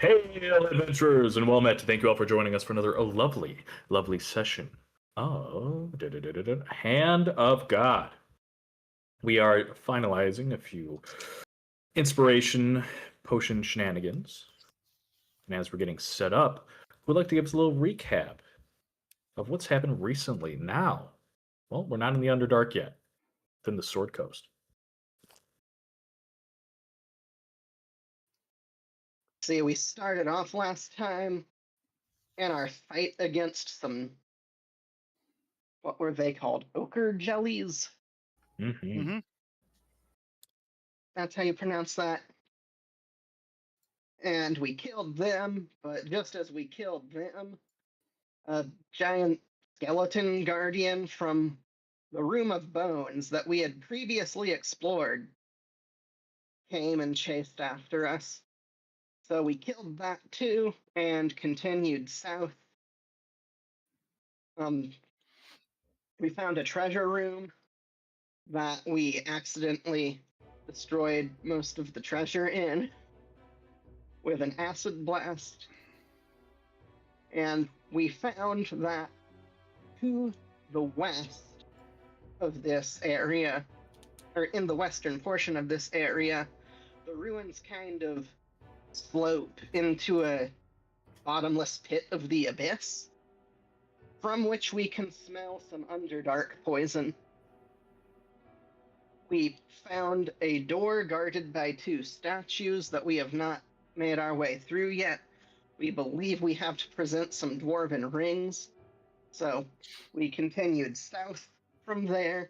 Hail, adventurers, and well met. Thank you all for joining us for another lovely session of Hand of God. We are finalizing a few inspiration potion shenanigans. And as we're getting set up, we'd like to give us a little recap of what's happened recently. Now, well, we're not in the Underdark yet. It's in the Sword Coast. See, we started off last time in our fight against some, what were they called? Ochre jellies? Mm-hmm. That's how you pronounce that. And we killed them, but just as we killed them, a giant skeleton guardian from the Room of Bones that we had previously explored came and chased after us. So we killed that too and continued south. We found a treasure room that we accidentally destroyed most of the treasure in with an acid blast. And we found that to the west of this area, or in the western portion of this area, the ruins kind of slope into a bottomless pit of the abyss, from which we can smell some underdark poison. We found a door guarded by two statues that we have not made our way through yet. We believe we have to present some dwarven rings. So we continued south from there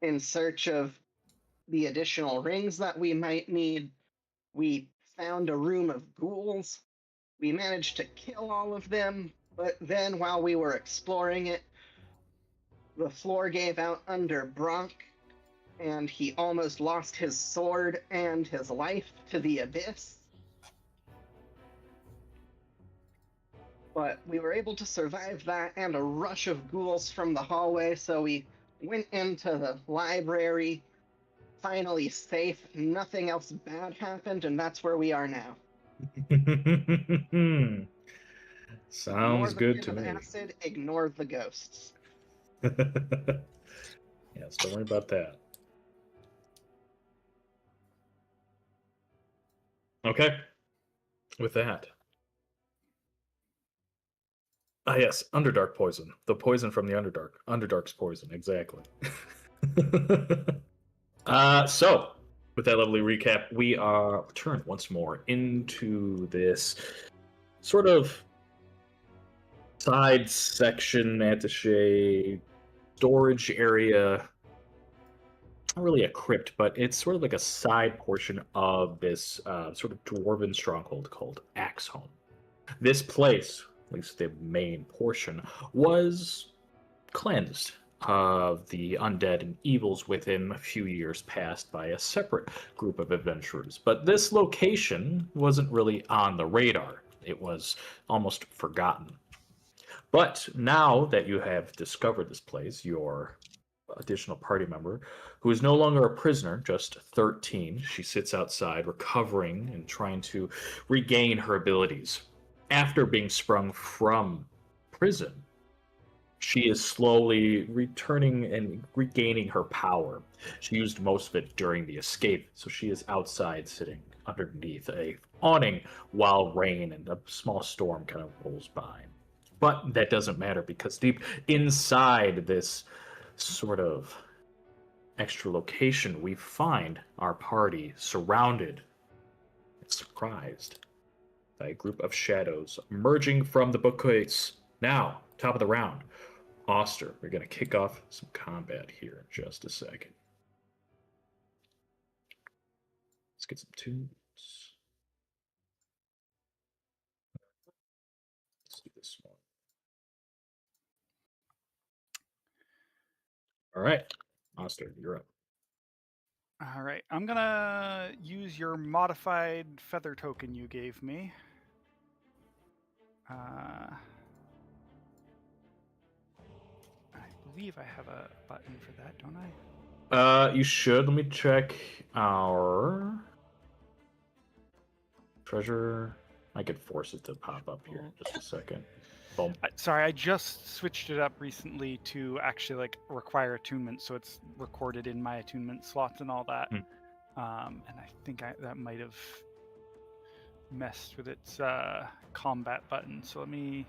in search of the additional rings that we might need. We found a room of ghouls. We managed to kill all of them, but then while we were exploring it, the floor gave out under Brock, and he almost lost his sword and his life to the abyss. But we were able to survive that and a rush of ghouls from the hallway, so we went into the library, finally safe. Nothing else bad happened, and that's where we are now. Sounds good to me. Acid, ignore the ghosts. Yes, don't worry about that. Okay. With that. Ah, yes, Underdark poison. The poison from the Underdark. Underdark's poison, exactly. So, with that lovely recap, we are returned once more into this sort of side section, attaché storage area. Not really a crypt, but it's sort of like a side portion of this sort of dwarven stronghold called Axholm. This place, at least the main portion, was cleansed of the undead and evils within a few years past by a separate group of adventurers. But this location wasn't really on the radar. It was almost forgotten. But now that you have discovered this place, your additional party member, who is no longer a prisoner, just 13, she sits outside recovering and trying to regain her abilities. After being sprung from prison, she is slowly returning and regaining her power. She used most of it during the escape, so she is outside sitting underneath a awning while rain and a small storm kind of rolls by. But that doesn't matter because deep inside this sort of extra location, we find our party surrounded and surprised by a group of shadows emerging from the bookcase. Now, top of the round. Oster, we're going to kick off some combat here in just a second. Let's get some tunes. Let's do this one. All right. Oster, you're up. All right. I'm going to use your modified feather token you gave me. I believe I have a button for that, don't I? You should. Let me check our treasure. I could force it to pop up here in just a second. Boom. Sorry, I just switched it up recently to actually like require attunement, so it's recorded in my attunement slots and all that. And I think that might have messed with its combat button. So let me.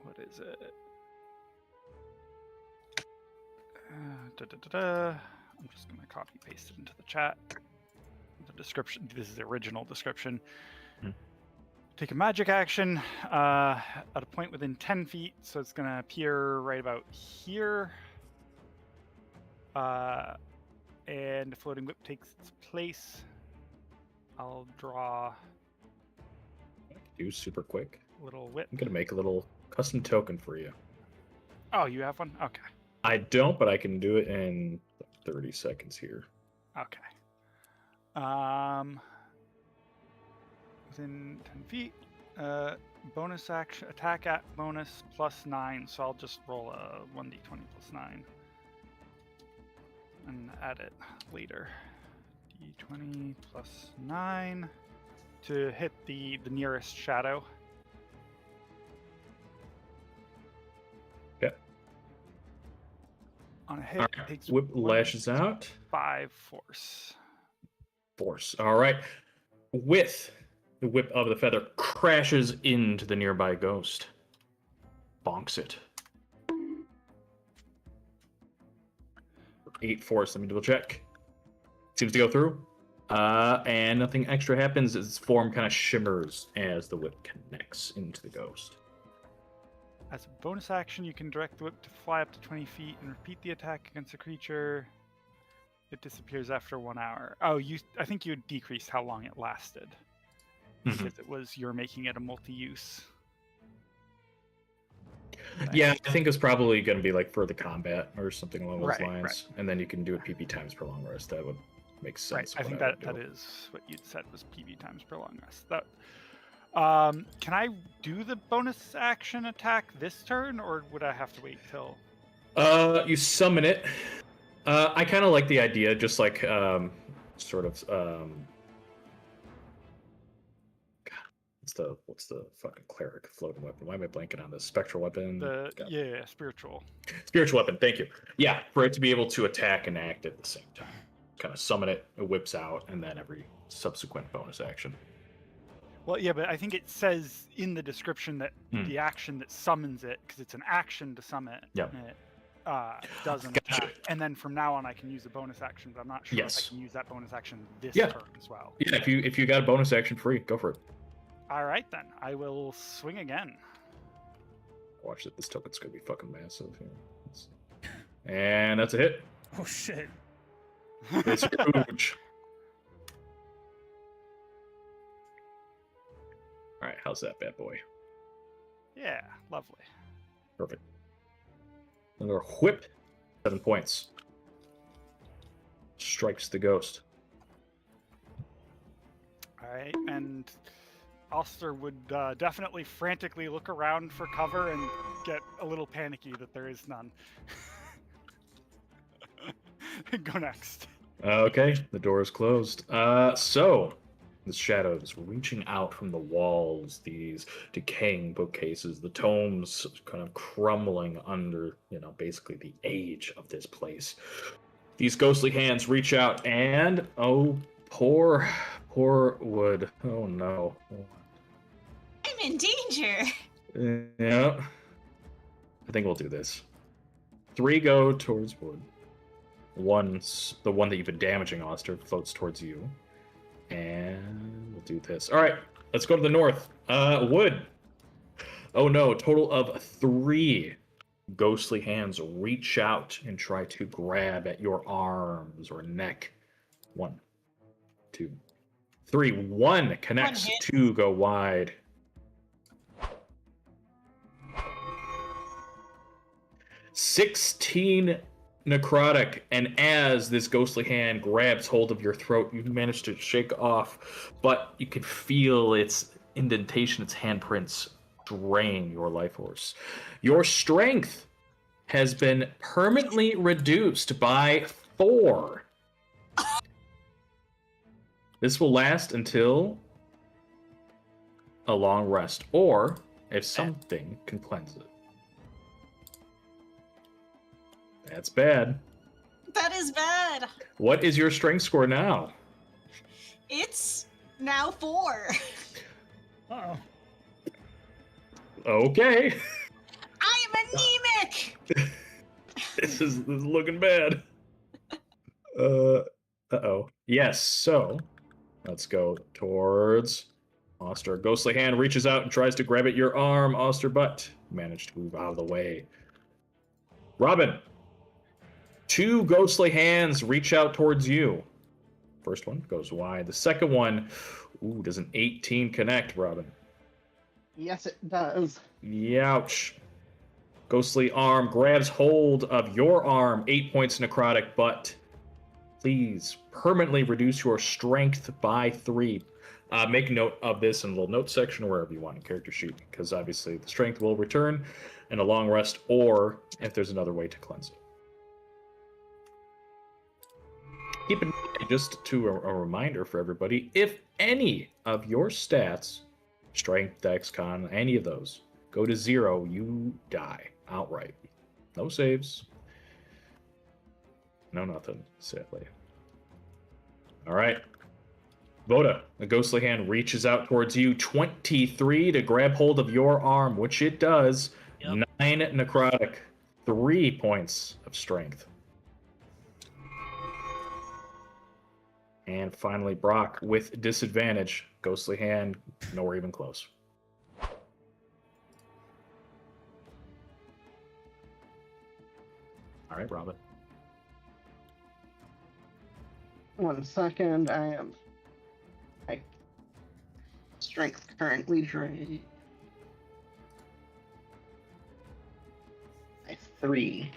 What is it? I'm just going to copy paste it into the chat. The description. This is the original description. Take a magic action at a point within 10 feet, so it's going to appear right about here. And the floating whip takes its place. I'll draw Do super quick. a little whip. I'm gonna make a little custom token for you. Oh, you have one? Okay. I don't, but I can do it in 30 seconds here. Okay. Within 10 feet. Bonus action, attack at bonus +9, so I'll just roll a 1d20 +9. And add it later. D20 +9 to hit the nearest shadow. Yep. On a hit, All it right. takes Whip lashes out. 5 force. Force. All right. With the whip of the feather crashes into the nearby ghost. Bonks it. 8 force. Let me double check. Seems to go through. And nothing extra happens. Its form kind of shimmers as the whip connects into the ghost. As a bonus action, you can direct the whip to fly up to 20 feet and repeat the attack against a creature. It disappears after 1 hour. Oh, I think you decreased how long it lasted. Because you're making it a multi-use. Yeah, I think it's probably going to be like for the combat or something along those Right, lines. right. And then you can do it PP times per long rest. That would make sense. Right, I think what that would do. is what you'd said was PV times per long rest. Can I do the bonus action attack this turn, or would I have to wait till? You summon it. I kind of like the idea, just like sort of what's the fucking cleric floating weapon? Why am I blanking on this? Spectral weapon. Spiritual. Spiritual weapon. Thank you. Yeah, for it to be able to attack and act at the same time. Kind of summon it, it whips out, and then every subsequent bonus action. Well, yeah, but I think it says in the description that the action that summons it, because it's an action to summon it, Yep. doesn't Gotcha. attack. And then from now on, I can use a bonus action, but I'm not sure if I can use that bonus action this Yeah. turn as well. Yeah, if you got a bonus action free, go for it. All right, then. I will swing again. Watch it. This token's gonna be fucking massive. Yeah. And that's a hit. Oh shit. It's huge. All right, how's that bad boy? Yeah, lovely. Perfect. Another whip, 7 points. Strikes the ghost. All right, and Ulster would definitely frantically look around for cover and get a little panicky that there is none. Go next. Okay, the door is closed. So the shadows reaching out from the walls, these decaying bookcases, the tomes kind of crumbling under, basically the age of this place. These ghostly hands reach out and, oh, poor Wood. Oh no. I'm in danger. Yeah. I think we'll do this. 3 go towards Wood. The one that you've been damaging, Oster, floats towards you. And we'll do this. All right, let's go to the north. Wood. Oh no, total of 3 ghostly hands reach out and try to grab at your arms or neck. 1, 2, 3. 1 connects, hit. 2 go wide. $16 necrotic, and as this ghostly hand grabs hold of your throat, you manage to shake off, but you can feel its indentation, its handprints drain your life force. Your strength has been permanently reduced by 4. This will last until a long rest, or if something can cleanse it. That's bad. That is bad. What is your strength score now? It's now 4. Uh-oh. Okay. I am anemic. This is looking bad. Uh-oh. Yes, so let's go towards Oster. Ghostly hand reaches out and tries to grab at your arm, Oster, but managed to move out of the way. Robin, 2 ghostly hands reach out towards you. First one goes wide. The second one, ooh, does an 18 connect, Robin? Yes, it does. Youch. Ghostly arm grabs hold of your arm, 8 points necrotic, but please permanently reduce your strength by 3. Make note of this in the little note section or wherever you want in character sheet, because obviously the strength will return in a long rest, or if there's another way to cleanse it. Keep in mind, just to a reminder for everybody, if any of your stats, strength, dex, con, any of those, go to 0, you die outright. No saves. No nothing, sadly. All right. Voda, the ghostly hand reaches out towards you, 23 to grab hold of your arm, which it does. Yep. 9 necrotic, 3 points of strength. And finally, Brock with disadvantage. Ghostly hand, nowhere even close. All right, Robin. 1 second. My strength currently drained by 3.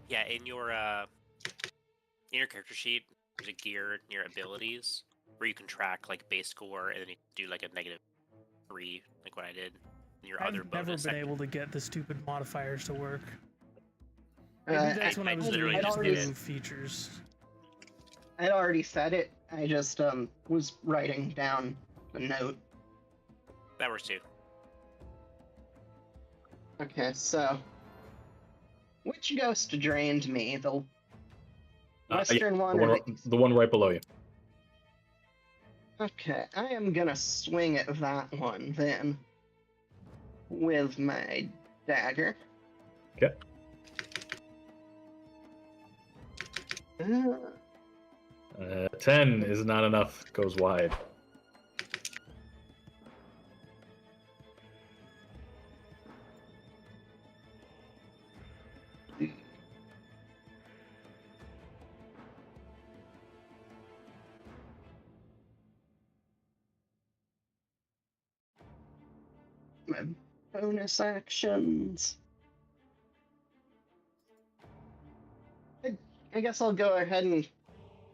Yeah, in your character sheet, there's a gear near abilities where you can track like base score and then you do like a -3, like what I did. In your other I've never bonus been section. able to get the stupid modifiers to work. Uh, Maybe that's when I I was literally doing just the did new it. features. I'd already said it. I just was writing down the note. That works too. Okay, so which ghost drained me? The western one or the one right below you. Okay, I am gonna swing at that one then with my dagger. Okay. 10 is not enough. Goes wide. My bonus actions. I guess I'll go ahead and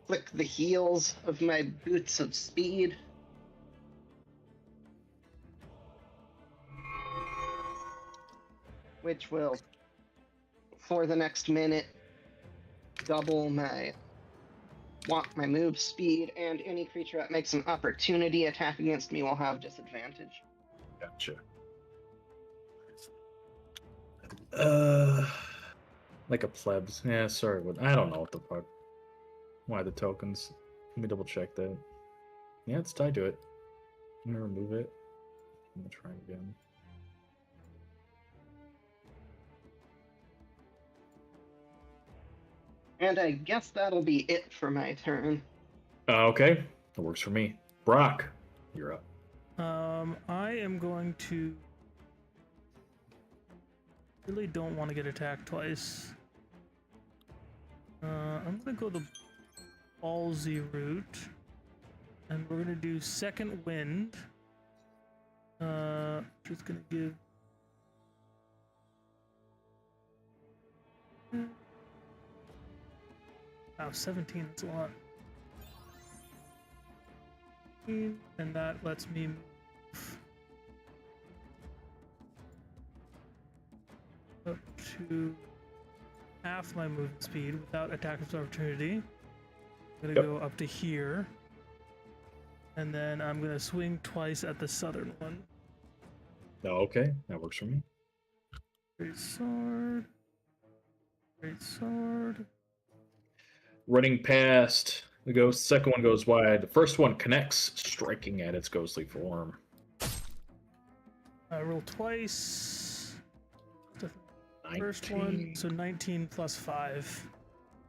click the heels of my boots of speed. Which will, for the next minute, double my move speed, and any creature that makes an opportunity attack against me will have disadvantage. Gotcha. Like a plebs. Yeah, sorry. I don't know what the fuck. Why the tokens? Let me double check that. Yeah, it's tied to it. I'm gonna remove it. I'm gonna try again. And I guess that'll be it for my turn. Okay, that works for me. Brock, you're up. I am going to. Really don't want to get attacked twice. I'm gonna go the ballsy route, and we're gonna do second wind. Just gonna give. Wow, 17, that's a lot. And that lets me move up to half my movement speed without attack of opportunity. I'm gonna Yep. go up to here. And then I'm gonna swing twice at the southern one. Oh, okay, that works for me. Great sword. Great sword. Running past the ghost, the second one goes wide. The first one connects, striking at its ghostly form. I roll twice. The first 19. one, so 19 plus 5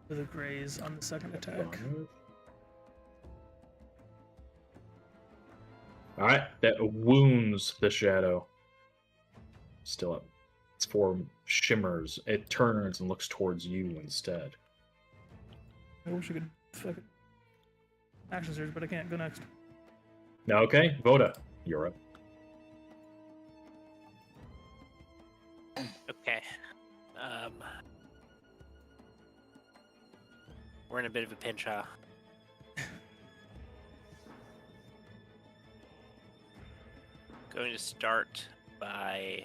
for the graze on the second attack. Alright, that wounds the shadow. Still up. Its form shimmers. It turns and looks towards you instead. I wish I could fucking action surge, but I can't. Go next. Now, okay, Voda, you're up. Okay. We're in a bit of a pinch, huh? Going to start by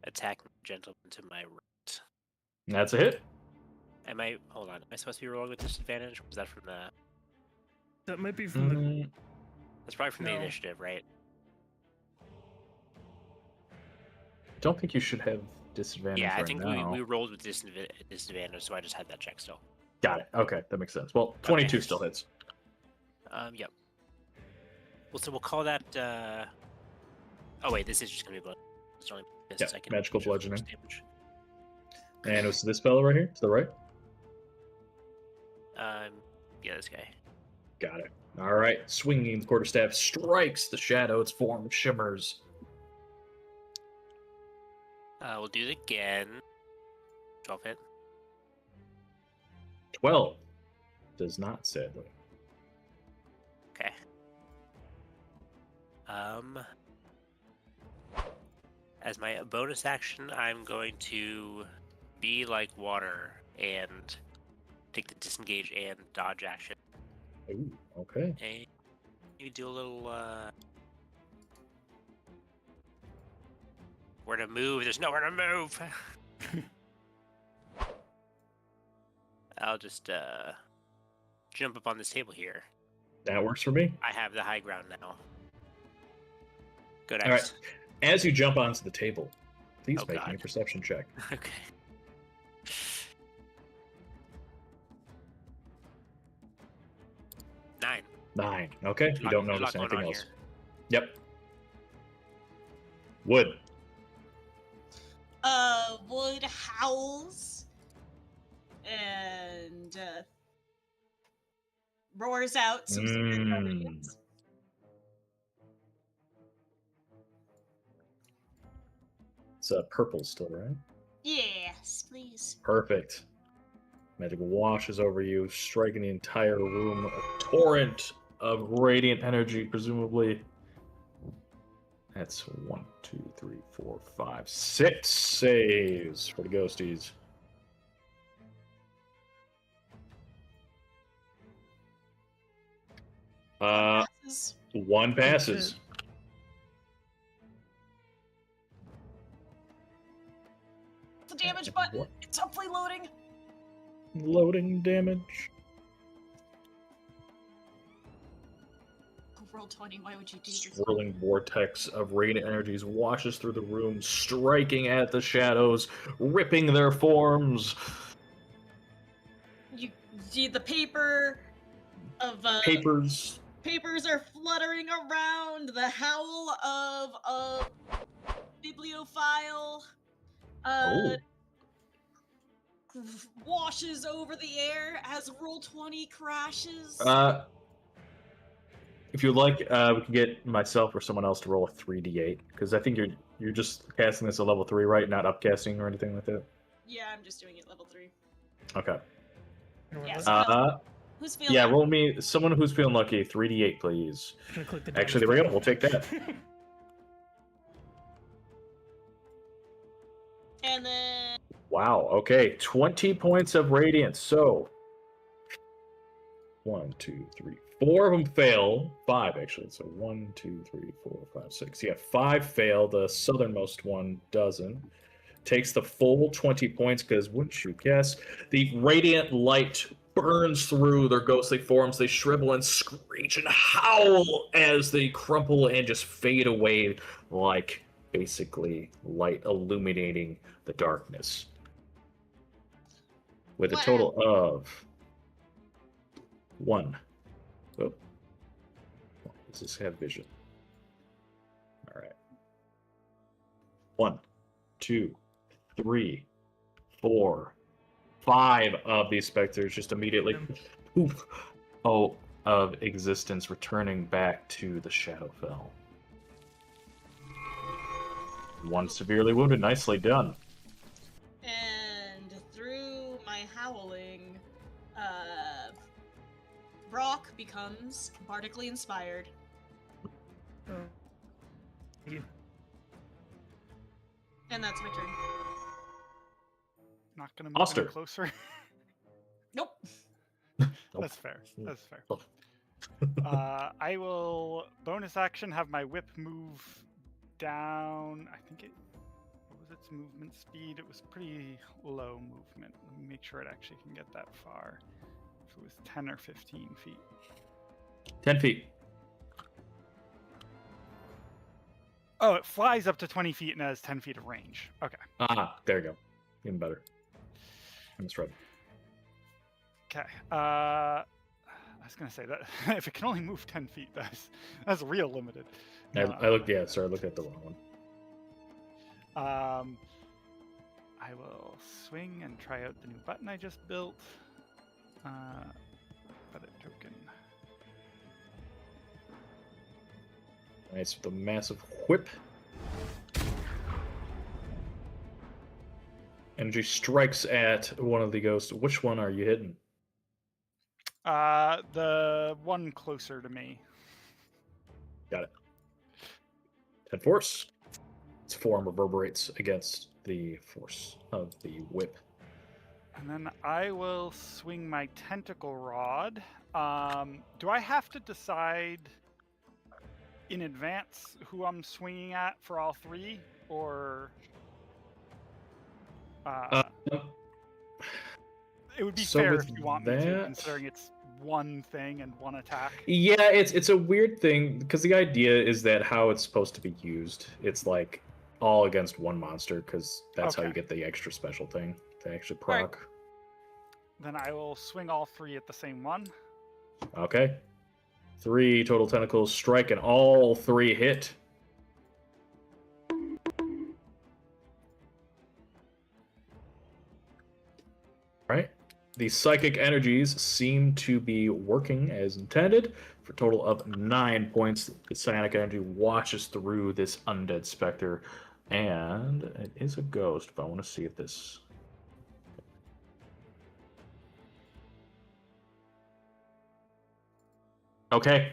attacking the gentleman to my right. That's a hit. Am I? Hold on. Am I supposed to be rolling with disadvantage? Or was that from the? That might be from the. Mm, That's probably from the No. initiative, right? don't think you should have disadvantage Yeah, I right think now. we rolled with disadvantage, so I just had that check still. Got it. Okay, that makes sense. Well, 22 Okay. still hits. Yep. Well, so we'll call that. Oh wait, this is just gonna be blood. It's only this Yeah, second magical damage, bludgeoning. first damage. And it's this fellow right here, to the right? Yeah, this guy. Got it. All right, swinging the quarterstaff strikes the shadow. Its form shimmers. We'll do it again. 12 hit. 12 does not, sadly. Okay. As my bonus action, I'm going to be like water and take the disengage and dodge action. Ooh, okay. And you do a little, where to move? There's nowhere to move! I'll just, jump up on this table here. That works for me. I have the high ground now. Go All right. next. As you jump onto the table, please Oh, make God. me a perception check. Okay. Nine. 9. Okay, you Lot- don't there's a notice lot going anything on else. Yep. Wood. Wood howls and roars out some secret remedies. It's purple still, right? Yes, please. Perfect. Magic washes over you, striking the entire room. A torrent of radiant energy, presumably. That's 1, 2, 3, 4, 5, 6 saves for the ghosties. Passes. 1 passes. The damage button. What? It's hopefully loading. Loading damage. Oh, roll 20. Why would you do this? Swirling vortex of radiant energies washes through the room, striking at the shadows, ripping their forms. You see the paper of Papers. papers are fluttering around. The howl of a bibliophile Oh. washes over the air as roll 20 crashes. If you'd like, we can get myself or someone else to roll a 3d8, because I think you're just casting this at level 3, right? Not upcasting or anything like that. Yeah, I'm just doing it level 3. Okay. Yes. Who's feeling? Yeah, roll me someone who's feeling lucky. 3d8, please. Gonna click the Actually, there we go. We'll take that. And then Wow. Okay. 20 points of radiance. So 1, 2, 3, 4 of them fail. 5 actually. So 1, 2, 3, 4, 5, 6. Yeah, 5 fail. The southernmost one doesn't. Takes the full 20 points because, wouldn't you guess, the radiant light burns through their ghostly forms. They shrivel and screech and howl as they crumple and just fade away like basically light illuminating the darkness. With a total of 1. Oh. Does this have vision? All right. 1, 2, 3, 4, 5 of these specters just immediately poof, of existence, returning back to the Shadowfell. 1 severely wounded. Nicely done. And through my howling, Brock becomes bardically inspired. Oh. Thank you. And that's my turn. Not gonna move Oster. any closer. Nope. That's fair. That's fair. I will bonus action have my whip move down. I think what was its movement speed? It was pretty low movement. Let me make sure it actually can get that far. If it was 10 or 15 feet. 10 feet. Oh, it flies up to 20 feet and has 10 feet of range. Okay. Ah, there you go. Even better. I misread. Okay. I was gonna say that if it can only move 10 feet, that's real limited. I looked. Yeah, sorry, I looked at the wrong one. I will swing and try out the new button I just built. Edit token. Nice with a massive whip. Energy strikes at one of the ghosts. Which one are you hitting? The one closer to me. Got it. 10 force. Its form reverberates against the force of the whip. And then I will swing my tentacle rod. Do I have to decide in advance who I'm swinging at for all 3, or it would be so fair with if you want me to, that- considering it's one thing and one attack. Yeah, it's a weird thing because the idea is that how it's supposed to be used, it's like all against one monster because that's how you Okay. get the extra special thing to actually Alright. proc. Then I will swing all 3 at the same one. Okay. 3 total tentacles strike and all 3 hit. Right. The psychic energies seem to be working as intended for a total of 9 points. The psionic energy washes through this undead specter, and it is a ghost, but I want to see if this... Okay.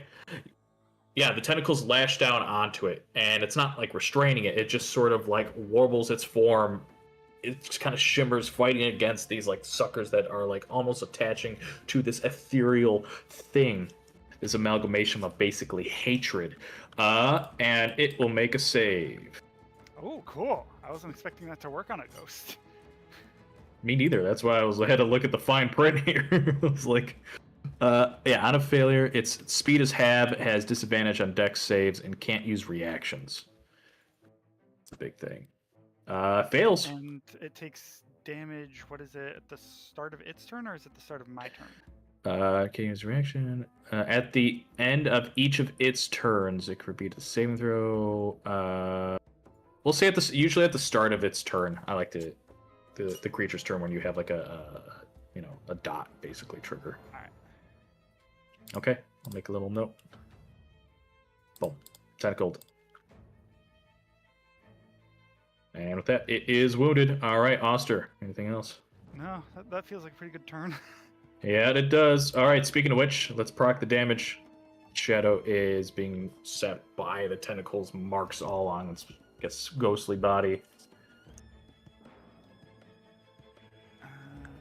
Yeah, the tentacles lash down onto it, and it's not like restraining it. It just sort of like warbles its form. It just kind of shimmers, fighting against these like suckers that are like almost attaching to this ethereal thing. This amalgamation of basically hatred. And it will make a save. Oh, cool. I wasn't expecting that to work on a ghost. Me neither. That's why I had to look at the fine print here. I was like, yeah, on a failure, its speed is halved, has disadvantage on dex saves, and can't use reactions. It's a big thing. Fails. And it takes damage, what is it, at the start of its turn, or is it the start of my turn? Can't use reaction. At the end of each of its turns, it could repeat a saving throw. We'll say usually at the start of its turn. I like the creature's turn when you have like a dot basically trigger. Alright. Okay, I'll make a little note. Boom. Tentacled. And with that, it is wounded. All right, Oster. Anything else? No, that feels like a pretty good turn. Yeah, it does. All right, speaking of which, let's proc the damage. Shadow is being set by the tentacles, marks all on its ghostly body.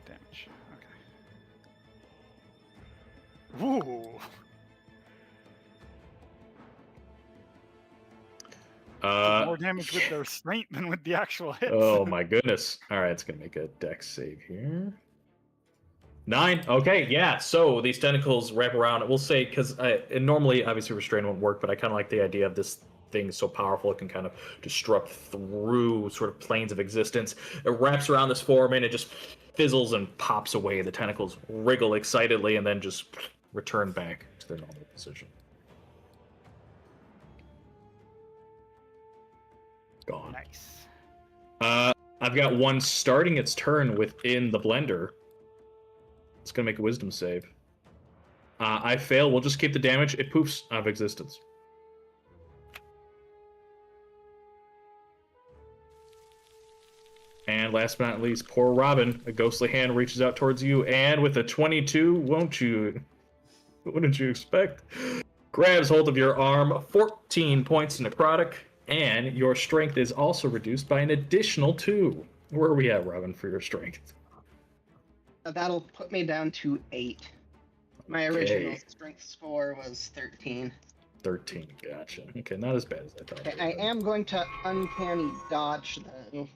Damage. Okay. Ooh. More damage with their strength than with the actual hits. Oh my goodness. All right, it's gonna make a dex save here. 9. Okay, yeah. So these tentacles wrap around. We'll say because normally, obviously, restraint won't work, but I kind of like the idea of this thing so powerful it can kind of disrupt through sort of planes of existence. It wraps around this form and it just fizzles and pops away. The tentacles wriggle excitedly and then just return back to their normal position. Gone. Nice. I've got one starting its turn within the blender. It's gonna make a wisdom save. I fail. We'll just keep the damage. It poofs out of existence. And last but not least, poor Robin. A ghostly hand reaches out towards you, and with a 22, won't you? What did you expect? Grabs hold of your arm. 14 points necrotic, and your strength is also reduced by an additional 2. Where are we at, Robin, for your strength? That'll put me down to 8. My original strength score was 13. 13, gotcha. Okay, not as bad as I thought. Okay, I am going to uncanny dodge, though.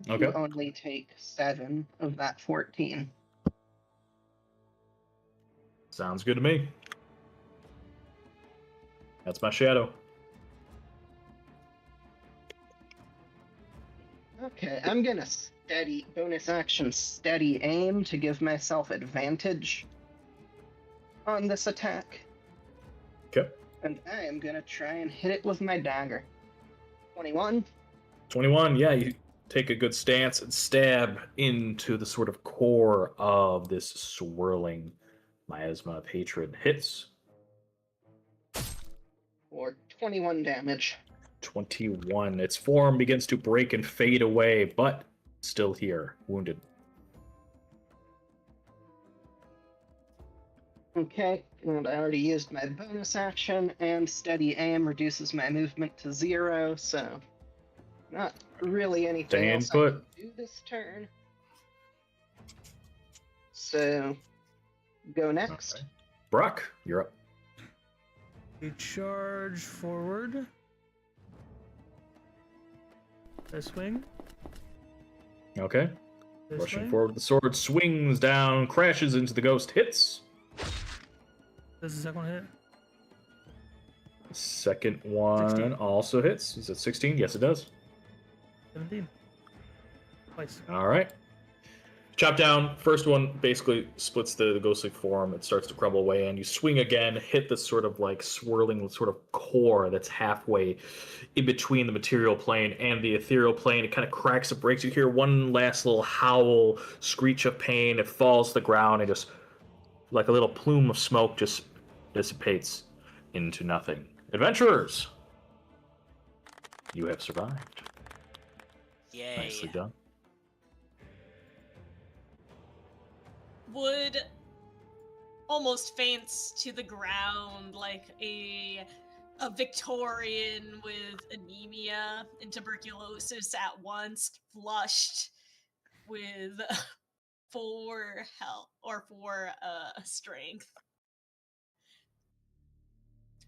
Okay. You only take 7 of that 14. Sounds good to me. That's my shadow. Okay, I'm gonna bonus action steady aim to give myself advantage on this attack. Okay. And I am gonna try and hit it with my dagger. 21. 21, yeah, you take a good stance and stab into the sort of core of this swirling miasma of hatred. Hits. For 21 damage. 21. Its form begins to break and fade away, but still here, wounded. Okay, and I already used my bonus action, and steady aim reduces my movement to 0, so not really anything Staying else put. I can do this turn. So, go next. Okay. Brock, you're up. You charge forward. This wing. Okay. This Rushing way. forward, the sword swings down, crashes into the ghost, hits. Does the second one hit? The second one 16. also hits. Is it 16? Yes, it does. 17. Twice. All right. Chop down. First one basically splits the ghostly form. It starts to crumble away, and you swing again, hit this sort of like swirling sort of core that's halfway in between the material plane and the ethereal plane. It kind of cracks, it breaks. You hear one last little howl, screech of pain. It falls to the ground, and just like a little plume of smoke just dissipates into nothing. Adventurers, you have survived. Yay. Nicely done. Wood almost faints to the ground like a Victorian with anemia and tuberculosis at once, flushed with 4 health or 4 strength.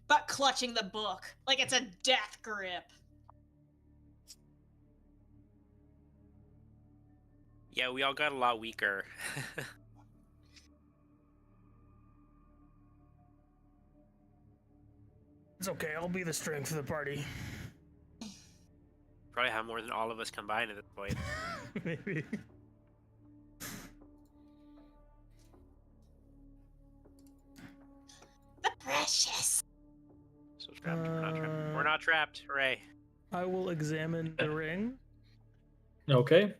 But clutching the book like it's a death grip. Yeah, we all got a lot weaker. It's okay. I'll be the strength of the party. Probably have more than all of us combined at this point. Maybe. The precious. So trapped. We're not trapped. We're not trapped. Hooray. I will examine the ring. Okay.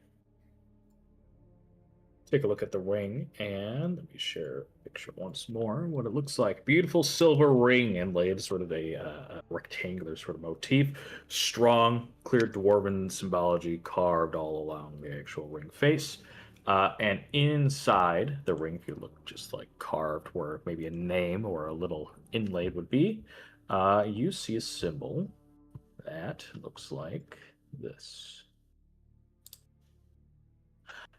Take a look at the ring, and let me share a picture once more. What it looks like. Beautiful silver ring inlaid, sort of a rectangular sort of motif. Strong, clear dwarven symbology carved all along the actual ring face. And inside the ring, if you look just like carved where maybe a name or a little inlaid would be, you see a symbol that looks like this.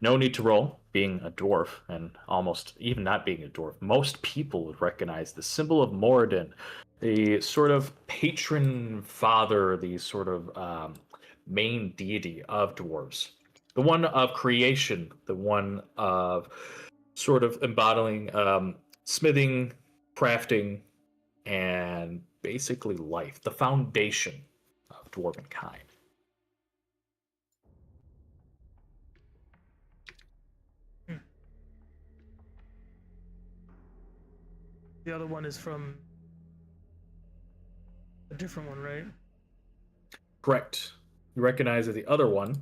No need to roll. Being a dwarf, and almost even not being a dwarf, most people would recognize the symbol of Moradin, the sort of patron father, the sort of main deity of dwarves, the one of creation, the one of sort of embodying smithing, crafting, and basically life, the foundation of dwarven kind. The other one is from a different one, right? Correct. You recognize that the other one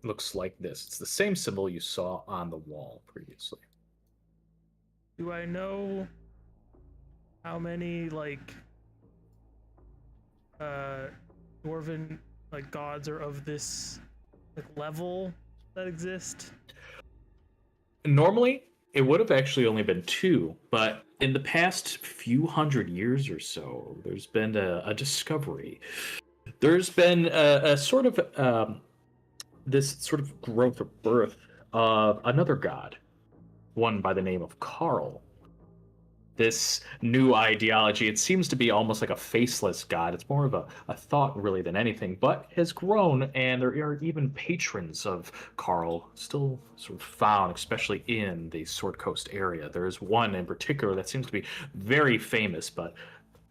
looks like this. It's the same symbol you saw on the wall previously. Do I know how many like dwarven like gods are of this like level that exist? Normally, it would have actually only been two, but in the past few hundred years or so, there's been a discovery. There's been a sort of this sort of growth or birth of another god, one by the name of Karl. This new ideology, it seems to be almost like a faceless god. It's more of a thought, really, than anything, but has grown, and there are even patrons of Karl still sort of found, especially in the Sword Coast area. There is one in particular that seems to be very famous, but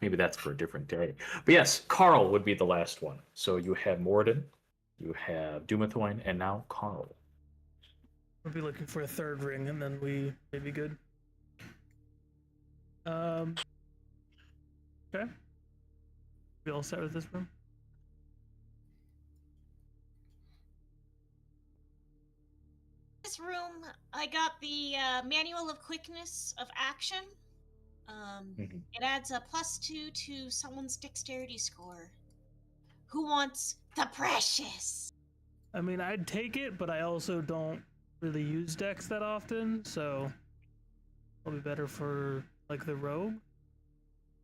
maybe that's for a different day. But yes, Karl would be the last one. So you have Morden, you have Dumathoin, and now Karl. We'll be looking for a third ring, and then we may be good. Okay. We all set with this room? This room, I got the Manual of Quickness of Action. It adds a +2 to someone's dexterity score. Who wants the precious? I mean, I'd take it, but I also don't really use dex that often, so probably better for like the rogue.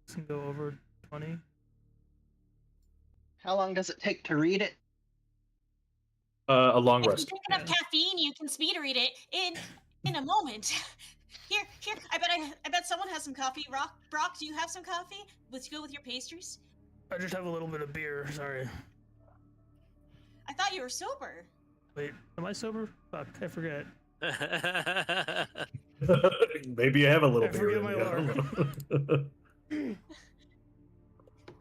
This can go over 20. How long does it take to read it? A long If you rest. drink enough caffeine, you can speed read it in a moment. Here. I bet someone has some coffee. Brock, do you have some coffee? Let's go with your pastries. I just have a little bit of beer, sorry. I thought you were sober. Wait, am I sober? Fuck, I forget. Maybe you have a little I beer. forget in my you, I don't know.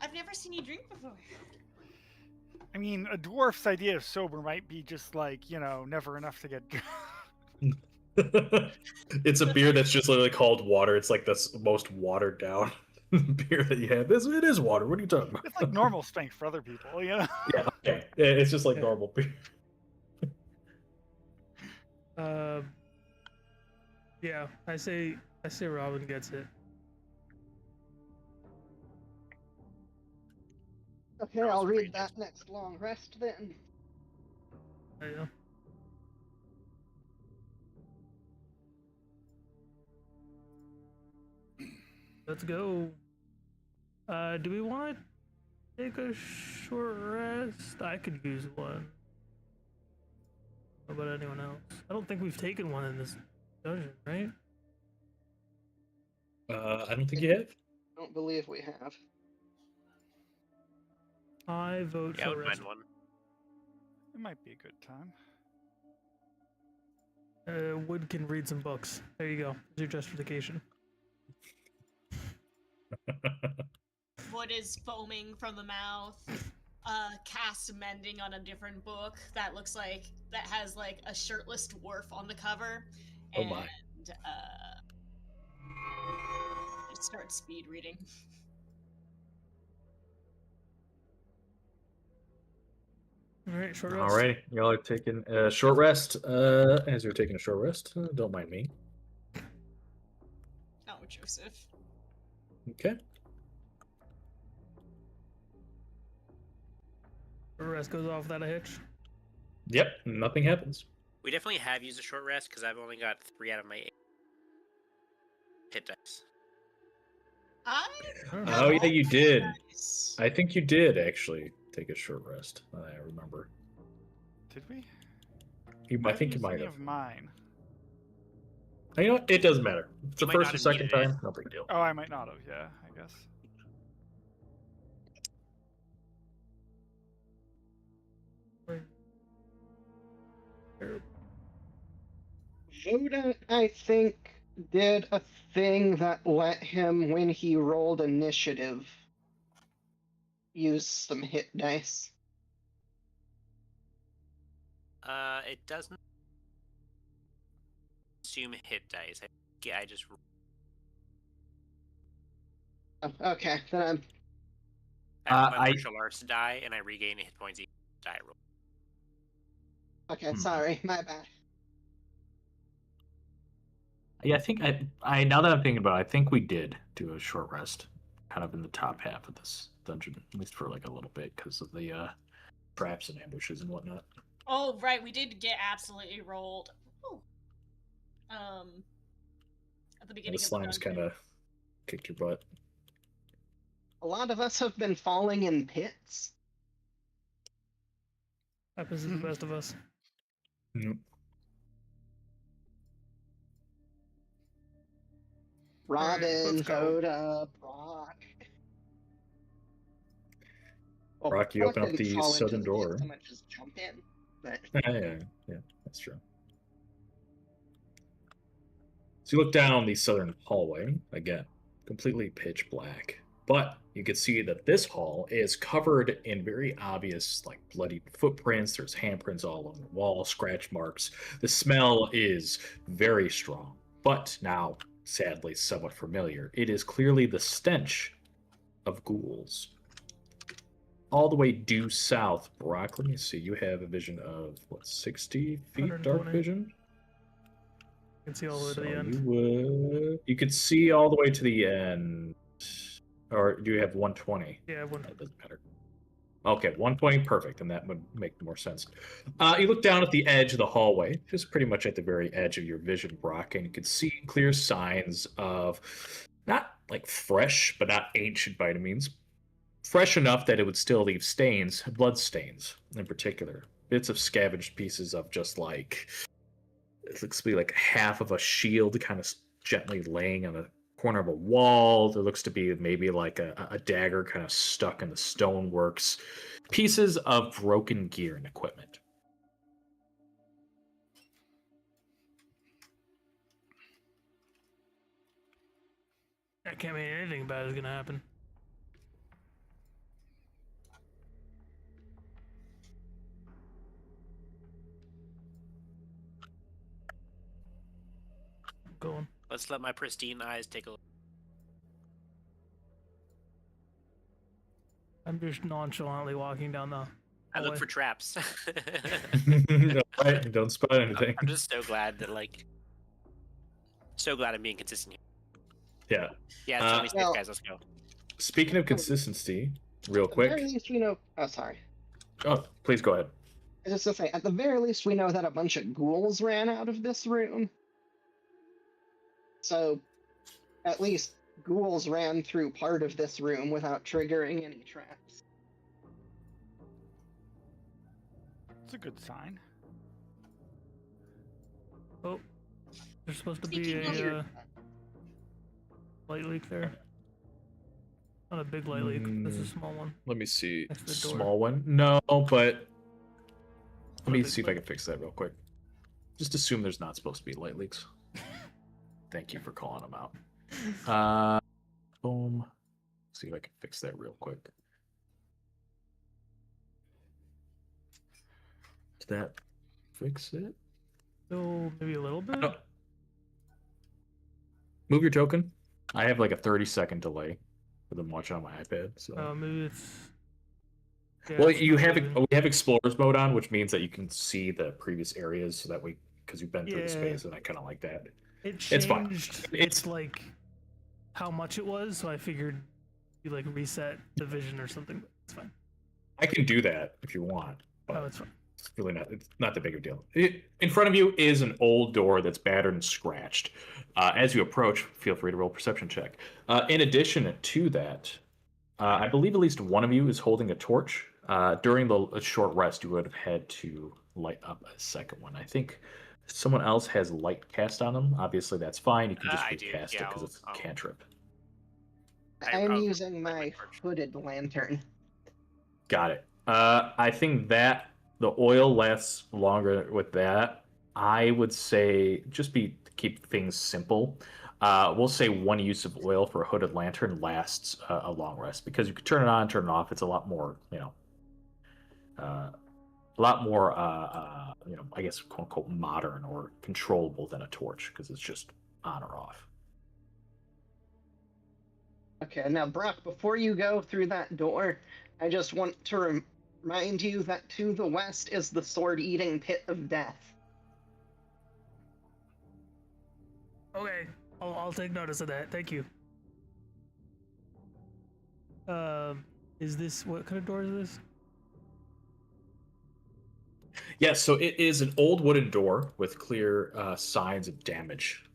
I've never seen you drink before. I mean, a dwarf's idea of sober might be just like, never enough to get drunk. It's a beer that's just literally called water. It's like the most watered down beer that you have. It is water. What are you talking about? It's like normal strength for other people, Yeah, okay. Yeah, it's just like Yeah. normal beer. Yeah, I say Robin gets it. Okay, I'll read that next long rest then. Yeah. Let's go. Do we want to take a short rest? I could use one. How about anyone else? I don't think we've taken one in this dungeon, right? I don't think you have. I don't believe we have. I vote Yeah, I for would rest. mind one. It might be a good time. Wood can read some books. There you go. There's your justification. Wood is foaming from the mouth. Cast mending on a different book that has like a shirtless dwarf on the cover. Oh And my. Just start speed reading. All right, short rest. Alrighty, y'all are taking a short rest. As you're taking a short rest, don't mind me. Oh, Joseph. Okay. Short rest goes off without a hitch. Yep, nothing happens. We definitely have used a short rest because I've only got 3 out of my 8 hit dice. Oh yeah, you did. Nice. I think you did actually take a short rest. I remember. Did we? I think you used might any have. of mine. You know what? It doesn't matter. If it's You the might first not or have second needed it. time, no big deal. Oh, I might not have. Yeah, I guess. Voda, I think, did a thing that let him, when he rolled initiative, use some hit dice. It doesn't assume hit dice. I just Oh, okay, then I'm I roll my I- martial arts die, and I regain hit points each die roll. okay. Hmm. Sorry, my bad. Yeah, I think I now that I'm thinking about it, I think we did do a short rest, kind of in the top half of this dungeon, at least for like a little bit, because of the traps and ambushes and whatnot. Oh, right, we did get absolutely rolled. Ooh. At the And beginning the of the slimes dungeon. kind of kicked your butt. A lot of us have been falling in pits. Happens to the best of us. Robin, let's go. Voda, Brock. Well, Brock, you Brock open up didn't the fall into southern the pit door. so much as jump in, but Yeah, that's true. So you look down the southern hallway, again, completely pitch black. But you can see that this hall is covered in very obvious, like bloody footprints. There's handprints all over the wall, scratch marks. The smell is very strong, but now, sadly, somewhat familiar. It is clearly the stench of ghouls. All the way due south, Brock, let me see. You have a vision of, what, 60 feet dark 120. vision? You can see all the way to the So end. you could see all the way to the end, or do you have 120? Yeah, That doesn't matter. Okay, 120, perfect, and that would make more sense. You look down at the edge of the hallway, just pretty much at the very edge of your vision, Brock, and you can see clear signs of not like fresh, but not ancient by any means. Fresh enough that it would still leave stains, blood stains in particular. Bits of scavenged pieces of just like it looks to be like half of a shield kind of gently laying on the corner of a wall. There looks to be maybe like a dagger kind of stuck in the stoneworks. Pieces of broken gear and equipment. I can't mean anything bad is gonna happen. Going. Let's let my pristine eyes take a look. I'm just nonchalantly walking down the I look hallway. for traps. Right, don't spot anything. I'm just so glad that so glad I'm being consistent here. Yeah. Yeah, it's only safe, well- guys. Let's go. Speaking of consistency, real at the very quick. least we know. Oh, sorry. Oh, please go ahead. I was just gonna say, at the very least, we know that a bunch of ghouls ran out of this room. So, at least ghouls ran through part of this room without triggering any traps. It's a good sign. Oh, there's supposed to be Speaking of- a light leak there. Not a big light leak. This is a small one. Let me see. Next to the door. Small one? No, but let me big see if I one. can fix that real quick. Just assume there's not supposed to be light leaks. Thank you for calling them out. Boom. See if I can fix that real quick. Did that fix it? So maybe a little bit. No. Move your token. I have like a 30-second delay for them watching on my iPad. So. Maybe it's. Yeah, Well, it's you not have moving. we have explorers mode on, which means that you can see the previous areas, so that because you've been through the Yeah. space, and I kind of like that. It it's fine. changed. It's- It's like how much it was, so I figured you like reset the vision or something. But it's fine. I can do that if you want, but Oh, it's fine. it's really not. It's not the big of a deal. In front of you is an old door that's battered and scratched. As you approach, feel free to roll a perception check. In addition to that, I believe at least one of you is holding a torch. During the short rest, you would have had to light up a second one. I think someone else has light cast on them, obviously that's fine. You can just I do, recast it yeah, because it's a I'll- cantrip. I'm I'll using light my my torch. hooded lantern. Got it. I think that the oil lasts longer with that. I would say just keep things simple. We'll say one use of oil for a hooded lantern lasts a long rest because you can turn it on, turn it off. It's a lot more, a lot more, I guess quote unquote modern or controllable than a torch because it's just on or off. Okay, now Brock, before you go through that door, I just want to remind you that to the west is the sword-eating pit of death. Okay, I'll take notice of that. Thank you. Is this what kind of door is this? Yes, so it is an old wooden door with clear signs of damage.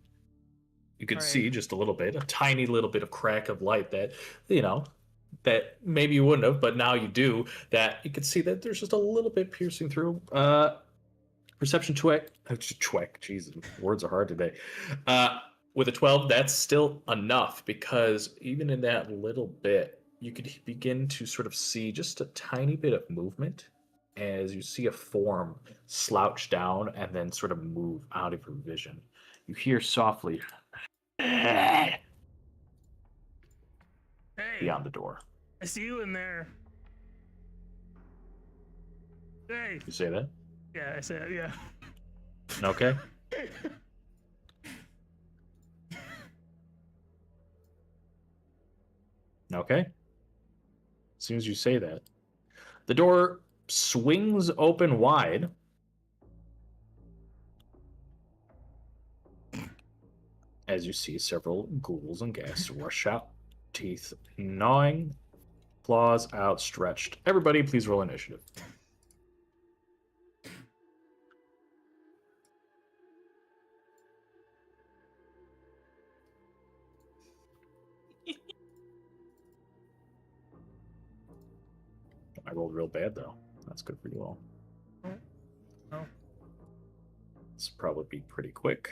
You can All right. see just a little bit, a tiny little bit of crack of light that, that maybe you wouldn't have, but now you do. That you can see that there's just a little bit piercing through. Perception check. Jesus, words are hard today. With a 12, that's still enough because even in that little bit, you could begin to sort of see just a tiny bit of movement as you see a form slouch down and then sort of move out of your vision. You hear softly Hey, beyond the door. I see you in there. Hey. You say that? Yeah, I said yeah. Okay. Okay. As soon as you say that, the door swings open wide. As you see several ghouls and ghasts rush out, teeth gnawing, claws outstretched. Everybody, please roll initiative. I rolled real bad, though. That's good for you all. Oh. This will probably be pretty quick.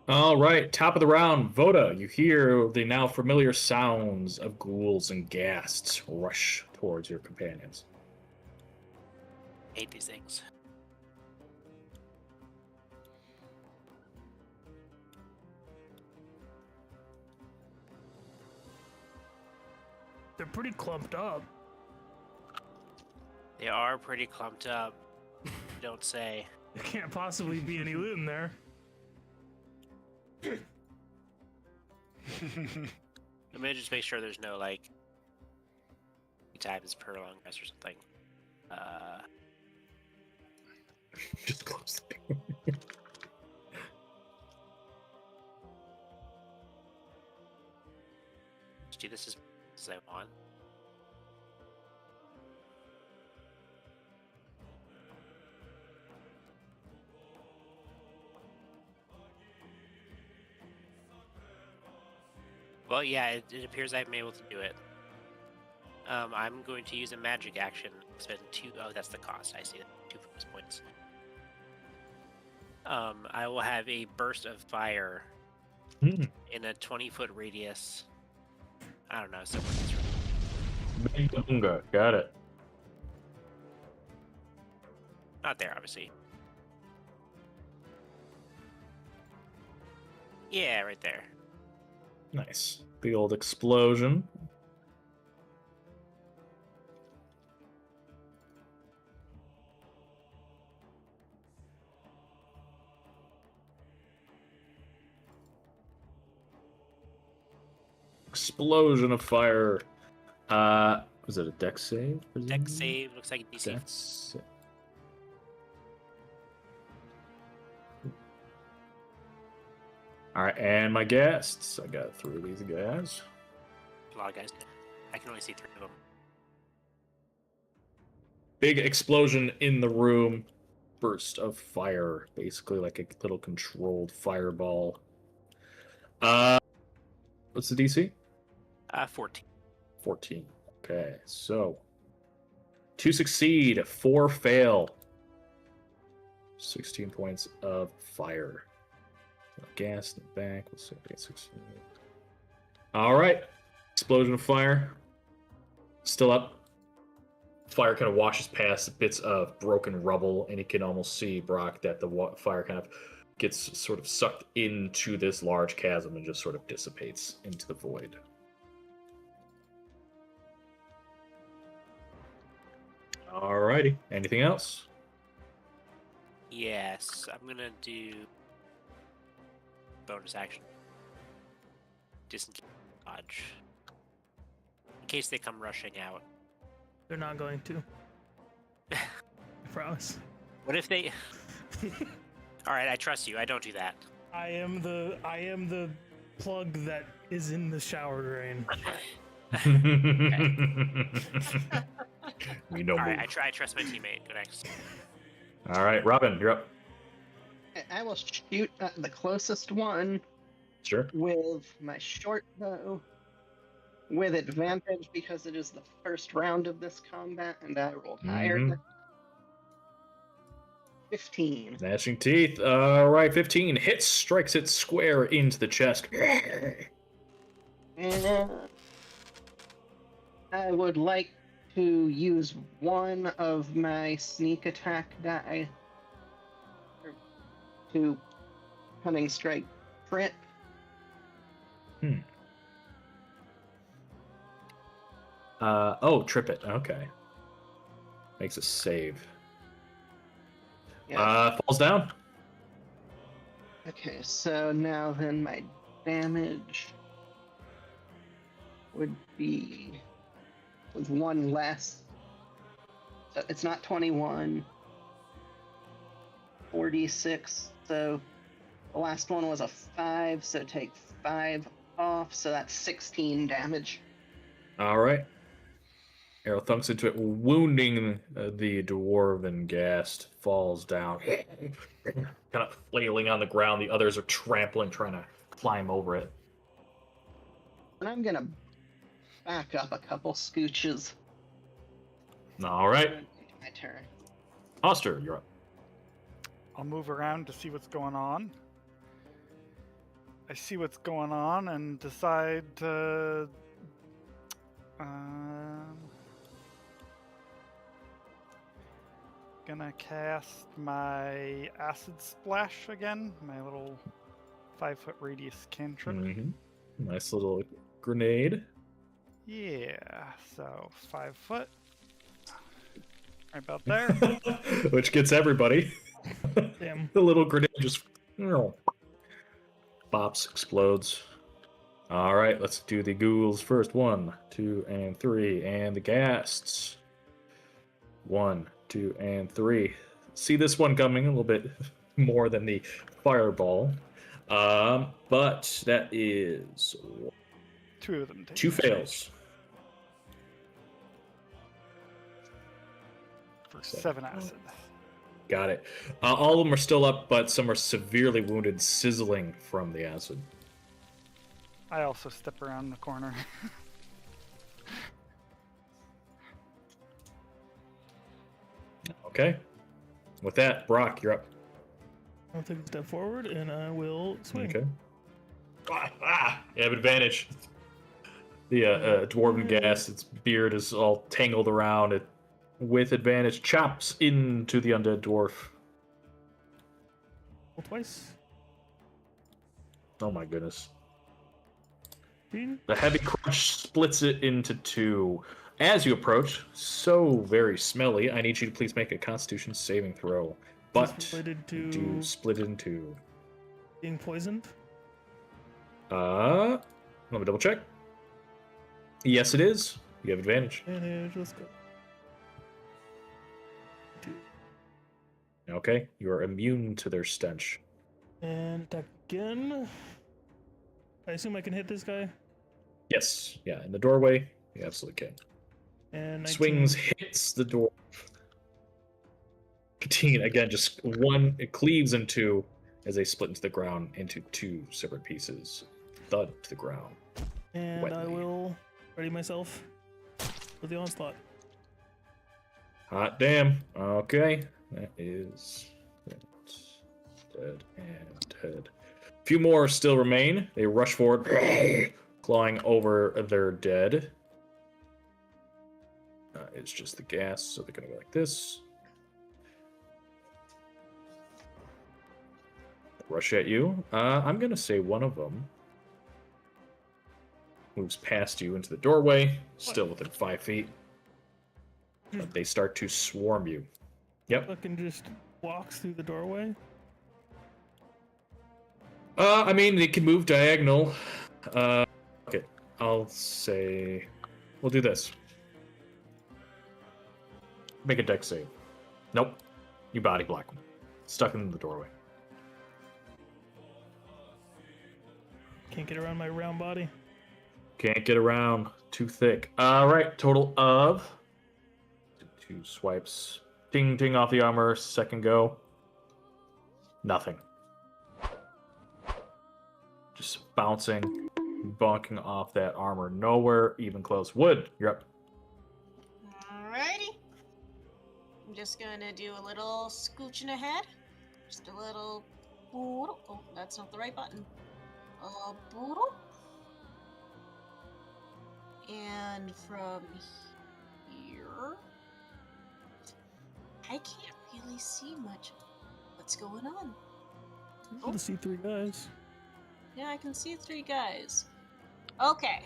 All right, top of the round, Voda. You hear the now familiar sounds of ghouls and ghasts rush towards your companions. Hate these things. They're pretty clumped up. They are pretty clumped up. Don't say. There can't possibly be any loot in there. Let me just make sure there's no like times per long rest or something. Just close. Let's do this as I want. Well, yeah, it appears I've been able to do it. I'm going to use a magic action. Spend 2. Oh, that's the cost. I see that. 2 focus points. I will have a burst of fire Hmm. in a 20-foot radius. I don't know. Somewhere in this room. Big Bunga. Got it. Not there, obviously. Yeah, right there. Nice. Big old explosion. Explosion of fire. Was it a dex save? Deck save looks like a DC. That's all right, and my guests. I got 3 of these guys. A lot of guys. I can only see 3 of them. big explosion in the room. Burst of fire, basically like a little controlled fireball. What's the DC? 14. 14. Okay, so 2 succeed, 4 fail. 16 points of fire. Gas in the back. Let's see if we get 16. All right. Explosion of fire. Still up. Fire kind of washes past bits of broken rubble, and you can almost see, Brock, that the fire kind of gets sort of sucked into this large chasm and just sort of dissipates into the void. Alrighty. Anything else? Yes, I'm gonna do bonus action. Disengage, dodge. In case they come rushing out. They're not going to. I promise. What if they? All right, I trust you. I don't do that. I am the plug that is in the shower drain. We know. All right, I trust my teammate. Go next. All right, Robin, you're up. I will shoot at the closest one Sure. with my short bow, with advantage because it is the first round of this combat, and I rolled higher. Mhm. Than 15. Gnashing teeth. All right, 15 hits, strikes it square into the chest. And I would like to use one of my sneak attack die to cunning strike trip. Trip it. Okay. Makes a save. Yeah. Falls down. Okay, so now then my damage would be with one less. So it's not 21. 4d6. So the last one was a 5, so take 5 off, so that's 16 damage. All right. Arrow thunks into it, wounding the dwarven ghast. Falls down, kind of flailing on the ground. The others are trampling, trying to climb over it. And I'm gonna back up a couple scooches. All right, My turn. Oster, you're up. I'll move around to see what's going on. I see what's going on and decide to gonna cast my acid splash again, my little 5-foot radius cantrip. Nice little grenade. Yeah, so 5 foot. Right about there. Which gets everybody. Damn. The little grenade just bops, explodes. All right, let's do the ghouls first. 1, 2, and 3, and the ghasts. 1, 2, and 3. See this one coming a little bit more than the fireball, but that is 2 of them. Take 2 damage fails. for 7 acid. Got it. All of them are still up, but some are severely wounded, sizzling from the acid. I also step around the corner. Okay. With that, Brock, you're up. I'll take a step forward and I will swing. Okay. You have advantage. The dwarven ghast, its beard is all tangled around it. With advantage, chops into the undead dwarf. Roll twice. Oh my goodness. 15. The heavy crunch splits it into 2. As you approach, so very smelly, I need you to please make a Constitution saving throw. But Split into do split it in 2. being poisoned. Let me double check. Yes, it is. You have advantage. Advantage, let's go. 2. Okay, you are immune to their stench. And attack again. I assume I can hit this guy. Yes, yeah, in the doorway, you absolutely can. And 19. Swings, hits the door. Katine, again, just one, it cleaves in two as they split into the ground into two separate pieces. Thud to the ground. And I Wetly. will ready myself for the onslaught. Hot damn. Okay. That is dead and dead. A few more still remain. They rush forward, clawing over their dead. It's just the gas, so they're going to go like this. Rush at you. I'm going to say one of them moves past you into the doorway, still within 5 feet. But they start to swarm you. Yep. Fucking just walks through the doorway. I mean, they can move diagonal. Okay, I'll say we'll do this. Make a dex save. Nope. You body block them. Stuck in the doorway. Can't get around my round body. Can't get around. Too thick. All right, total of 2 swipes. Ding, ding off the armor. Second go. Nothing. Just bouncing, bonking off that armor. Nowhere even close. Wood, you're up. Alrighty. I'm just gonna do a little scooching ahead. Just a little. Oh, that's not the right button. Boodle. And from here, I can't really see much. What's going on? I'm able to see 3 guys. Yeah, I can see 3 guys. Okay.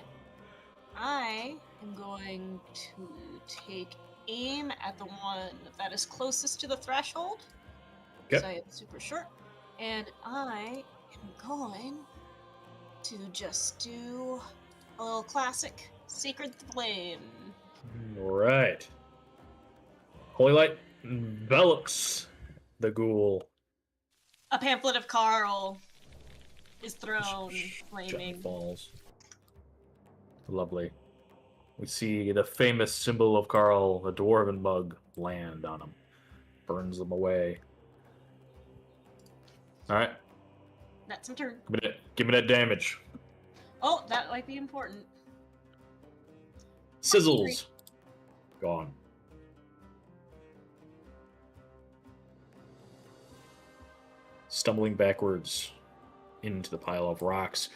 I am going to take aim at the one that is closest to the threshold. Okay. Because I am super short. And I am going to just do a little classic Sacred Flame. All right. Holy light envelops the ghoul. A pamphlet of Carl is thrown, Giant flaming. falls. Lovely. We see the famous symbol of Carl, the dwarven bug, land on him. Burns them away. All right. That's my turn. Give me that damage. Oh, that might be important. Sizzles. Gone. Stumbling backwards into the pile of rocks.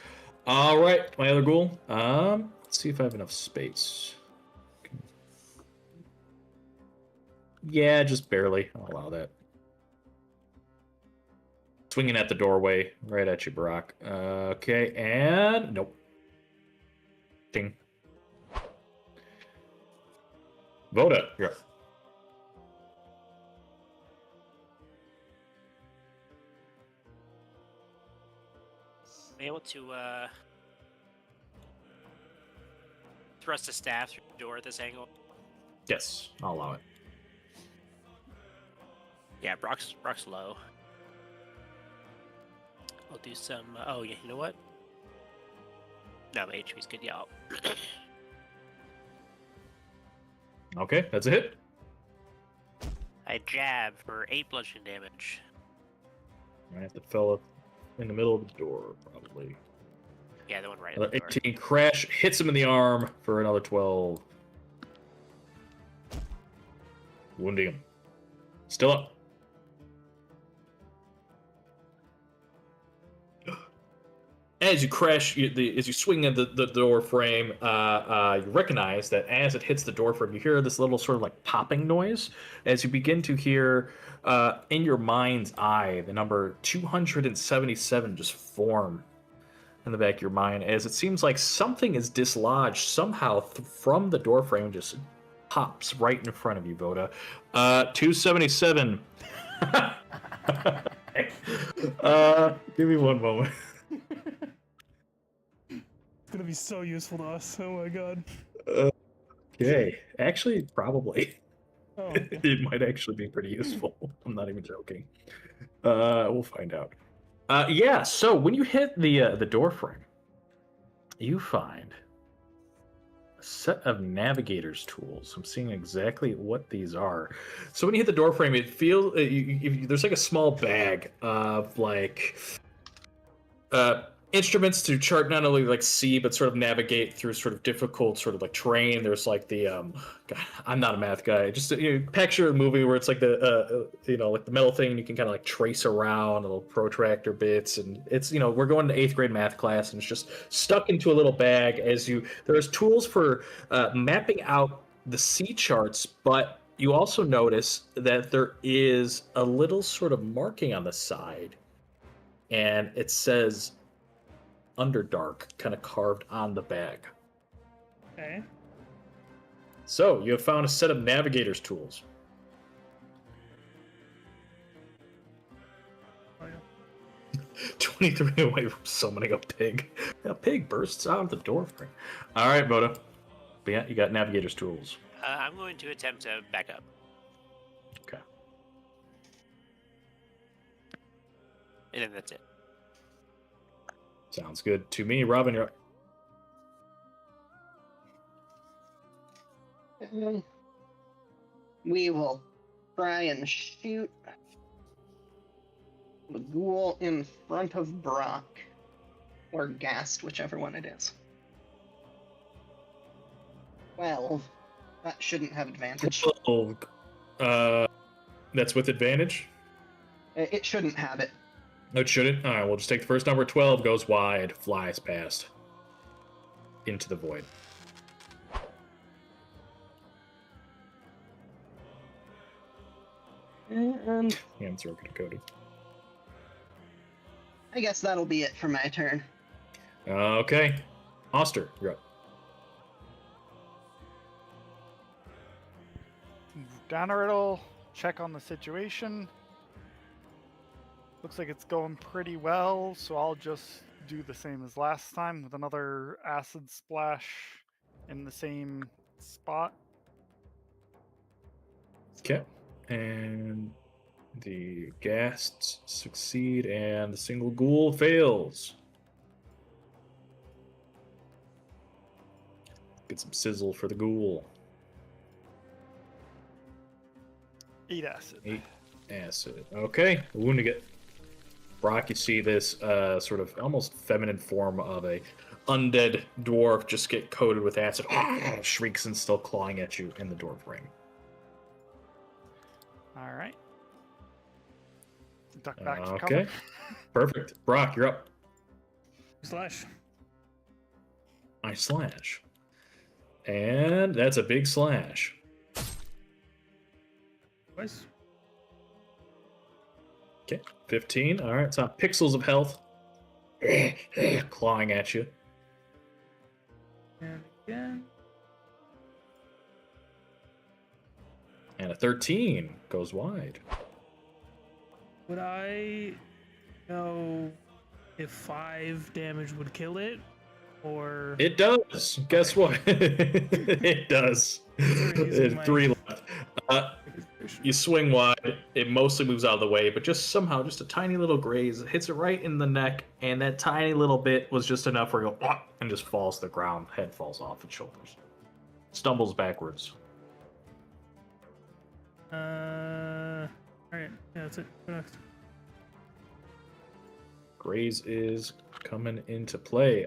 All right, my other ghoul. Let's see if I have enough space. Yeah, just barely. I'll allow that. Swinging at the doorway, right at you, Brock. Okay, and nope. Ding. Voda, you're up. Be able to thrust a staff through the door at this angle. Yes, I'll allow it. Yeah, Brock's low. I'll do some. Oh yeah, you know what? No, my HP's good. Yeah. Okay, that's a hit. I jab for 8 bludgeoning damage. I have the fella in the middle of the door, probably. Yeah, the one right at Another the door. 18 crash hits him in the arm for another 12. Wounding him. Still up. As you crash, as you swing at the door frame, you recognize that as it hits the door frame, you hear this little sort of like popping noise. As you begin to hear, in your mind's eye, the number 277 just form in the back of your mind, as it seems like something is dislodged somehow from the door frame, just pops right in front of you, Voda. 277. Give me one moment. It's gonna be so useful to us. Oh my god. Okay, actually, probably. Oh, okay. It might actually be pretty useful. I'm not even joking. We'll find out. Yeah, so when you hit the door frame, you find a set of navigator's tools. I'm seeing exactly what these are. So when you hit the door frame, it feels there's like a small bag of like instruments to chart not only like see but sort of navigate through sort of difficult sort of like terrain. There's like the God, I'm not a math guy. Just picture a movie where it's like the like the metal thing and you can kind of like trace around little protractor bits, and it's we're going to 8th grade math class and it's just stuck into a little bag. There's tools for mapping out the sea charts, but you also notice that there is a little sort of marking on the side, and it says Underdark kind of carved on the bag. Okay. So you have found a set of navigator's tools. Oh, yeah. 23 away from summoning a pig. A pig bursts out of the doorframe. All right, Boda. But yeah, you got navigator's tools. I'm going to attempt to back up. Okay. And then that's it. Sounds good to me. Robin, you're up. We will try and shoot the ghoul in front of Brock. Or Gast, whichever one it is. 12. That shouldn't have advantage. That's with advantage? It shouldn't have it. No, it shouldn't. All right, we'll just take the first number. 12 goes wide, flies past into the void. And Yeah, I'm throw coded. I guess that'll be it for my turn. Okay. Oster, you're up. Down a riddle, check on the situation. Looks like it's going pretty well, so I'll just do the same as last time with another acid splash in the same spot. Okay. And the ghasts succeed, and the single ghoul fails. Get some sizzle for the ghoul. 8 acid. 8 acid. Okay, wounding it. Brock, you see this sort of almost feminine form of a undead dwarf just get coated with acid, shrieks and still clawing at you in the door frame. All right. Duck back to Okay, cover. perfect. Brock, you're up. Slash. I slash. And that's a big slash. Twice. Okay, 15. All right, it's on pixels of health. Clawing at you. And again. And a 13 goes wide. Would I know if 5 damage would kill it? Or It does. Guess what? It does. Using my- 3 left. You swing wide. It mostly moves out of the way, but just somehow, just a tiny little graze hits it right in the neck, and that tiny little bit was just enough for it to go and just falls to the ground. Head falls off its shoulders. Stumbles backwards. Alright, yeah, that's it. Go next. Graze is coming into play.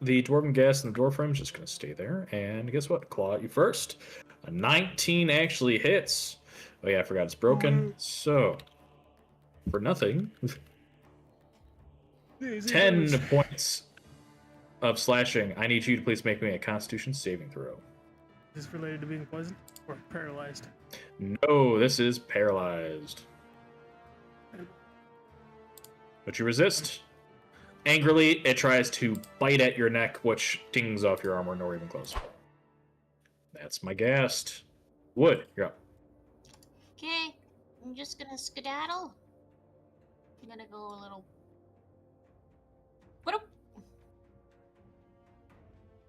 The Dwarven Gas and the door frame is just going to stay there. And guess what? Claw at you first. A 19 actually hits. Oh yeah, I forgot it's broken. So, for nothing, 10 points of slashing. I need you to please make me a Constitution saving throw. Is this related to being poisoned or paralyzed? No, this is paralyzed. But you resist. Angrily, it tries to bite at your neck, which dings off your armor, nor even close. That's my Ghast. Wood, you're up. Okay, I'm just gonna skedaddle. I'm gonna go a little. What?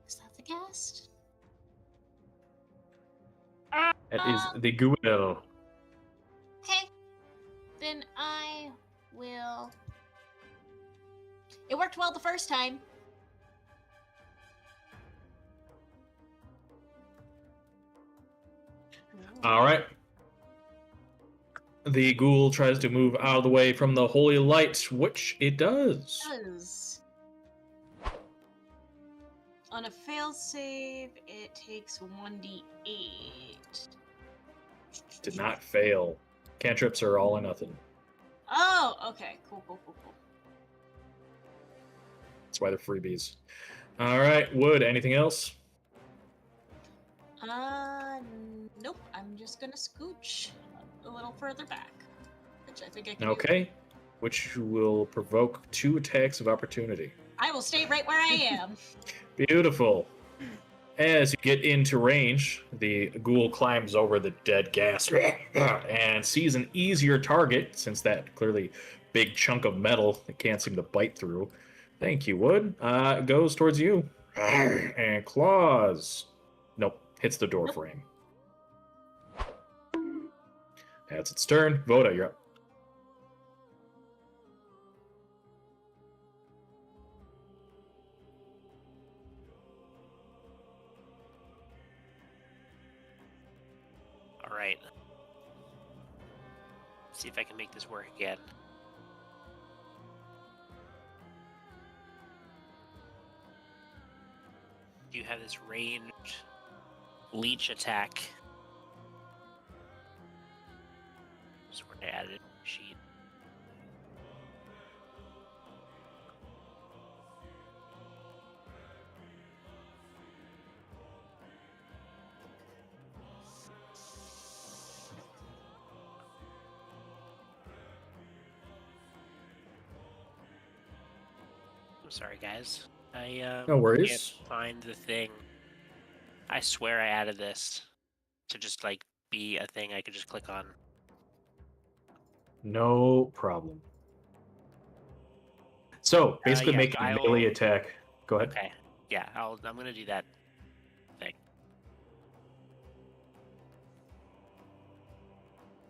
Is that the guest? That is the Guido. Okay, then I will. It worked well the first time. All right. The ghoul tries to move out of the way from the holy light, which it does. Does. On a fail save, it takes 1d8. Did not fail. Cantrips are all or nothing. Oh, okay. Cool. That's why they're freebies. All right, Wood, anything else? Nope. I'm just gonna scooch a little further back, which I think I can do. Okay. Which will provoke 2 attacks of opportunity. I will stay right where I am. Beautiful. As you get into range, the ghoul climbs over the dead ghast and sees an easier target, since that clearly big chunk of metal it can't seem to bite through. Thank you, Wood. Goes towards you. And claws. Nope, hits the door frame. That's its turn. Voda, you're up. All right. See if I can make this work again. You have this ranged leech attack. Just where I added a sheet. I'm sorry, guys. No worries. Can't find the thing. I swear I added this to just like be a thing I could just click on. No problem. So basically, yeah, make a I'll- melee attack. Go ahead. Okay. Yeah, I'm gonna do that thing.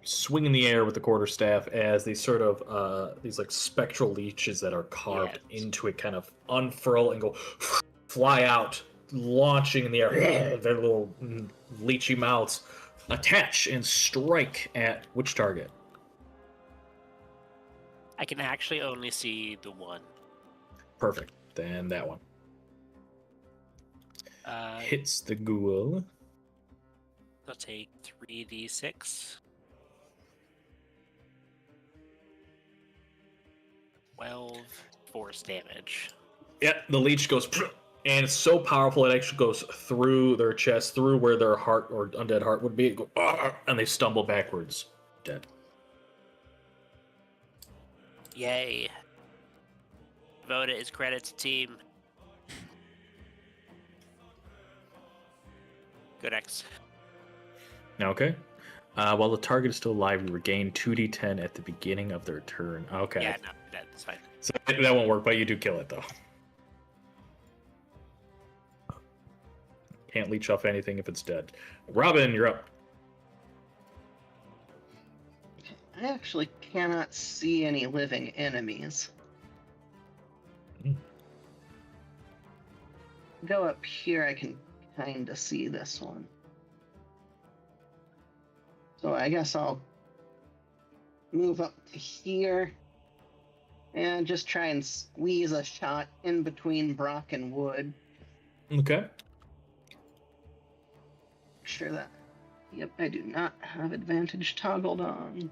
Swing in the air with the quarterstaff as these sort of these like spectral leeches that are carved Yes. into it kind of unfurl and go fly out, launching in the air. Their little leechy mouths attach and strike at which target? I can actually only see the one. Perfect. Then that one hits the ghoul. I'll take 3d6. 12 force damage. Yeah, the leech goes, and it's so powerful it actually goes through their chest, through where their heart or undead heart would be, and they stumble backwards, dead. Yay. Voda is credit to team. Good X. Okay. While the target is still alive, you regain 2d10 at the beginning of their turn. Okay. Yeah, no, that's fine. So that won't work, but you do kill it, though. Can't leech off anything if it's dead. Robin, you're up. I actually cannot see any living enemies. Go up here, I can kind of see this one. So I guess I'll move up to here and just try and squeeze a shot in between Brock and Wood. Okay. Sure that. Yep, I do not have advantage toggled on.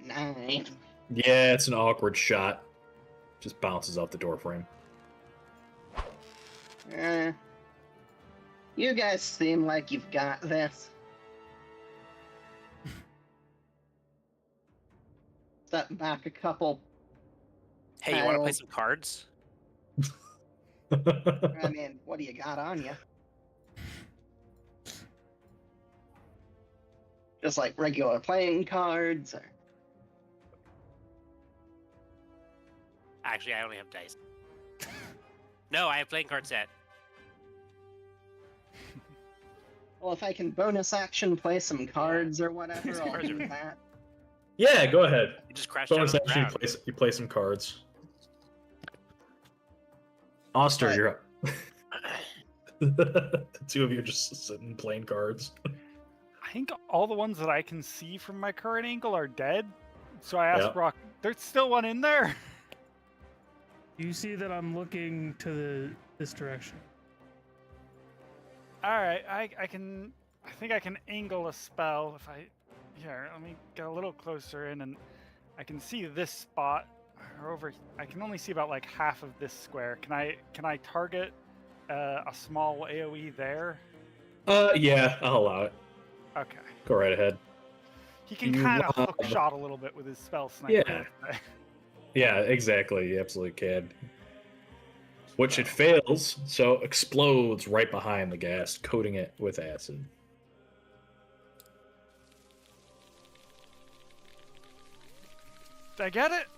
9. Yeah, it's an awkward shot. Just bounces off the door frame. You guys seem like you've got this. Step back a couple. Hey, you want to play Kyle. some cards? I mean, what do you got on you? Just like regular playing cards, or Actually, I only have dice. No, I have playing card set. well, if I can bonus action play some cards or Some whatever, I'll cards do are- that. Yeah, go ahead. You just crashed down on Bonus the action, ground. you play some cards. Oster, Right. you're up. The two of you are just sitting playing cards. I think all the ones that I can see from my current angle are dead. So I asked Yep. Brock, there's still one in there? You see that I'm looking to this direction. Alright, I think I can angle a spell if I... Here, let me get a little closer in, and I can see this spot. Or over... I can only see about like half of this square. Can I target a small AoE there? Yeah, I'll allow it. Okay. Go right ahead. He can You kind of lob. hook shot a little bit with his spell sniper. Yeah. Yeah, exactly. You absolutely can. Which it fails, so explodes right behind the ghast, coating it with acid. Did I get it?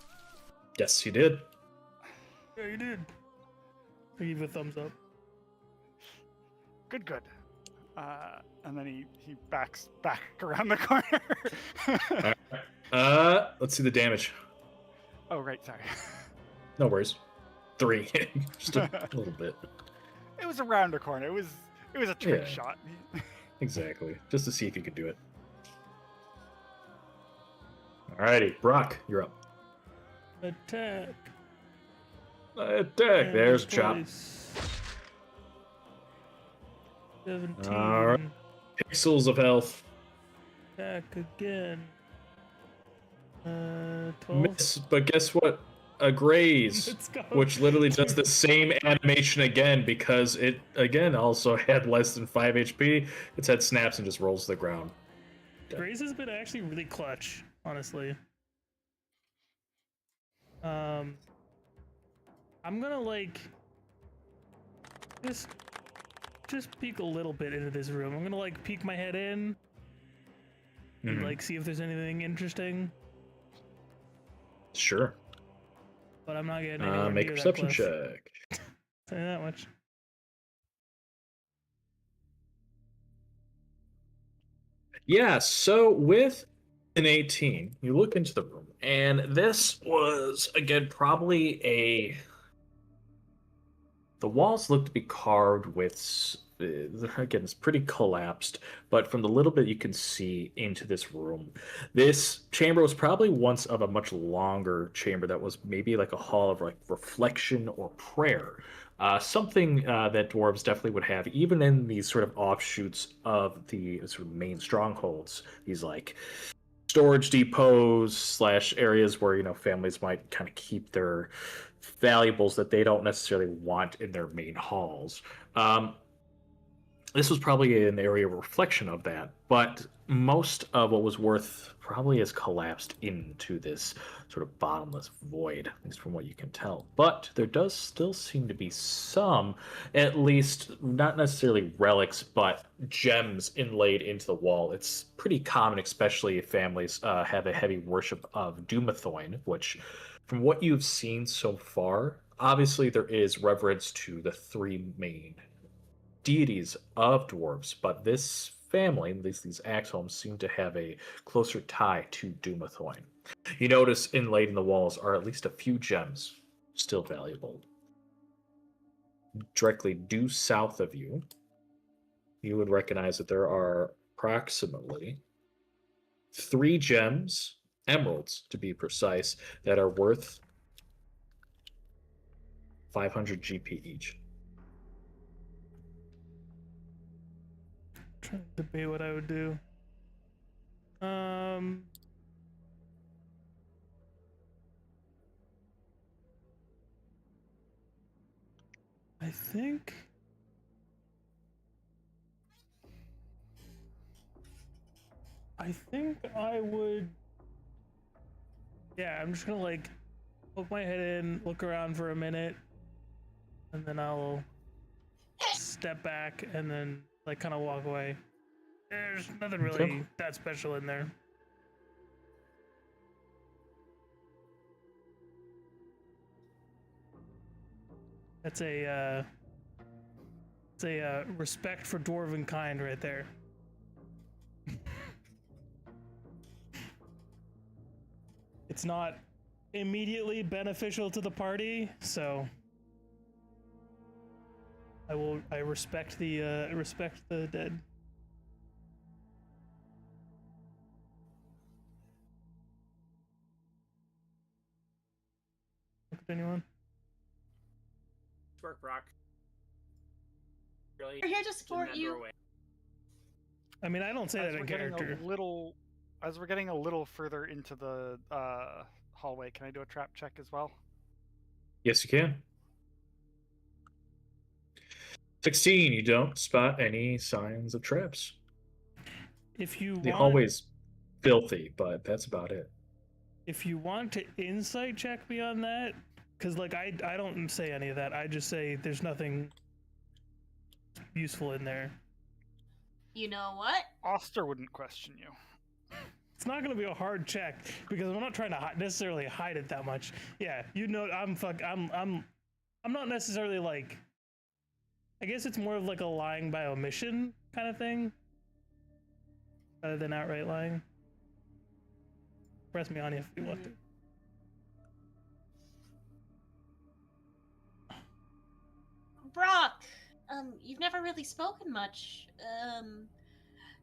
Yes, you did. Yeah, you did. I give you a thumbs up. Good, good. And then he backs back around the corner. Let's see the damage. Oh, right, sorry. No worries. 3. Just a little bit. It was around a corner. It was a trick Yeah. shot. Exactly. Just to see if you could do it. Alrighty, Brock, you're up. Attack. Attack. And There's this Chop. twice. 17. Alright. Pixels of health. Attack again. 12. Miss, but guess what? A graze. Let's go. Which literally does the same animation again because it, again, also had less than 5 HP. Its head snaps and just rolls to the ground. Graze has been actually really clutch, honestly. I'm gonna like just peek a little bit into this room. I'm gonna like peek my head in and Mhm. like see if there's anything interesting. Sure. But I'm not getting anywhere Make a near that perception close. check. Say that much. Yeah, so with an 18, you look into the room, and this was, again, probably a... The walls look to be carved with... Again, it's pretty collapsed, but from the little bit you can see into this room, this chamber was probably once of a much longer chamber that was maybe like a hall of like reflection or prayer. Something that dwarves definitely would have, even in these sort of offshoots of the sort of main strongholds. These like storage depots slash areas where families might kind of keep their valuables that they don't necessarily want in their main halls. This was probably an area of reflection of that, but most of what was worth probably has collapsed into this sort of bottomless void, at least from what you can tell. But there does still seem to be some, at least not necessarily relics, but gems inlaid into the wall. It's pretty common, especially if families have a heavy worship of Dumathoin, which, from what you've seen so far, obviously there is reverence to the 3 main deities of dwarves, but this family, at least these Axholms, seem to have a closer tie to Dumathoin. You notice inlaid in the walls are at least a few gems, still valuable. Directly due south of you, you would recognize that there are approximately 3 gems, emeralds to be precise, that are worth 500 GP each. Trying to debate what I would do. I think I would. Yeah, I'm just gonna like poke my head in, look around for a minute, and then I'll step back and then like kind of walk away. There's nothing really Okay. that special in there. That's a respect for dwarven kind right there. It's not immediately beneficial to the party, so I respect the dead. Anyone? Work, Brock. Really? We're here to Just in support that you. doorway. I mean, I don't say As that we're in getting character. as we're getting a little further into the hallway, can I do a trap check as well? Yes, you can. 16, you don't spot any signs of traps. If you The want, hallway's filthy, but that's about it. if you want to insight check me on that, because like I don't say any of that. I just say there's nothing useful in there. You know what? Oster wouldn't question you. It's not going to be a hard check because I'm not trying to necessarily hide it that much. Yeah, you know, I'm not necessarily like. I guess it's more of like a lying by omission kind of thing, rather than outright lying. Press me on if you want to. Brock, you've never really spoken much.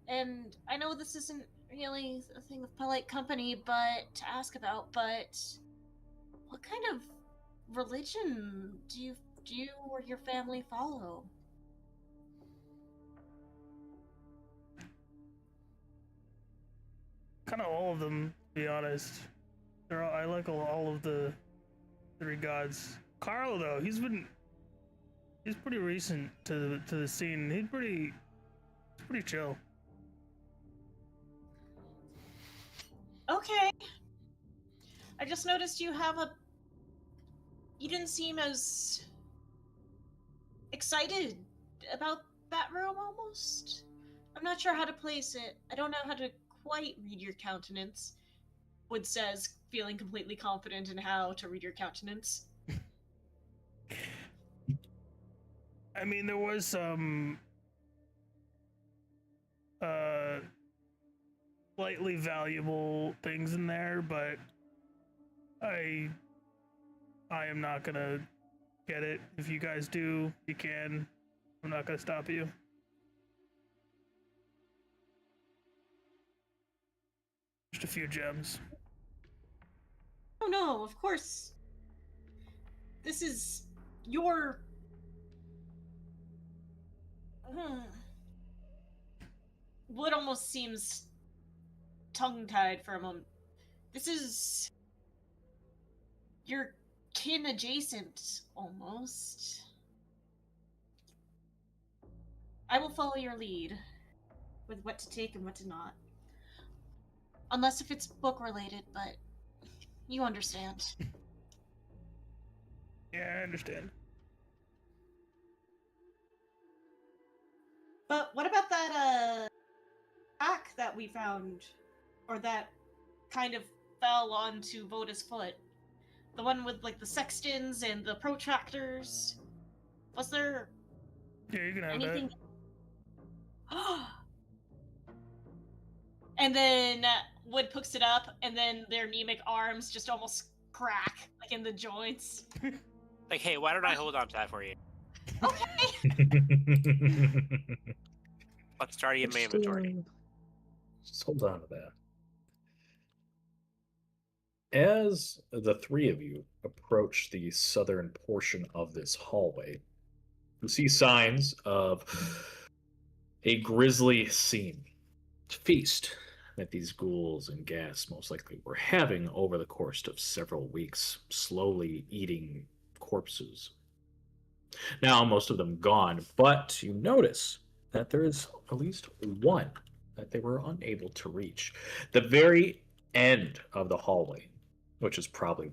And I know this isn't really a thing of polite company, but to ask about, but what kind of religion do you or your family follow? Kind of all of them, to be honest. They're all, I like all of the three gods. Carl though, he's pretty recent to the scene. He's pretty chill. Okay. I just noticed you didn't seem as excited about that room almost. I'm not sure how to place it. I don't know how to quite read your countenance. Wood says, feeling completely confident in how to read your countenance. I mean, there was some slightly valuable things in there, but I am not gonna get it. If you guys do, you can. I'm not gonna stop you. Just a few gems. Oh no, of course. This is your... Wood almost seems tongue-tied for a moment. This is... your kin adjacent, almost. I will follow your lead with what to take and what to not. Unless if it's book-related, but you understand. Yeah, I understand. But what about that, pack that we found? Or that kind of fell onto Voda's foot? The one with, like, the sextants and the protractors? Was there Yeah, you can have anything... And then Wood picks it up, and then their anemic arms just almost crack, like in the joints. Like, hey, why don't I hold on to that for you? Okay! Let's start in my inventory. Just hold on to that. As the three of you approach the southern portion of this hallway, you see signs of a grisly scene. Feast that these ghouls and ghast most likely were having over the course of several weeks, slowly eating corpses. Now, most of them gone, but you notice that there is at least one that they were unable to reach. The very end of the hallway, which is probably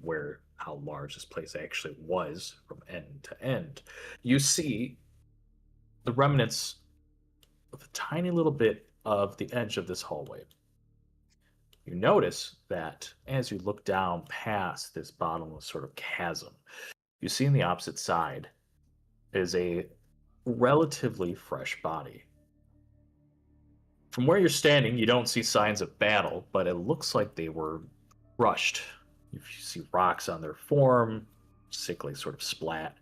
how large this place actually was from end to end, you see the remnants of a tiny little bit of the edge of this hallway. You notice that as you look down past this bottomless sort of chasm, you see on the opposite side is a relatively fresh body. From where you're standing, you don't see signs of battle, but it looks like they were crushed. You see rocks on their form, sickly sort of splat.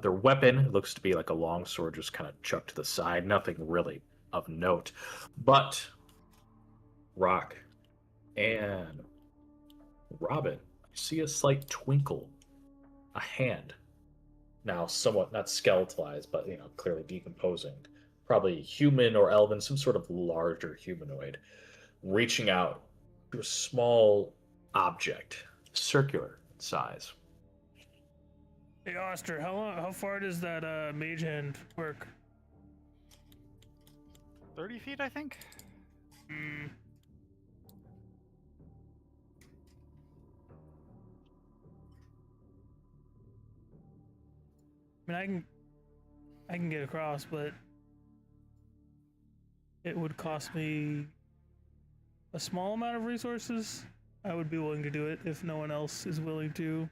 Their weapon looks to be like a long sword just kind of chucked to the side, nothing really of note. But Rock and Robin, see a slight twinkle, a hand, now somewhat not skeletalized, but clearly decomposing, probably human or elven, some sort of larger humanoid, reaching out to a small object, circular in size. Hey, Oster, how far does that mage hand work? 30 feet, I think. Hmm. I mean, I can get across, but it would cost me a small amount of resources. I would be willing to do it if no one else is willing to.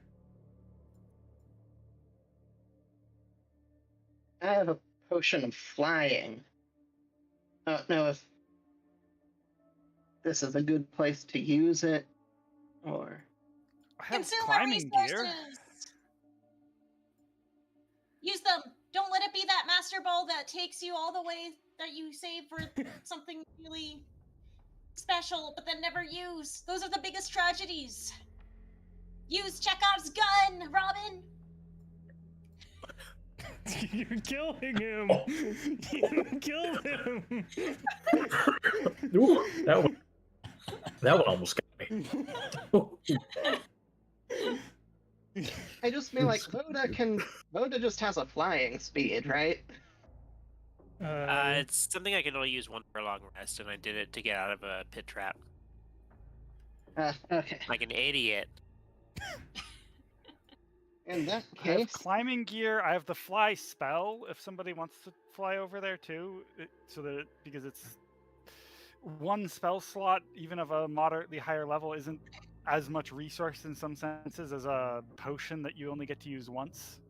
I have a potion of flying. I don't know if this is a good place to use it, or... I have Consume our climbing resources. gear. Use them. Don't let it be that master ball that takes you all the way that you save for something really special, but then never use. Those are the biggest tragedies. Use Chekhov's gun, Robin. You're killing him. Oh. You killed him. Ooh, that one almost got me. I just mean, like, Voda just has a flying speed, right? It's something I can only use once for a long rest, and I did it to get out of a pit trap. Okay. Like an idiot. In that I have case, climbing gear. I have the fly spell. If somebody wants to fly over there too, because it's one spell slot, even of a moderately higher level, isn't as much resource in some senses as a potion that you only get to use once.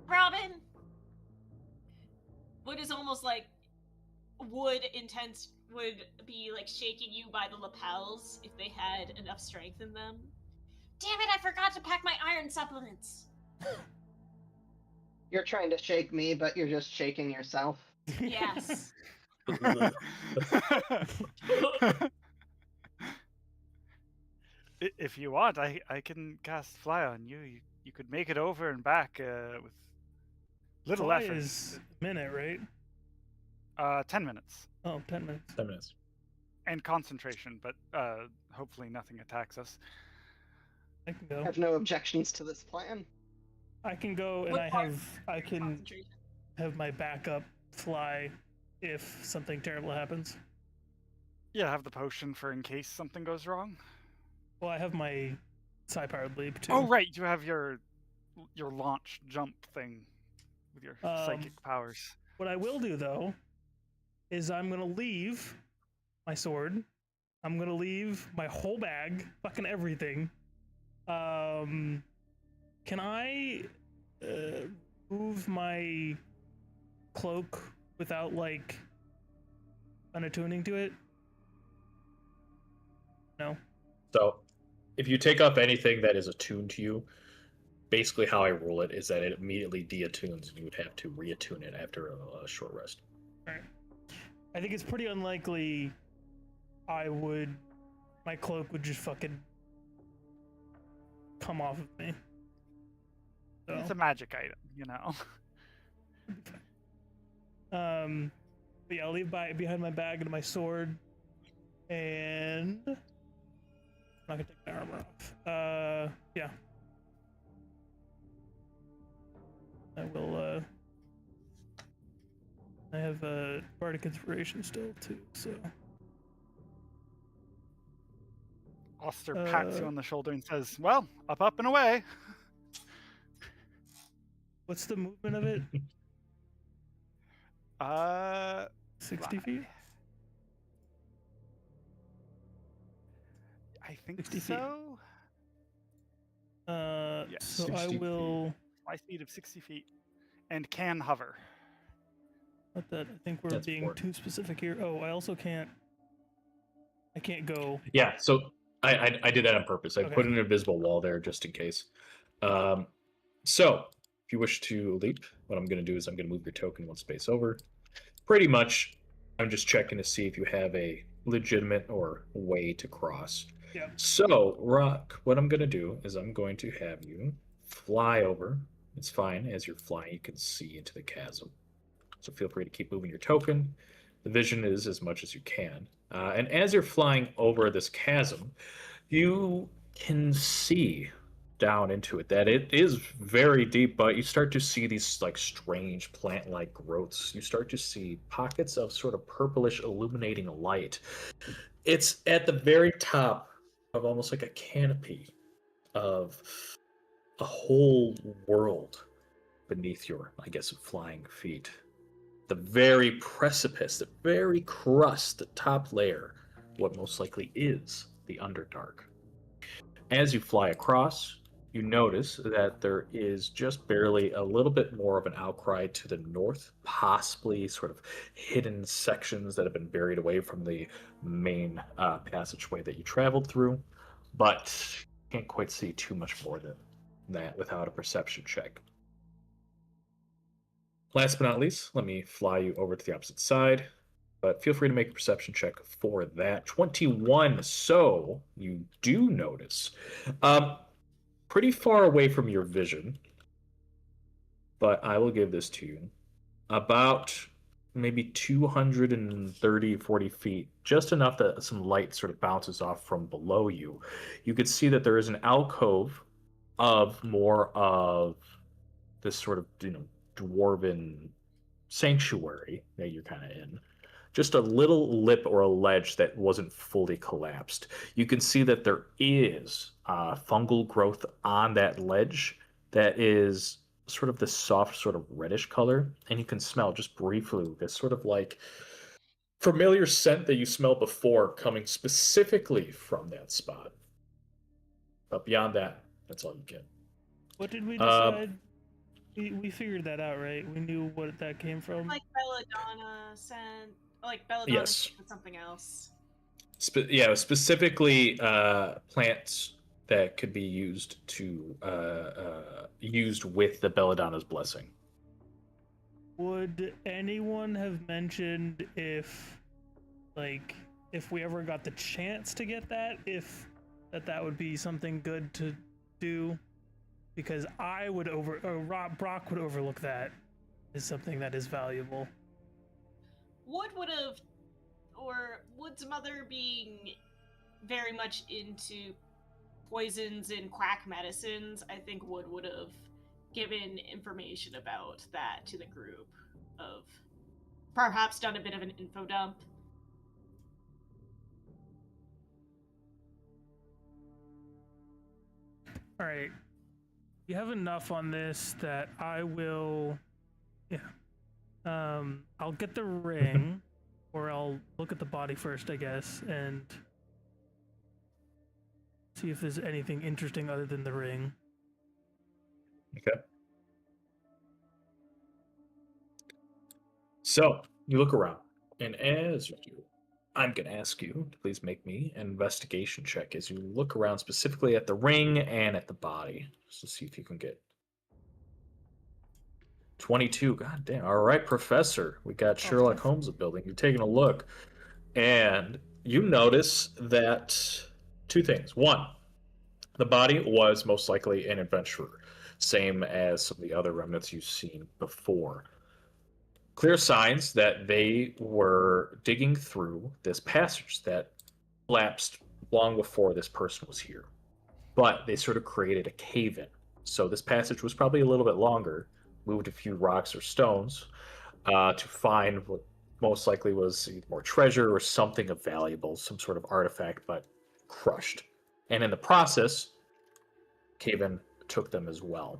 Robin. Wood is almost like would be like shaking you by the lapels if they had enough strength in them. Damn it, I forgot to pack my iron supplements. you're trying to shake me, but you're just shaking yourself. Yes. If you want, I can cast fly on you. You could make it over and back with little Fly effort. is a minute, right? 10 minutes. Oh, 10 minutes. 10 minutes. And concentration, but hopefully nothing attacks us. I can I go. have no objections to this plan. I can go, and What I part? can Concentration. have my backup fly if something terrible happens. Yeah, have the potion for in case something goes wrong. Well, I have my psi-powered leap too. Oh right, you have your launch jump thing with your Um, psychic powers. What I will do though is I'm gonna leave my sword. I'm gonna leave my whole bag, fucking everything. Can I move my cloak without like unattuning to it? No. So, if you take off anything that is attuned to you, basically how I rule it is that it immediately deattunes, and you would have to reattune it after a short rest. Alright. I think it's pretty unlikely my cloak would just fucking come off of me. So, It's a magic item, you know. but yeah, I'll leave behind my bag and my sword, and I'm not gonna take my armor off. Yeah. I will. I have bardic inspiration still too, so. Oster pats you on the shoulder and says, "Well, up and away." What's the movement of it? 60 feet? I think 60 feet. so. Yes. So 60 I feet. will. My speed of 60 feet, and can hover. What that? I think we're That's being important. too specific here. Oh, I also can't. I can't go. Yeah, so I did that on purpose. I Okay. put an invisible wall there just in case. So, if you wish to leap, what I'm going to do is I'm going to move your token one space over. Pretty much, I'm just checking to see if you have a legitimate or way to cross. Yep. So, Rock, what I'm going to do is I'm going to have you fly over. It's fine. As you're flying, you can see into the chasm. So feel free to keep moving your token. The vision is as much as you can. And as you're flying over this chasm, you can see down into it that it is very deep, but you start to see these like strange plant-like growths. You start to see pockets of sort of purplish illuminating light. It's at the very top of almost like a canopy of a whole world beneath your, I guess, flying feet. The very precipice, the very crust, the top layer, what most likely is the Underdark. As you fly across, you notice that there is just barely a little bit more of an outcry to the north, possibly sort of hidden sections that have been buried away from the main passageway that you traveled through, but can't quite see too much more than that without a perception check. Last but not least, let me fly you over to the opposite side, but feel free to make a perception check for that. 21, so you do notice. Pretty far away from your vision, but I will give this to you. About maybe 230, 40 feet, just enough that some light sort of bounces off from below you. You could see that there is an alcove of more of this sort of, dwarven sanctuary that you're kind of in. Just a little lip or a ledge that wasn't fully collapsed. You can see that there is fungal growth on that ledge that is sort of this soft, sort of reddish color, and you can smell just briefly this sort of like familiar scent that you smelled before coming specifically from that spot. But beyond that, that's all you get. What did we decide? We figured that out, right? We knew what that came from. Like belladonna scent, like belladonna Yes. with something else. Specifically plants that could be used to used with the belladonna's blessing. Would anyone have mentioned if we ever got the chance to get that, if that would be something good to do? Because I would Brock would overlook that as something that is valuable. Wood's mother being very much into poisons and quack medicines, I think Wood would have given information about that to the group, of perhaps done a bit of an info dump. All right. You have enough on this that I will, I'll get the ring, or I'll look at the body first, I guess, and see if there's anything interesting other than the ring. Okay. So you look around, and as you do, I'm going to ask you to please make me an investigation check as you look around specifically at the ring and at the body, just to see if you can get 22. God damn. All right, Professor. We got Sherlock Holmes building. You're taking a look, and you notice that two things. One, the body was most likely an adventurer, same as some of the other remnants you've seen before. Clear signs that they were digging through this passage that collapsed long before this person was here. But they sort of created a cave-in. So this passage was probably a little bit longer, moved a few rocks or stones to find what most likely was more treasure or something of valuable, some sort of artifact, but crushed. And in the process, cave-in took them as well.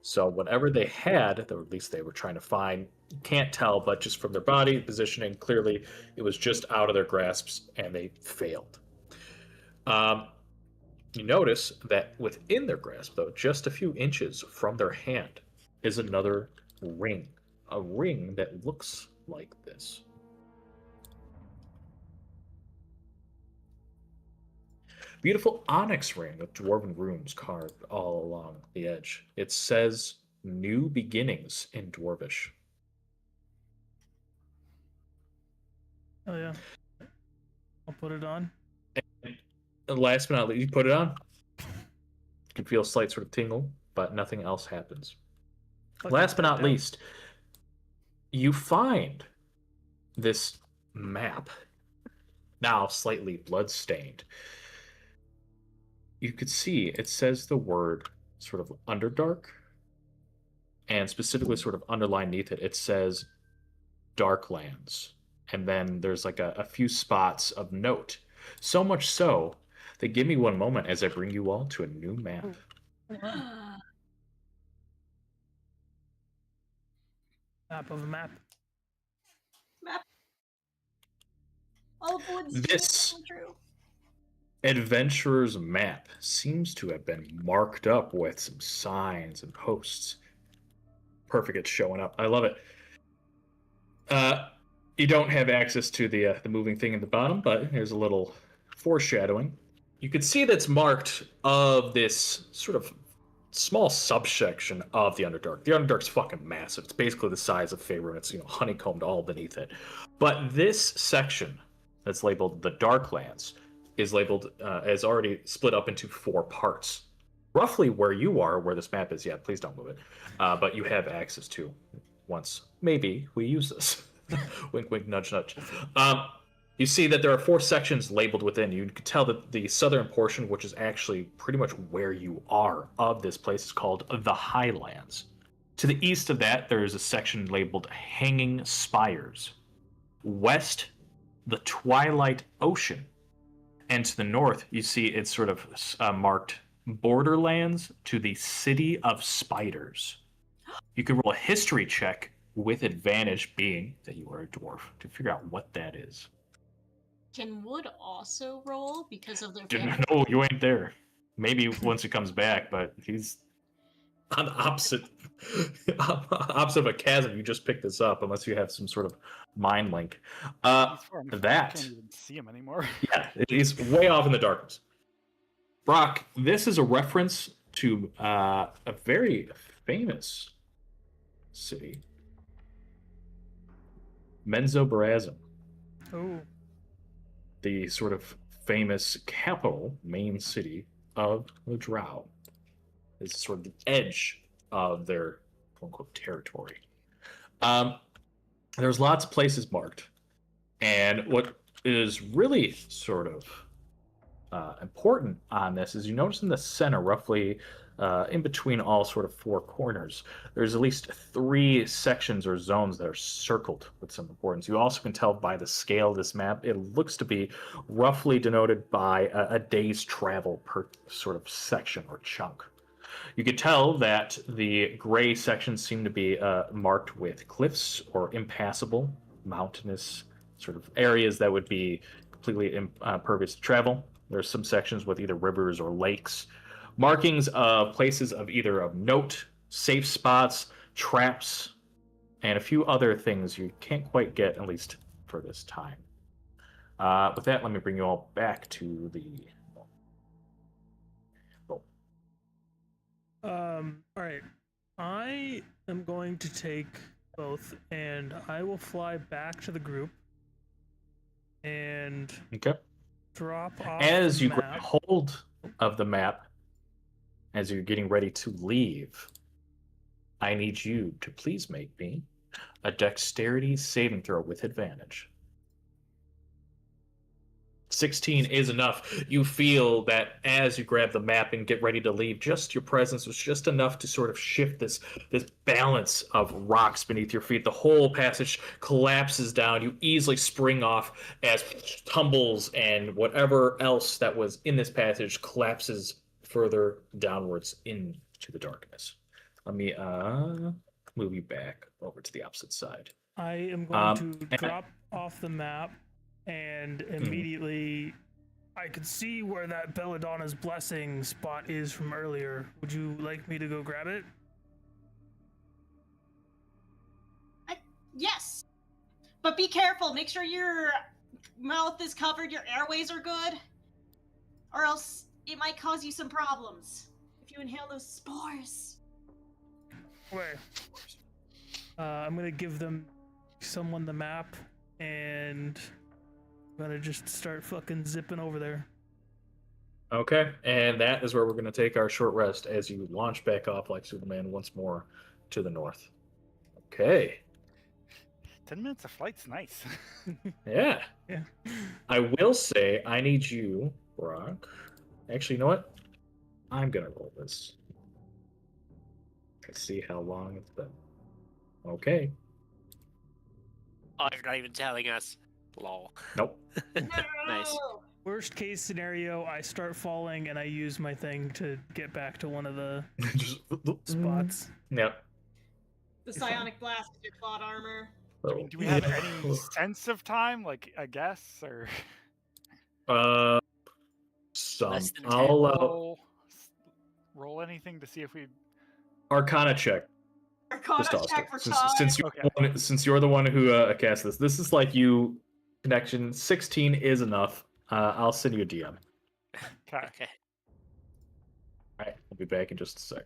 So whatever they had, or at least they were trying to find, you can't tell, but just from their body positioning, clearly it was just out of their grasps and they failed. You notice that within their grasp, though, just a few inches from their hand, is another ring. A ring that looks like this. Beautiful onyx ring with dwarven runes carved all along the edge. It says New Beginnings in Dwarvish. Oh, yeah. I'll put it on. And last but not least, you put it on. You can feel a slight sort of tingle, but nothing else happens. Fucking Last but not tapped out. least, you find this map, now slightly blood-stained. You could see it says the word sort of Underdark, and specifically sort of underlined beneath it, it says Darklands. And then there's like a few spots of note. So much so that give me one moment as I bring you all to a new map. Map of a map. Map. All of Wood's This- dreams come true. Adventurer's map seems to have been marked up with some signs and posts. Perfect, it's showing up. I love it. You don't have access to the moving thing in the bottom, but here's a little foreshadowing. You can see that's marked of this sort of small subsection of the Underdark. The Underdark's fucking massive. It's basically the size of Faerun. It's, honeycombed all beneath it. But this section that's labeled the Darklands is labeled as already split up into 4 parts. Roughly where you are, where this map is, yeah, please don't move it. But you have access to once maybe we use this. Wink, wink, nudge, nudge. You see that there are 4 sections labeled within. You can tell that the southern portion, which is actually pretty much where you are of this place, is called the Highlands. To the east of that, there is a section labeled Hanging Spires. West, the Twilight Ocean. And to the north, you see it's sort of marked Borderlands to the City of Spiders. You can roll a history check with advantage, being that you are a dwarf, to figure out what that is. Can Wood also roll because of their No, you ain't there. Maybe once he comes back, but he's on the opposite of a chasm. You just picked this up, unless you have some sort of mind link. He's far in front, That I can't even see him anymore. yeah, he's way off in the darkness. Brock, this is a reference to a very famous city, Menzoberranzan, Oh, the sort of famous capital, main city of the Drow. Is sort of the edge of their quote-unquote territory. There's lots of places marked, and what is really sort of important on this is you notice in the center, roughly in between all sort of 4 corners, there's at least 3 sections or zones that are circled with some importance. You also can tell by the scale of this map, it looks to be roughly denoted by a day's travel per sort of section or chunk. You could tell that the gray sections seem to be marked with cliffs or impassable, mountainous sort of areas that would be completely impervious to travel. There's some sections with either rivers or lakes. Markings of places of either of note, safe spots, traps, and a few other things you can't quite get, at least for this time. With that, let me bring you all back to the... all right. I am going to take both, and I will fly back to the group and Okay. drop off As the you map. grab hold of the map, as you're getting ready to leave, I need you to please make me a dexterity saving throw with advantage. 16 is enough. You feel that as you grab the map and get ready to leave, just your presence was just enough to sort of shift this balance of rocks beneath your feet. The whole passage collapses down. You easily spring off as tumbles and whatever else that was in this passage collapses further downwards into the darkness. Let me move you back over to the opposite side. I am going to drop off the map, and immediately I could see where that Belladonna's blessing spot is from earlier. Would you like me to go grab it? Yes, but be careful. Make sure your mouth is covered, your airways are good, or else it might cause you some problems if you inhale those spores. Where? I'm gonna give someone the map, and I'm gonna just start fucking zipping over there. Okay, and that is where we're going to take our short rest as you launch back off like Superman once more to the north. Okay, 10 minutes of flight's nice. yeah. Yeah. I will say I need you, Brock. Actually, you know what? I'm going to roll this. Let's see how long it's been. Okay. Oh, you're not even telling us. Lol. Nope. Nice. No! Worst case scenario, I start falling and I use my thing to get back to one of the Just spots. Yep. The You're fine. psionic blast is your plot armor. I mean, do we have any sense of time, like a guess, or Some. Less than 10. I'll roll anything to see if we? Arcana check. Arcana Just check for since, time. since you're Okay. the one, since you're the one who cast this. This is like you connection. 16 is enough. I'll send you a DM. Okay. Okay. All right, we'll be back in just a sec.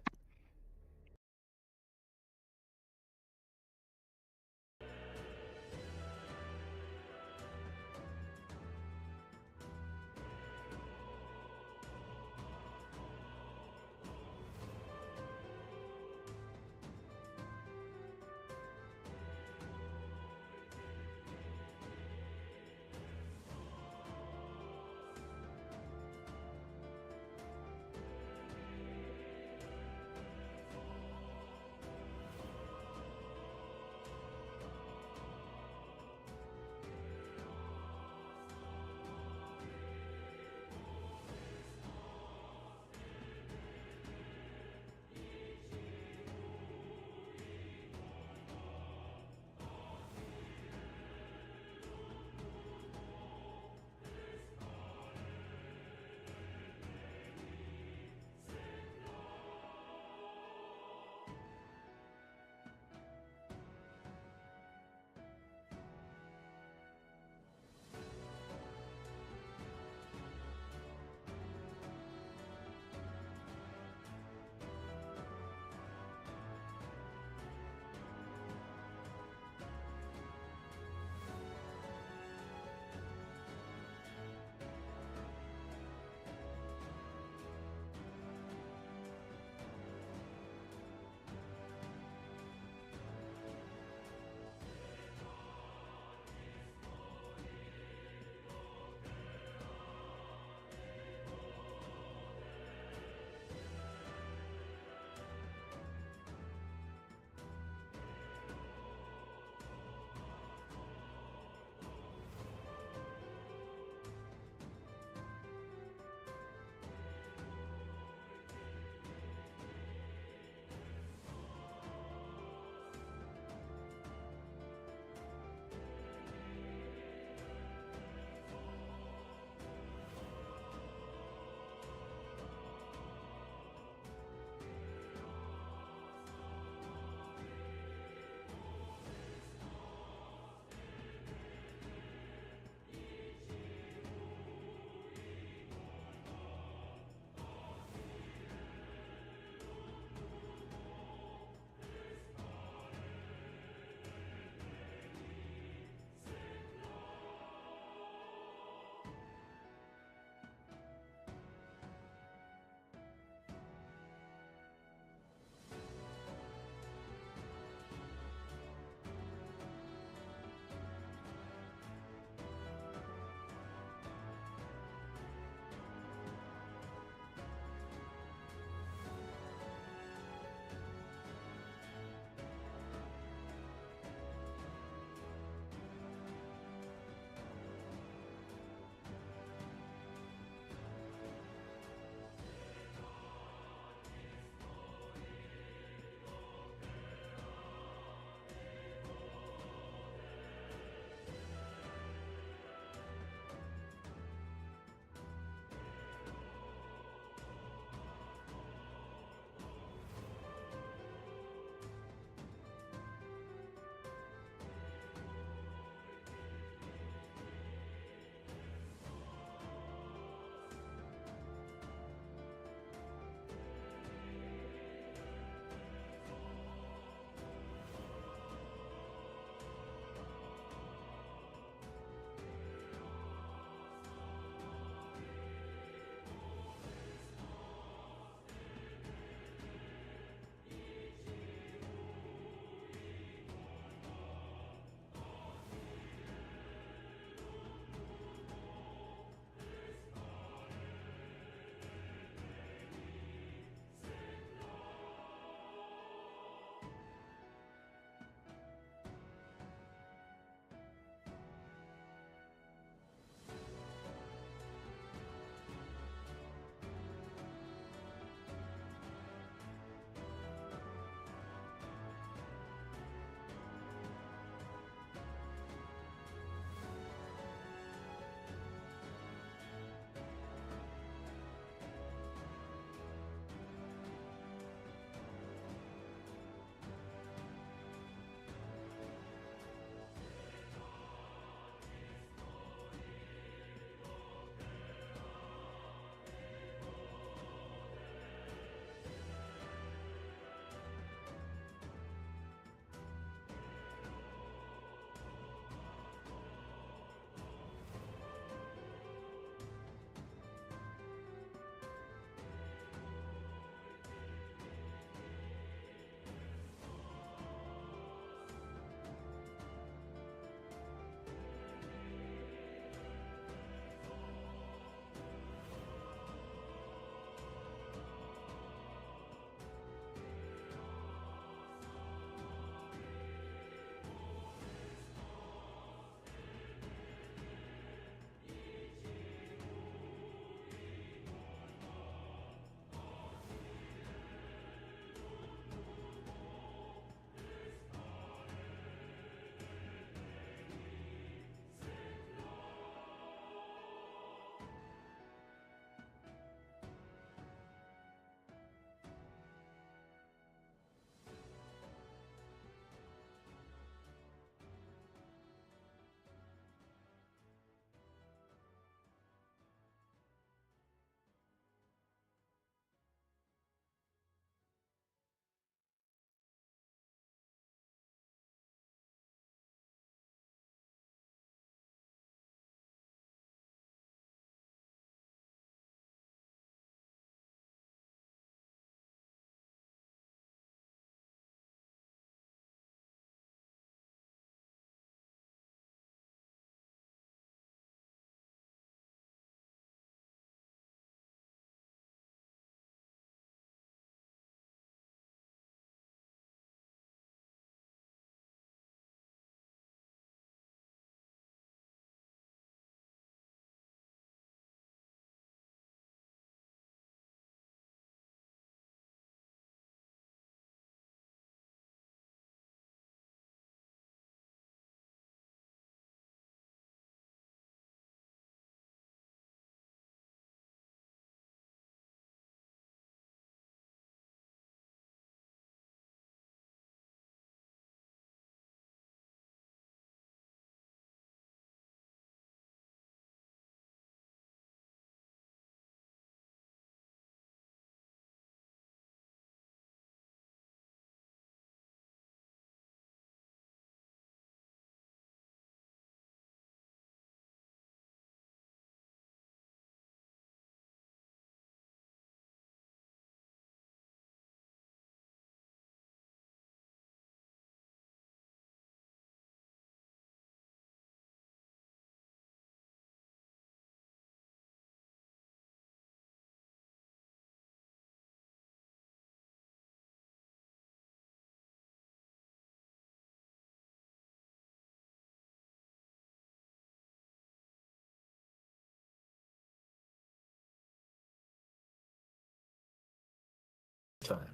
time.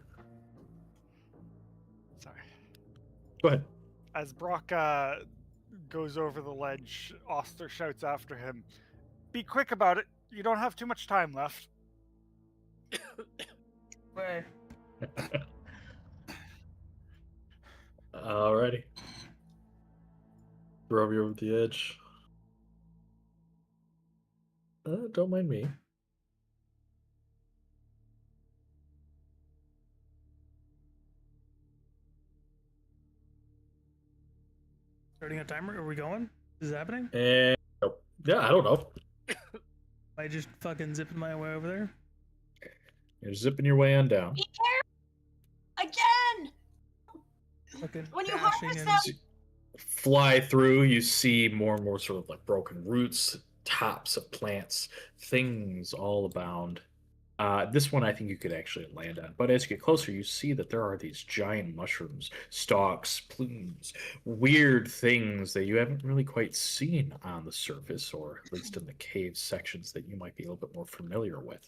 Sorry. Go ahead. As Brock goes over the ledge, Oster shouts after him, "Be quick about it. You don't have too much time left." Where? Alrighty. Rub you over the edge. Don't mind me. Starting a timer? Are we going? Is it happening? And yeah, I don't know. I just fucking zipping my way over there. You're zipping your way on down. Be careful! Again! Fucking When you dashing harvest and them- Fly through, you see more and more sort of like broken roots, tops of plants, things all abound. This one I think you could actually land on, but as you get closer, you see that there are these giant mushrooms, stalks, plumes, weird things that you haven't really quite seen on the surface, or at least in the cave sections that you might be a little bit more familiar with.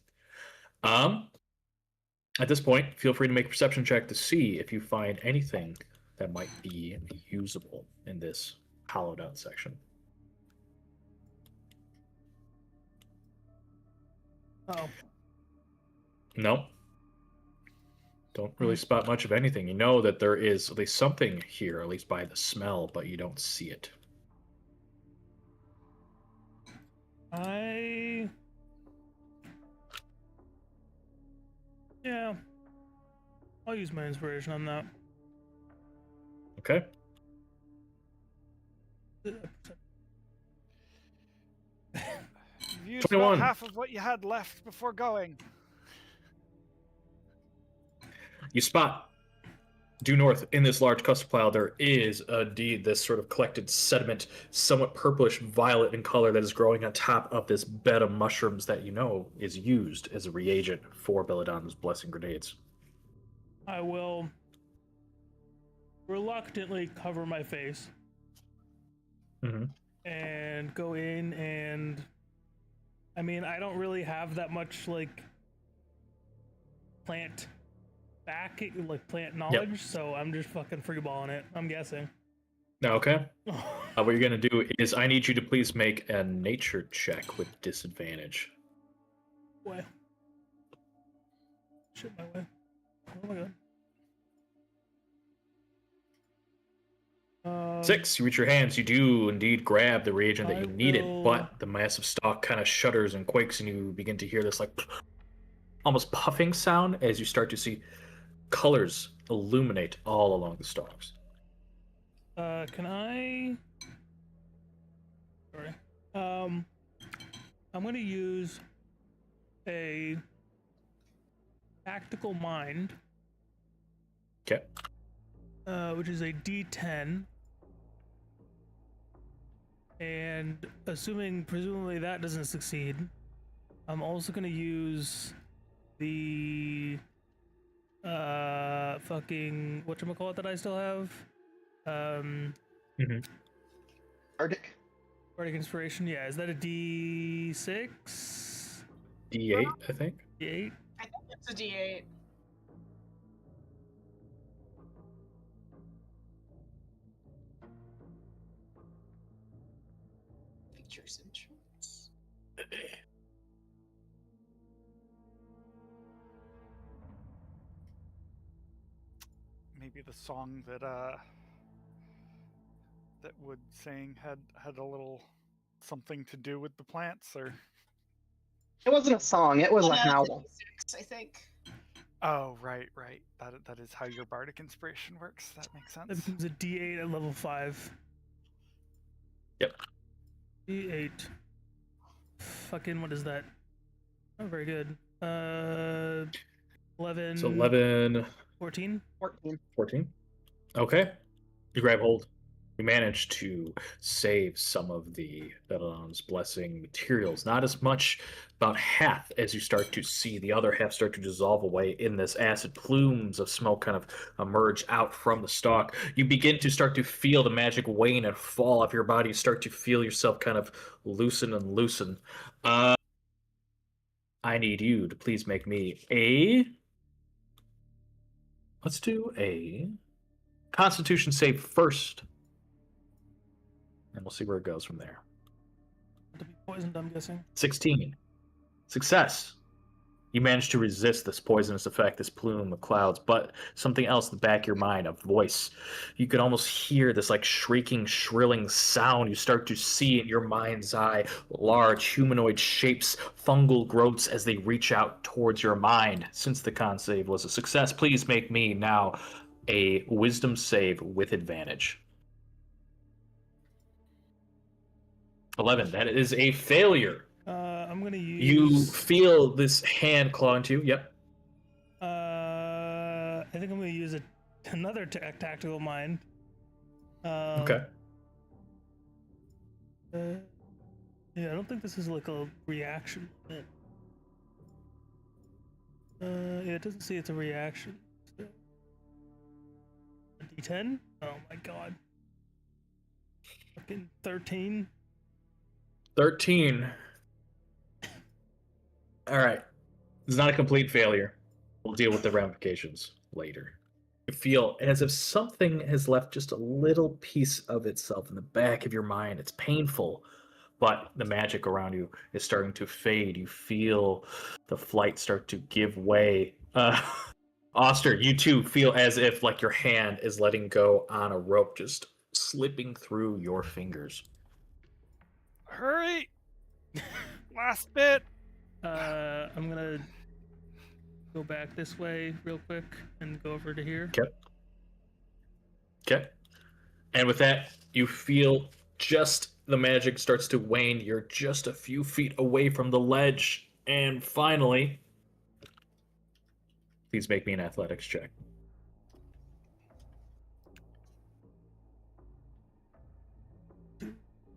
At this point, feel free to make a perception check to see if you find anything that might be usable in this hollowed out section. oh, No. Don't really spot much of anything. You know that there is at least something here, at least by the smell, but you don't see it. yeah. I'll use my inspiration on that. Okay. You used 21. about half of what you had left before going. You spot due north in this large cluster cloud, there is indeed this sort of collected sediment, somewhat purplish violet in color, that is growing on top of this bed of mushrooms that you know is used as a reagent for Belladonna's blessing grenades. I will reluctantly cover my face Mm-hmm. and go in, and I mean, I don't really have that much like plant knowledge, so I'm just fucking freeballing it, I'm guessing. Okay. What you're going to do is I need you to please make a nature check with disadvantage. Way. Shit my way. Oh my god. 6, you reach your hands. You do indeed grab the reagent that I you needed, will- but the massive stalk kind of shudders and quakes, and you begin to hear this like almost puffing sound as you start to see colors illuminate all along the stalks. Can I? Sorry. I'm gonna use a tactical mind, Okay. which is a D10, and presumably that doesn't succeed, I'm also gonna use the fucking whatchamacallit that I still have. Arctic. Bardic Inspiration, yeah. Is that a D6? D8, I think. D8? I think it's a D8. Pictures and charts. Maybe the song that Wood sang had a little something to do with the plants, or It wasn't a song, it was a Oh, no, it's howl. D6, I think. oh, right. That is how your bardic inspiration works. That makes That sense. becomes a D8 at level 5. Yep. D8. Fucking, what is that? Oh, very good. 11. So 11, 14? 14. 14. Okay. You grab hold. You manage to save some of the Belladonna's blessing materials. Not as much, about half, as you start to see the other half start to dissolve away in this acid. Plumes of smoke kind of emerge out from the stalk. You begin to start to feel the magic wane and fall off your body. You start to feel yourself kind of loosen and loosen. I need you to please make me a let's do a Constitution save first, and we'll see where it goes from there. To be poisoned, I'm guessing. 16. Success. You manage to resist this poisonous effect, this plume of clouds, but something else in the back of your mind, a voice. You could almost hear this like shrieking, shrilling sound. You start to see in your mind's eye large humanoid shapes, fungal growths as they reach out towards your mind. Since the con save was a success, please make me now a wisdom save with advantage. 11. That is a failure. I'm gonna use. You feel this hand claw into you. Yep. I think I'm gonna use another tactical mind. Okay. Yeah, I don't think this is like a reaction. Yeah, it doesn't say it's a reaction. So. A D10? Oh my god. Fucking 13. 13. All right. It's not a complete failure. We'll deal with the ramifications later. You feel as if something has left just a little piece of itself in the back of your mind. It's painful, but the magic around you is starting to fade. You feel the flight start to give way. Oster, you too feel as if like your hand is letting go on a rope, just slipping through your fingers. Hurry! Last bit. I'm gonna go back this way real quick and go over to here. Okay. Okay. And with that, you feel just the magic starts to wane. You're just a few feet away from the ledge. And finally, please make me an athletics check.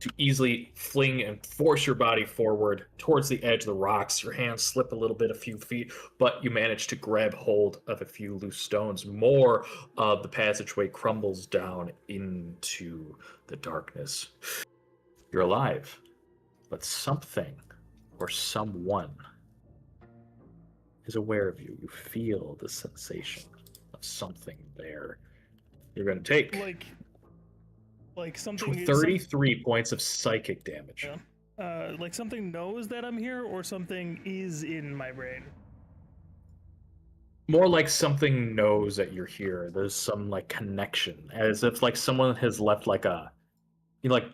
To easily fling and force your body forward towards the edge of the rocks. Your hands slip a little bit, a few feet, but you manage to grab hold of a few loose stones. More of the passageway crumbles down into the darkness. You're alive, but something or someone is aware of you. You feel the sensation of something there. You're going to take like something 33 points of psychic damage. Yeah. Like something knows that I'm here, or something is in my brain. More like something knows that you're here. There's some like connection, as if like someone has left like a, you know, like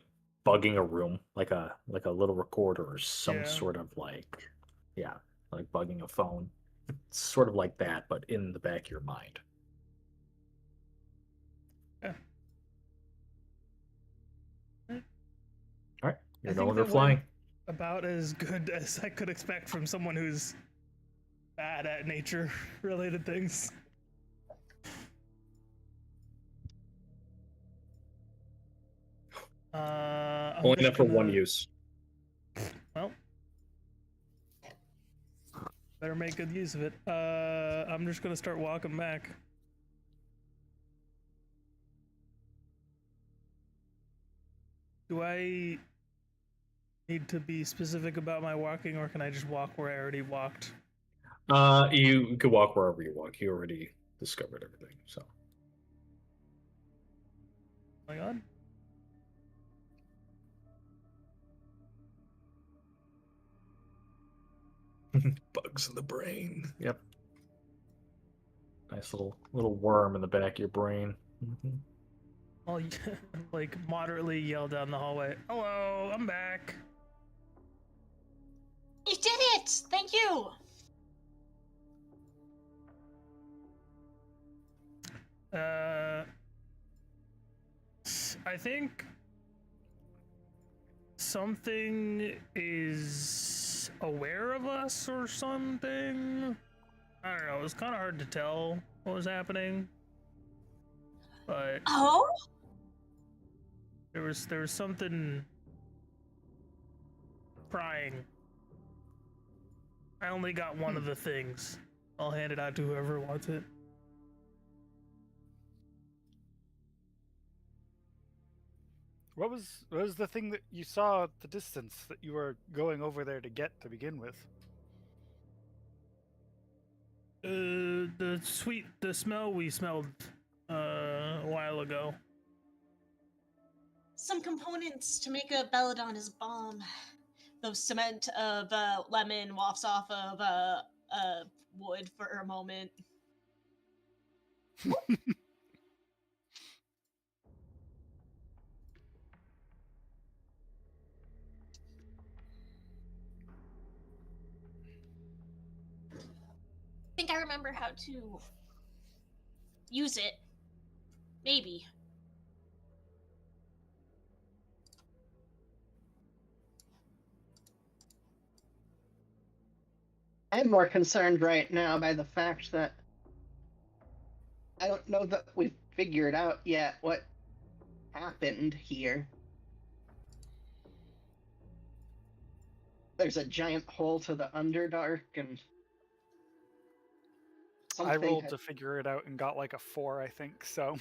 bugging a room, like a little recorder or some sort of like, yeah, like bugging a phone. It's sort of like that, but in the back of your mind. Yeah. All right, you're I no think longer that flying. went about as good as I could expect from someone who's bad at nature-related things. I'm Only just enough for one gonna- use. Well, better make good use of it. I'm just gonna start walking back. Do I need to be specific about my walking, or can I just walk where I already walked? You could walk wherever you walk. You already discovered everything, so. Oh my god. Bugs in the brain. Yep. Nice little worm in the back of your brain. Mm-hmm. I'll like moderately yell down the hallway. Hello, I'm back. You did it! Thank you! I think something is aware of us or something. I don't know. It was kind of hard to tell what was happening, but Oh? there was something prying. I only got one of the things. I'll hand it out to whoever wants it. What was the thing that you saw at the distance that you were going over there to get to begin with? the smell we smelled a while ago. Some components to make a belladonna's bomb. The cement of lemon wafts off of wood for a moment. I think I remember how to use it. Maybe. I'm more concerned right now by the fact that I don't know that we've figured out yet what happened here. There's a giant hole to the Underdark, and I rolled to figure it out and got like a 4, I think, so.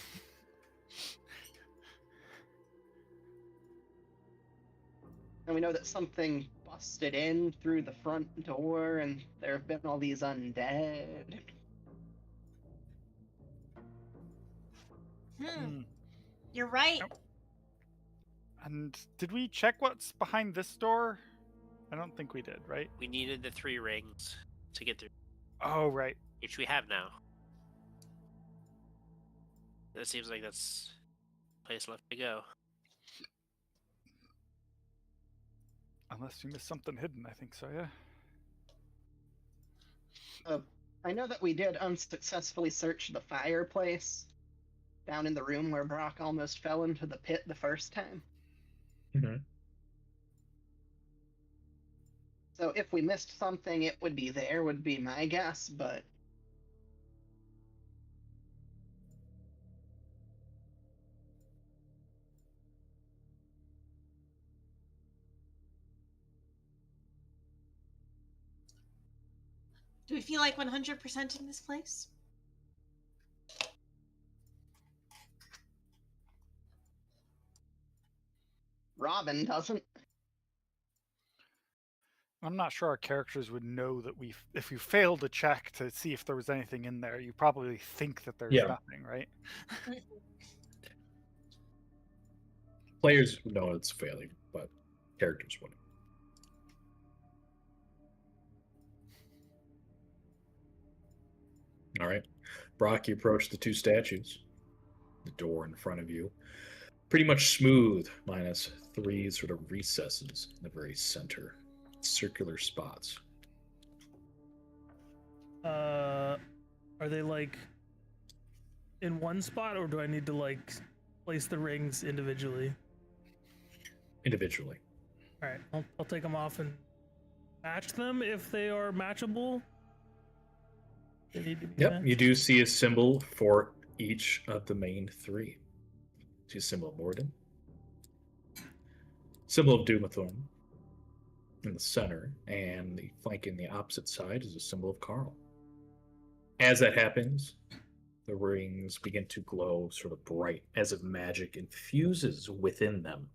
And we know that something busted in through the front door, and there have been all these undead. You're right. Nope. And did we check what's behind this door? I don't think we did, right? We needed the 3 rings to get through, Oh, right. which we have now. That seems like that's place left to go. Unless you missed something hidden, I think so, yeah. I know that we did unsuccessfully search the fireplace down in the room where Brock almost fell into the pit the first time. Mm-hmm. So if we missed something, it would be there, would be my guess, but... Do we feel like 100% in this place? Robin doesn't. I'm not sure our characters would know that if you failed to check to see if there was anything in there, you probably think that there's nothing, right? Players know it's failing, but characters wouldn't. All right. Brock, you approach the 2 statues. The door in front of you. Pretty much smooth, minus 3 sort of recesses in the very center. Circular spots. Are they like in one spot, or do I need to like place the rings individually? Individually. All right, I'll take them off and match them if they are matchable. They need to be Yep, matched. you do see a symbol for each of the main 3. See a symbol of Morden, symbol of Doomthorn in the center, and the flanking the opposite side is a symbol of Carl. As that happens, the rings begin to glow sort of bright as if magic infuses within them.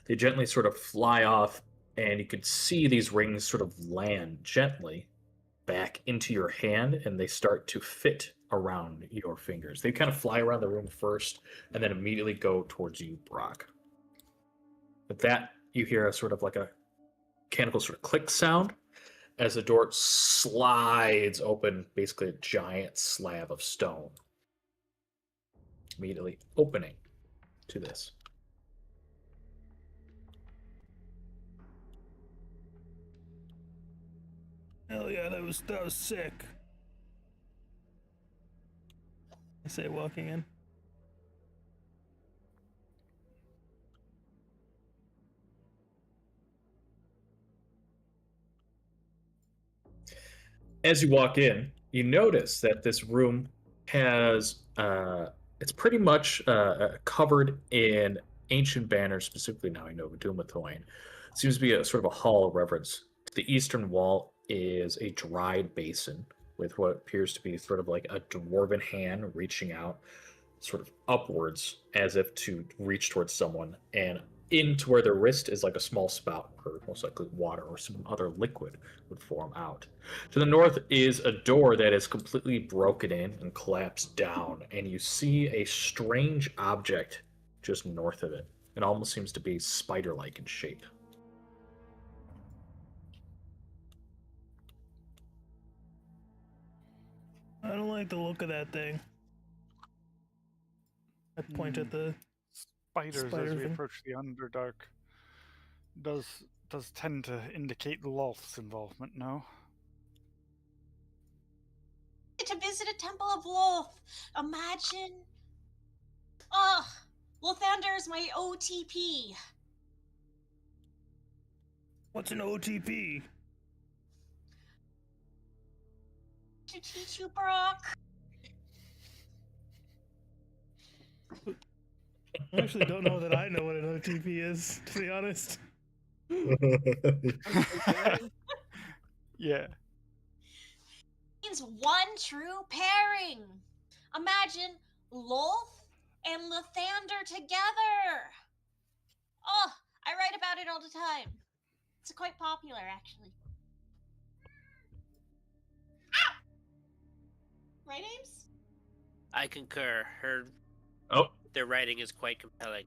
They gently sort of fly off, and you can see these rings sort of land gently back into your hand, and they start to fit around your fingers. They kind of fly around the room first, and then immediately go towards you, Brock. With that, you hear a sort of like a mechanical sort of click sound as the door slides open, basically a giant slab of stone. Immediately opening to this. Hell yeah, that was sick. I say walking in. As you walk in, you notice that this room has it's pretty much covered in ancient banners, specifically now I know Doomthorn. Seems to be a sort of a hall of reverence. The eastern wall is a dried basin with what appears to be sort of like a dwarven hand reaching out sort of upwards as if to reach towards someone. And into where the wrist is like a small spout where most likely water or some other liquid would form out. To the north is a door that is completely broken in and collapsed down, and you see a strange object just north of it. It almost seems to be spider like in shape. I don't like the look of that thing. I point at the Spiders spider as we thing. approach the Underdark does tend to indicate Lolth's involvement, no? To visit a temple of Lolth. Imagine. Ugh. Lothander is my OTP. What's an OTP? To teach you, Brock. I actually don't know that I know what an OTP is, to be honest. Yeah. Means one true pairing. Imagine Lolth and Lathander together. Oh, I write about it all the time. It's quite popular, actually. Ow! Right, Ames? I concur. Oh, Their writing is quite compelling.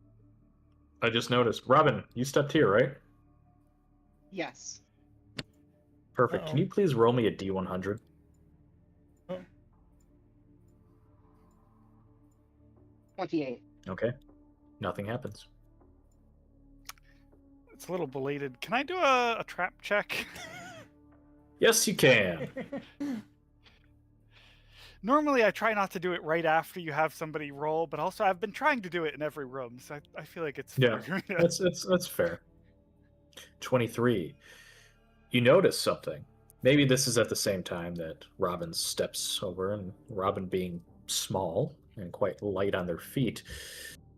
I just noticed. Robin, you stepped here, right? Yes. Perfect. Can Uh-oh. you please roll me a D100? Oh. 28. Okay. Nothing happens. It's a little belated. Can I do a trap check? Yes, you can. Normally, I try not to do it right after you have somebody roll, but also I've been trying to do it in every room, so I feel like it's Yeah, fair. that's fair. 23. You notice something. Maybe this is at the same time that Robin steps over, and Robin being small and quite light on their feet,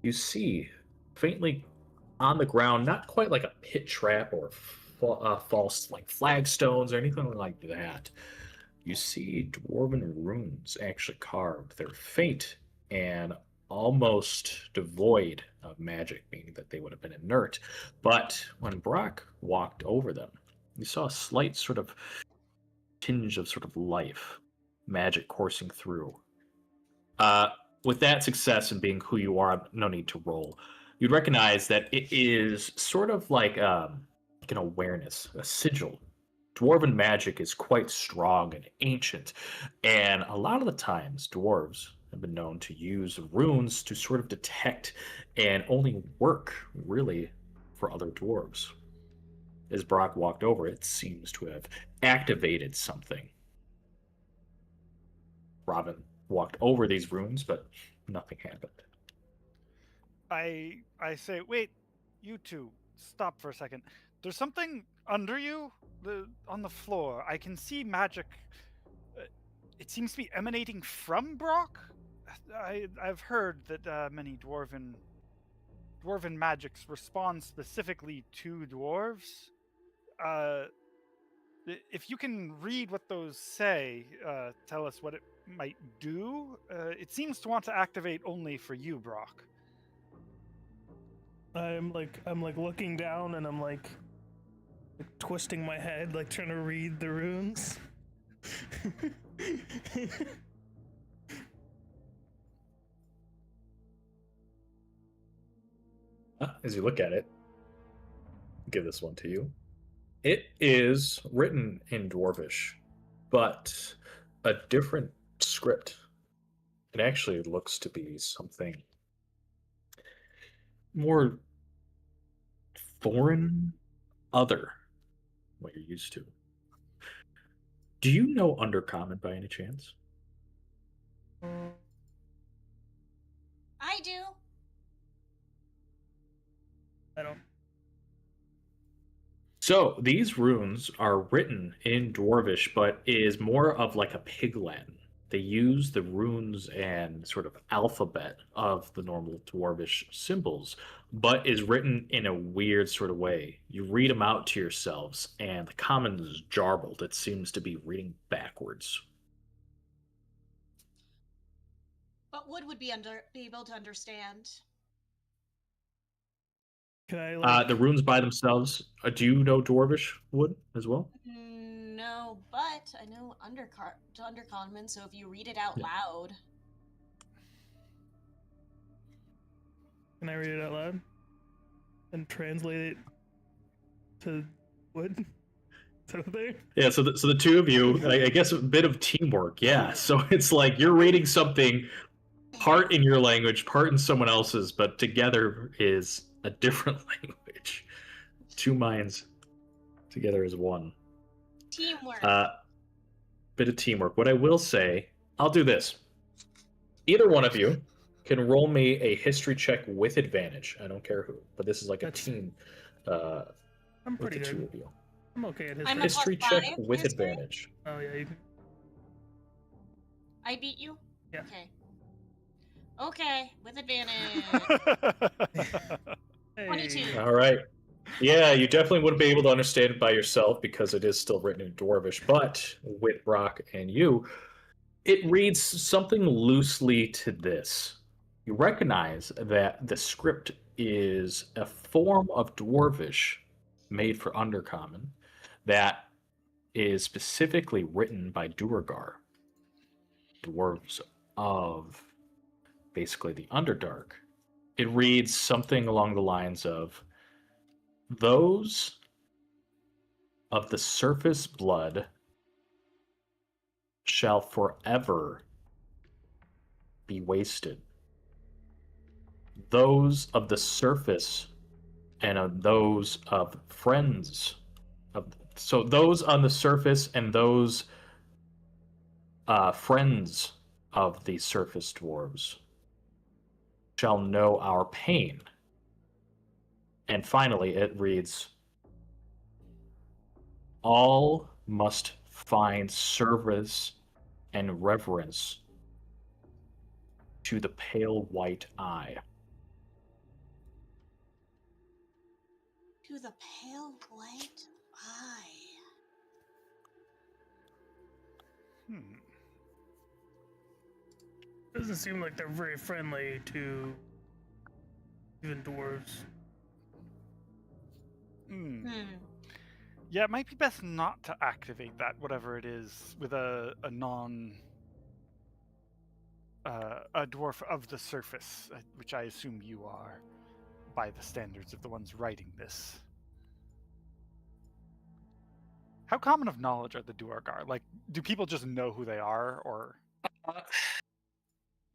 you see faintly on the ground, not quite like a pit trap or false like flagstones or anything like that. You see dwarven runes actually carved. They're faint and almost devoid of magic, meaning that they would have been inert. But when Brock walked over them, you saw a slight sort of tinge of sort of life, magic coursing through. Uh, with that success and being who you are, no need to roll. You'd recognize that it is sort of like an awareness, a sigil. Dwarven magic is quite strong and ancient, and a lot of the times dwarves have been known to use runes to sort of detect and only work really for other dwarves. As Brock walked over, it seems to have activated something. Robin walked over these runes, but nothing happened. I say, wait, you two, stop for a second. There's something under you, on the floor. I can see magic. It seems to be emanating from Brock. I've heard that many dwarven magics respond specifically to dwarves. If you can read what those say, tell us what it might do. It seems to want to activate only for you, Brock. I'm like looking down and I'm like twisting my head, like trying to read the runes. As you look at it, give this one to you. It is written in Dwarvish, but a different script. It actually looks to be something more foreign, other, what you're used to. Do you know Undercommon by any chance? I do. I don't. So these runes are written in Dwarvish, but is more of like a pig Latin. They use the runes and sort of alphabet of the normal Dwarvish symbols, but is written in a weird sort of way. You read them out to yourselves, and the common is jarbled. It seems to be reading backwards. But Wood would be able to understand. Can I like? The runes by themselves. Do you know Dwarvish wood as well? No, but I know Undercommon, so if you read it out Yeah. loud. Can I read it out loud and translate it to wood? Is that there? Yeah, so the two of you, I guess a bit of teamwork, yeah. So it's like you're reading something part in your language, part in someone else's, but together is a different language. Two minds together as one. Teamwork. Bit of teamwork. What I will say, I'll do this. Either one of you can roll me a history check with advantage. I don't care who, but this is like a That's- team I'm with pretty the two good. of you. I'm okay at I'm history. a History +5 check to with history? advantage. Oh yeah, you can. I beat you? Yeah. Okay. Okay, with advantage. Hey. 22. All right. Yeah, you definitely wouldn't be able to understand it by yourself because it is still written in Dwarvish, but with Brock and you, it reads something loosely to this. You recognize that the script is a form of Dwarvish made for Undercommon that is specifically written by Duergar, dwarves of basically the Underdark. It reads something along the lines of, those of the surface blood shall forever be wasted. Those of the surface and of those of friends of, so those on the surface and those friends of the surface dwarves shall know our pain. And finally, it reads, all must find service and reverence to the pale white eye. To the pale white eye. Doesn't seem like they're very friendly to even dwarves. Hmm. Hmm. Yeah, it might be best not to activate that, whatever it is, with a dwarf of the surface, which I assume you are, by the standards of the ones writing this. How common of knowledge are the Duergar? Like, do people just know who they are, or?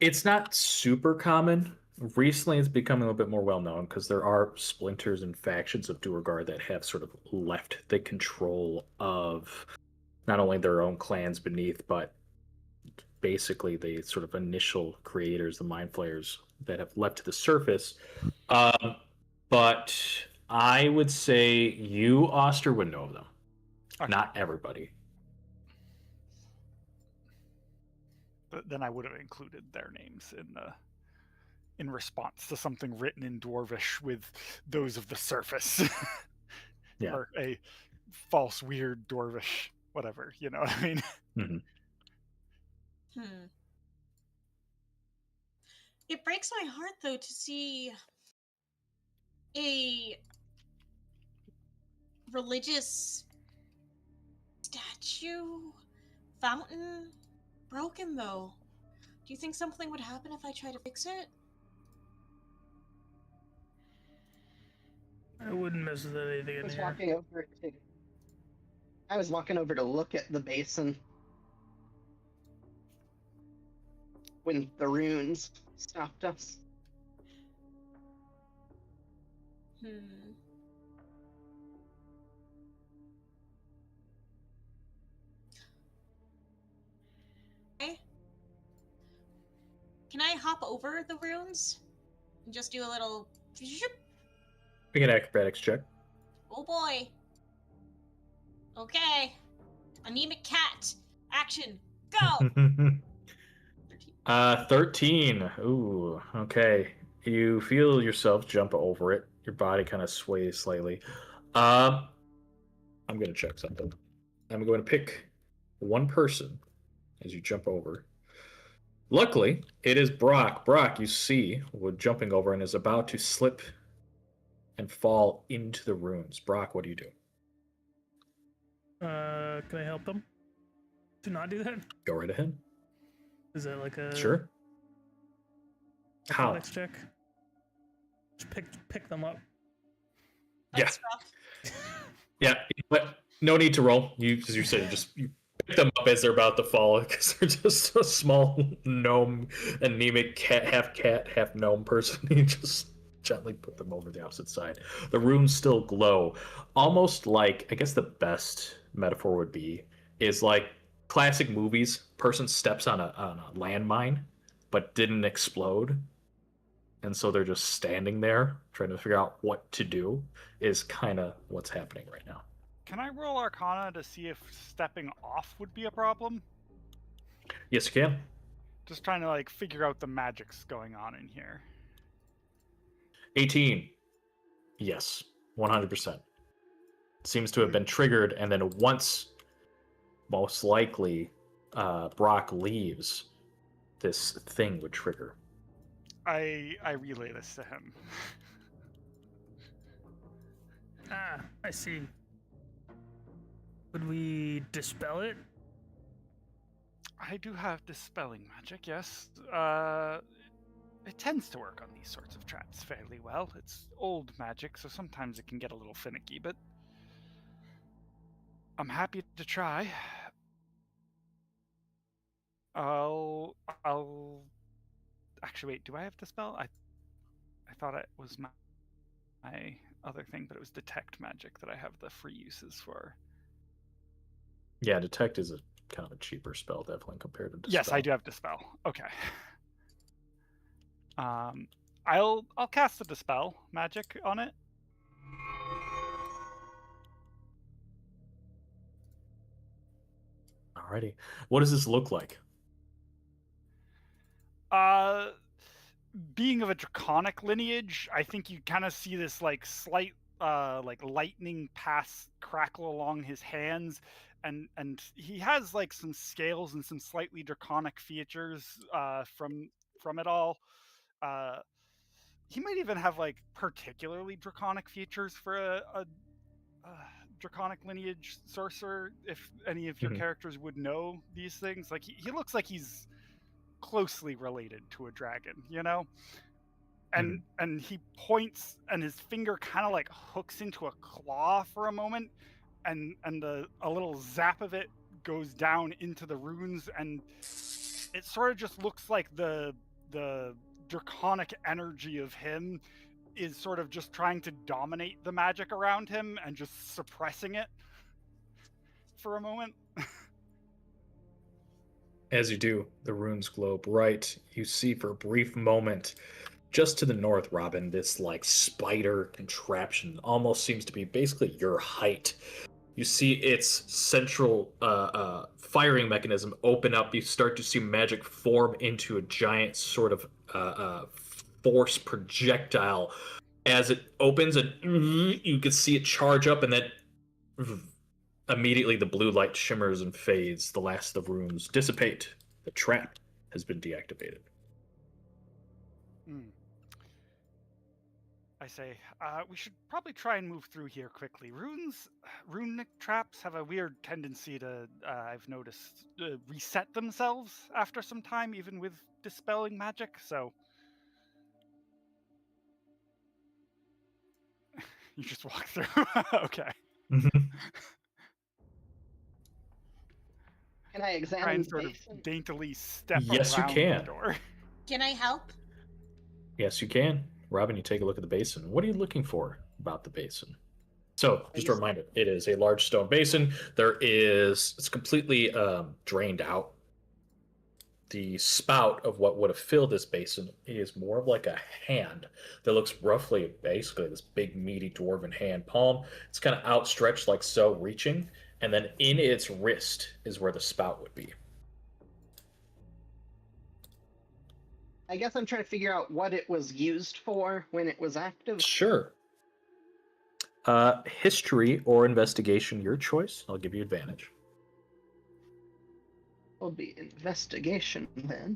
It's not super common. Recently, it's becoming a little bit more well known because there are splinters and factions of Duergar that have sort of left the control of not only their own clans beneath, but basically the sort of initial creators, the Mind Flayers, that have leapt to the surface. But I would say you, Oster, would know them. Okay. Not everybody. But then I would have included their names in response to something written in Dwarvish with those of the surface. Yeah. Or a false, weird Dwarvish, whatever, you know what I mean? Hmm. It breaks my heart, though, to see a religious statue fountain broken, though. Do you think something would happen if I try to fix it? I wouldn't mess with anything I in was here. walking over to. I was walking over to look at the basin when the runes stopped us. Hmm. Okay. Can I hop over the runes and just do a little? Make an acrobatics check. Oh boy. Okay. Anemic cat. Action. Go. 13. Ooh, okay. You feel yourself jump over it. Your body kind of sways slightly. I'm going to check something. I'm going to pick one person as you jump over. Luckily, it is Brock. Brock, you see, would jumping over and is about to slip and fall into the runes. Brock, what do you do? Can I help them to not do that? Go right ahead. Is that like a Sure. How? athletics check? Just pick them up. Yeah. That's rough. Yeah, but no need to roll. You, as you said, you pick them up as they're about to fall because they're just a small gnome, anemic cat, half gnome person. You just gently put them over the opposite side. The runes still glow, almost like, I guess the best metaphor would be is like classic movies. Person steps on a landmine, but didn't explode. And so they're just standing there trying to figure out what to do is kind of what's happening right now. Can I roll Arcana to see if stepping off would be a problem? Yes, you can. Just trying to like figure out the magic's going on in here. 18. Yes, 100%. Seems to have been triggered, and then once, most likely, Brock leaves, this thing would trigger. I relay this to him. Ah, I see. Would we dispel it? I do have dispelling magic, yes. It tends to work on these sorts of traps fairly well. It's old magic, so sometimes it can get a little finicky, but I'm happy to try. I'll actually wait, do I have dispel? I thought it was my other thing, but it was detect magic that I have the free uses for. Yeah, detect is a kind of a cheaper spell, definitely compared to dispel. Yes, I do have dispel. Okay. I'll cast the dispel magic on it. Alrighty. What does this look like? Being of a draconic lineage, I think you kind of see this like slight like lightning pass crackle along his hands, and he has like some scales and some slightly draconic features from it all. He might even have like particularly draconic features for a draconic lineage sorcerer, if any of your characters would know these things. Like he looks like he's closely related to a dragon, you know? And he points, and his finger kind of like hooks into a claw for a moment, and a little zap of it goes down into the runes, and it sort of just looks like the draconic energy of him is sort of just trying to dominate the magic around him and just suppressing it for a moment. As you do, the runes glow bright. You see for a brief moment, just to the north, Robin, this like spider contraption almost seems to be basically your height. You see its central firing mechanism open up. You start to see magic form into a giant sort of force projectile. As it opens, and you can see it charge up, and then immediately the blue light shimmers and fades. The last of the runes dissipate. The trap has been deactivated. I say, we should probably try and move through here quickly. Runic traps have a weird tendency to, I've noticed, reset themselves after some time, even with dispelling magic, so... You just walk through? Okay. Can I examine Try and the sort of basin? daintily step Yes, you around can. the door. Can I help? Yes, you can. Robin, you take a look at the basin. What are you looking for about the basin? So, just a reminder, it is a large stone basin. It's completely drained out. The spout of what would have filled this basin is more of like a hand that looks roughly, basically, this big, meaty dwarven hand palm. It's kind of outstretched like so, reaching, and then in its wrist is where the spout would be. I guess I'm trying to figure out what it was used for when it was active. Sure. History or investigation, your choice. I'll give you advantage. Will be investigation then.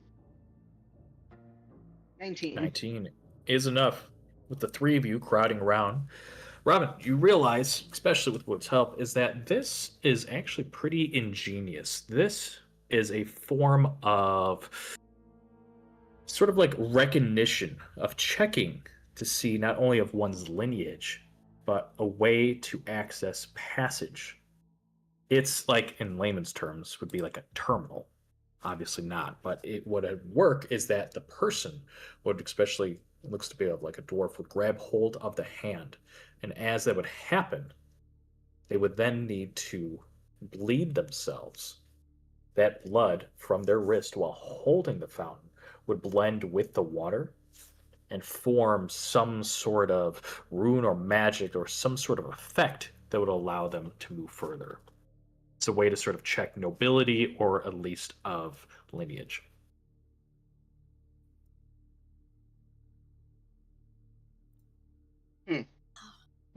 19. 19 is enough. with the three of you crowding around, Robin, you realize, especially with Wood's help, is that this is actually pretty ingenious. This is a form of sort of like recognition, of checking to see not only of one's lineage, but a way to access passage. It's like, in layman's terms, would be like a terminal. Obviously not, but it would work is that the person would, especially looks to be of like a dwarf, would grab hold of the hand, and as that would happen, they would then need to bleed themselves. That blood from their wrist while holding the fountain would blend with the water and form some sort of rune or magic or some sort of effect that would allow them to move further. It's a way to sort of check nobility or at least of lineage.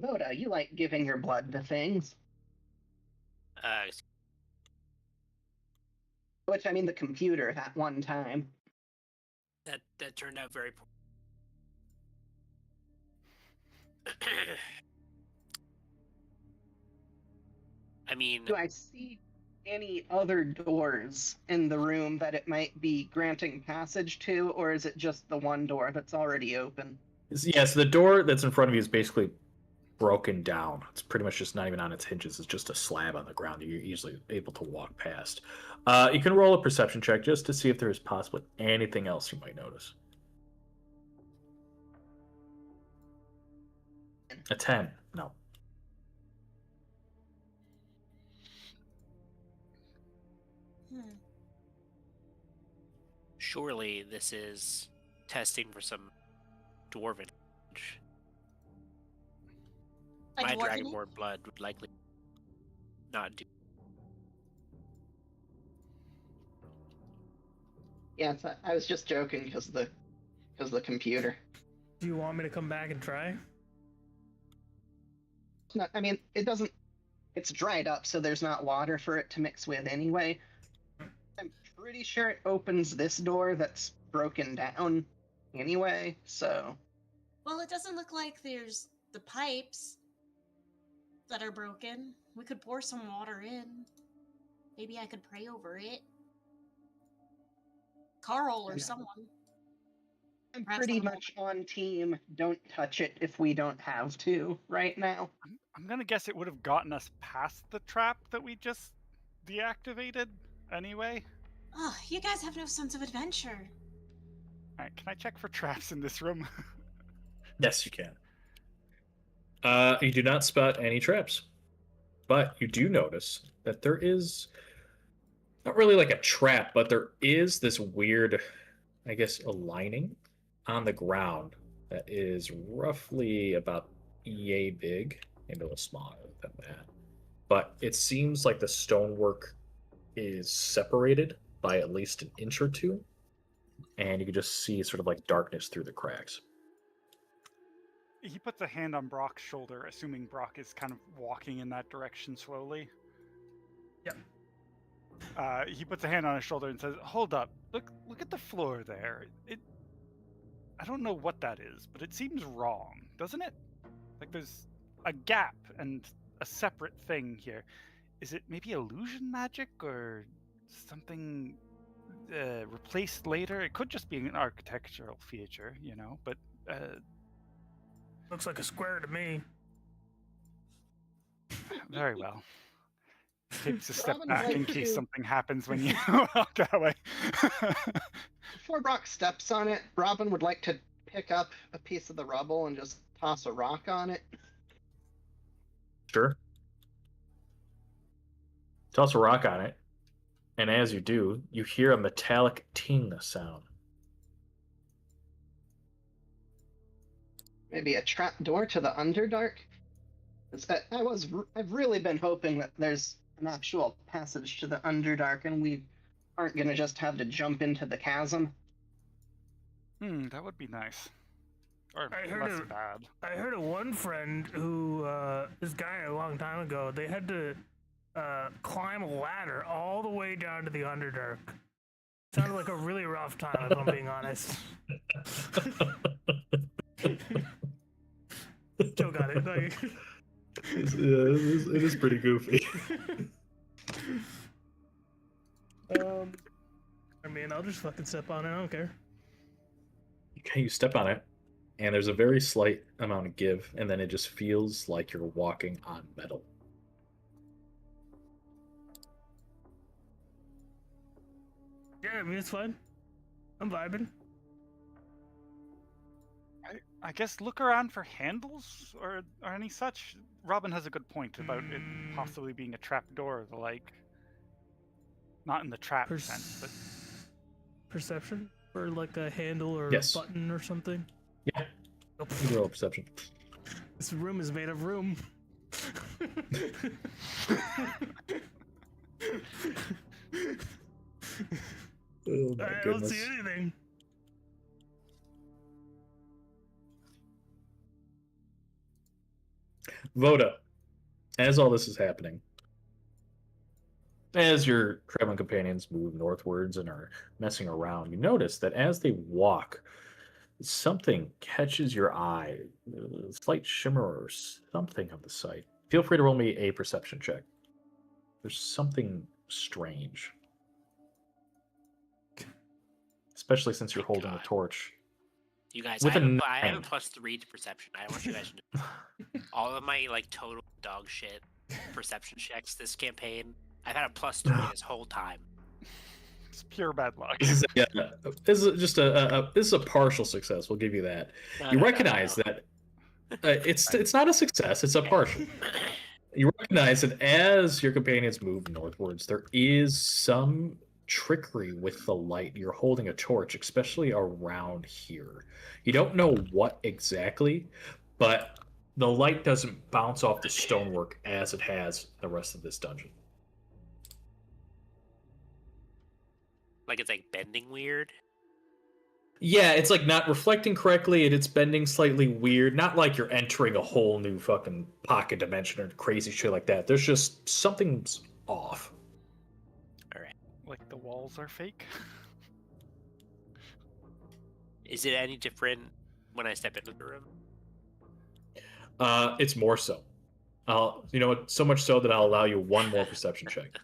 Voda, you like giving your blood to things. Which, I mean, the computer at one time. That turned out very poor. I mean, Do I see any other doors in the room that it might be granting passage to, or is it just the one door that's already open? Yes, the door that's in front of you is basically broken down. It's pretty much just not even on its hinges. It's just a slab on the ground that you're easily able to walk past. You can roll a perception check just to see if there is possibly anything else you might notice. A 10. No. surely this is testing for some dwarven age. A My dwarven dragonborn blood would likely not do. Yeah, I was just joking because the computer. Do you want me to come back and try? No, I mean, it doesn't. It's dried up, so there's not water for it to mix with anyway. I'm pretty sure it opens this door that's broken down anyway, so. Well, it doesn't look like there's the pipes that are broken. We could pour some water in. Maybe I could pray over it. Carl or someone. I'm Perhaps pretty someone- much on team don't touch it if we don't have to right now. I'm gonna guess it would have gotten us past the trap that we just deactivated anyway. Oh, you guys have no sense of adventure. Alright, can I check for traps in this room? Yes, you can. You do not spot any traps, but you do notice that there is not really like a trap, but there is this weird, I guess, a lining on the ground that is roughly about yay big, maybe a little smaller than that. But it seems like the stonework is separated by at least an inch or two, and you can just see sort of like darkness through the cracks. He puts a hand on Brock's shoulder, assuming Brock is kind of walking in that direction slowly. Yep. He puts a hand on his shoulder and says, "Hold up! Look at the floor there. I don't know what that is, but it seems wrong, doesn't it? Like there's a gap and a separate thing here. Is it maybe illusion magic or something replaced later? It could just be an architectural feature, you know, but." Looks like a square to me. Very well. Takes a step Robin back would in like case to- something happens when you walk that way. Before Brock steps on it, Robin would like to pick up a piece of the rubble and just toss a rock on it. Sure. Toss a rock on it, and as you do, you hear a metallic ting sound. Maybe a trap door to the Underdark. I've really been hoping that there's an actual passage to the Underdark, and we aren't gonna just have to jump into the chasm. That would be nice. Or I heard less of- bad. I heard of one friend who, this guy a long time ago, they had to climb a ladder all the way down to the Underdark. Sounded like a really rough time, if I'm being honest. joke on it. Like, it is pretty goofy. I mean, I'll just fucking step on it. I don't care. Okay, you step on it, and there's a very slight amount of give, and then it just feels like you're walking on metal. Yeah, I mean, it's fine. I'm vibing. I guess look around for handles or any such. Robin has a good point about it possibly being a trap door, the like. Not in the trap sense, but Perception for like a handle or Yes. a button or something. Yeah, Oh, you roll a perception. this room is made of room. Oh my I don't goodness. see anything. Voda, as all this is happening, as your traveling companions move northwards and are messing around, you notice that as they walk, something catches your eye, a slight shimmer or something of the sight. Feel free to roll me a perception check. There's something strange, especially since you're holding a God. torch. You guys, With I a have a 9. +3 to perception. I want you guys to know all of my like total dog shit perception checks this campaign. I've had a +3 this whole time. it's pure bad luck. This is just this is a partial success. We'll give you that. No, You no, no, recognize no. that it's not a success. It's a partial. You recognize that as your companions move northwards, there is some trickery with the light. You're holding a torch, especially around here. You don't know what exactly, but the light doesn't bounce off the stonework as it has the rest of this dungeon. Like it's like bending weird. Yeah, it's like not reflecting correctly and it's bending slightly weird. Not like you're entering a whole new fucking pocket dimension or crazy shit like that. There's just something's off. Like the walls are fake. Is it any different when I step into the room? It's more so. You know what? So much so that I'll allow you one more perception check.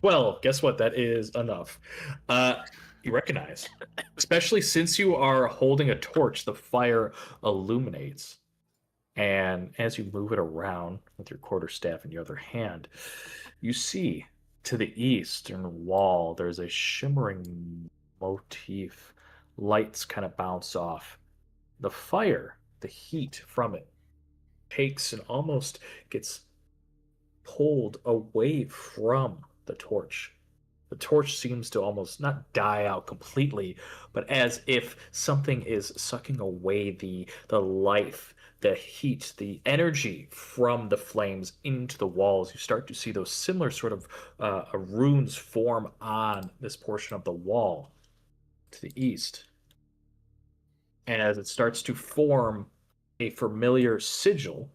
Well, guess what? That is enough. You recognize, especially since you are holding a torch, the fire illuminates. And as you move it around with your quarterstaff in your other hand, you see to the eastern wall, there's a shimmering motif. Lights kind of bounce off. The fire, the heat from it, takes and almost gets pulled away from the torch. The torch seems to almost not die out completely, but as if something is sucking away the life, the heat, the energy from the flames into the walls. You start to see those similar sort of runes form on this portion of the wall to the east. And as it starts to form a familiar sigil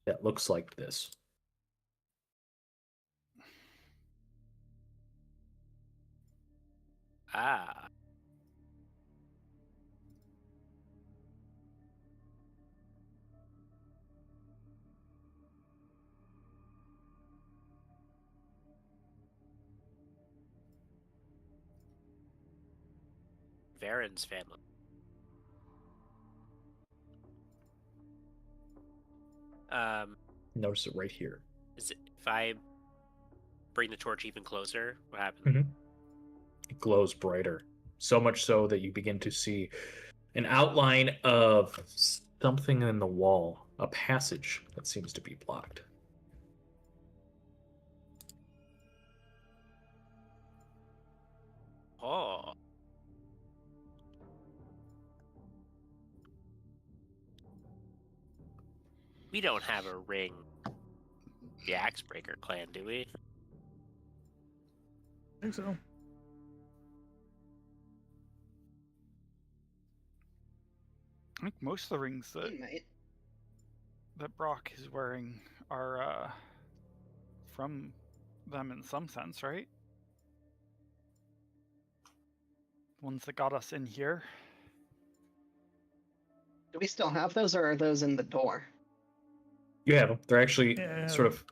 that looks like this. Ah. Varen's family. Notice it right here. Is it, if I bring the torch even closer, what happens? Mhm. It glows brighter. So much so that you begin to see an outline of something in the wall, a passage that seems to be blocked. Oh. We don't have a ring. The Axebreaker clan, do we? I think so. I think most of the rings that We might. Brock is wearing are from them in some sense, right? Ones that got us in here. Do we still have those, or are those in the door? You have them. They're actually Yeah. sort of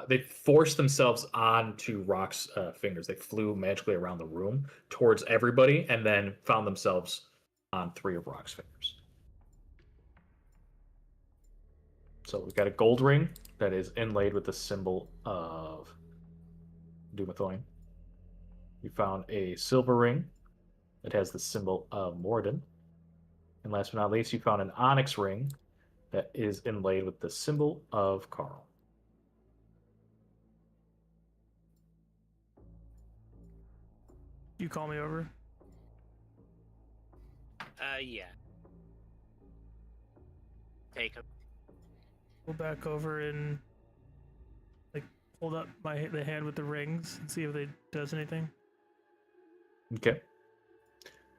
they forced themselves onto Rock's fingers. They flew magically around the room towards everybody, and then found themselves on 3 of Rock's fingers. So we've got a gold ring that is inlaid with the symbol of Dumathorian. You found a silver ring that has the symbol of Morden. And last but not least, you found an onyx ring that is inlaid with the symbol of Carl. You call me over. Yeah. Take a Go back over and like hold up the hand with the rings and see if it does anything. Okay.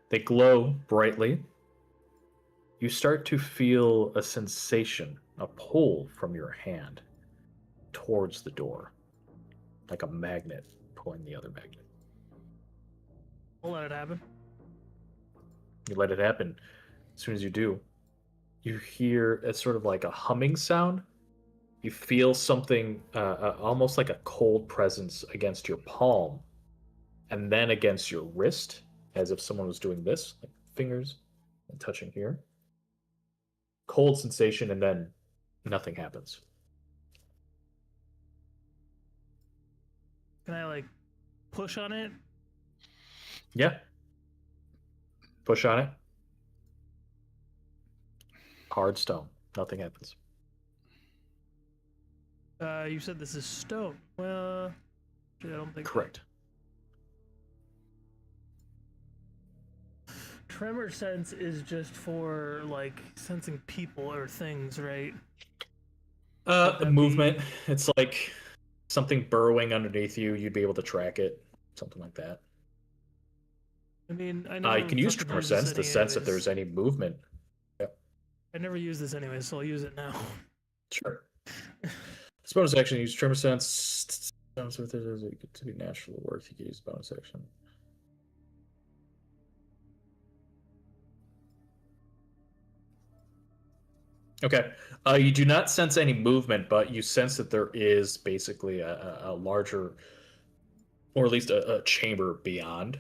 They glow brightly. You start to feel a sensation, a pull from your hand towards the door, like a magnet pulling the other magnet. We'll let it happen. You let it happen. As soon as you do, you hear a sort of like a humming sound. You feel something almost like a cold presence against your palm and then against your wrist, as if someone was doing this, like fingers and touching here. Cold sensation, and then nothing happens. Can I like push on it? Yeah. Push on it. Hard stone. Nothing happens. You said this is stone. Well, I don't think. Correct. Tremor sense is just for like sensing people or things, right? The movement. It's like something burrowing underneath you. You'd be able to track it. Something like that. I mean, I never You can use fucking tremor used this sense to sense if anyways. there's any movement. I never use this anyway, so I'll use it now. Sure. This bonus action, use tremor sense. If there's to be natural worth, you can use bonus action. Okay. You do not sense any movement, but you sense that there is basically a larger, or at least a chamber beyond.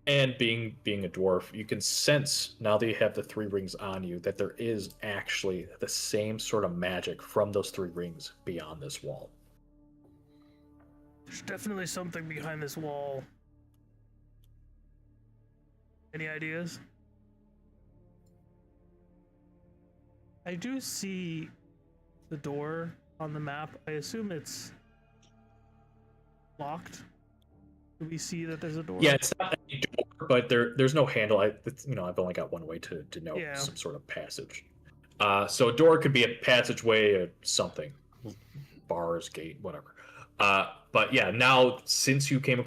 And being a dwarf, you can sense, now that you have the 3 rings on you, that there is actually the same sort of magic from those 3 rings beyond this wall. There's definitely something behind this wall. Any ideas? I do see the door on the map. I assume it's locked. Do we see that there's a door? Yeah, it's not a door, but there's no handle. I've only got one way to denote some sort of passage. So a door could be a passageway or something, bars, gate, whatever. But yeah, now since you came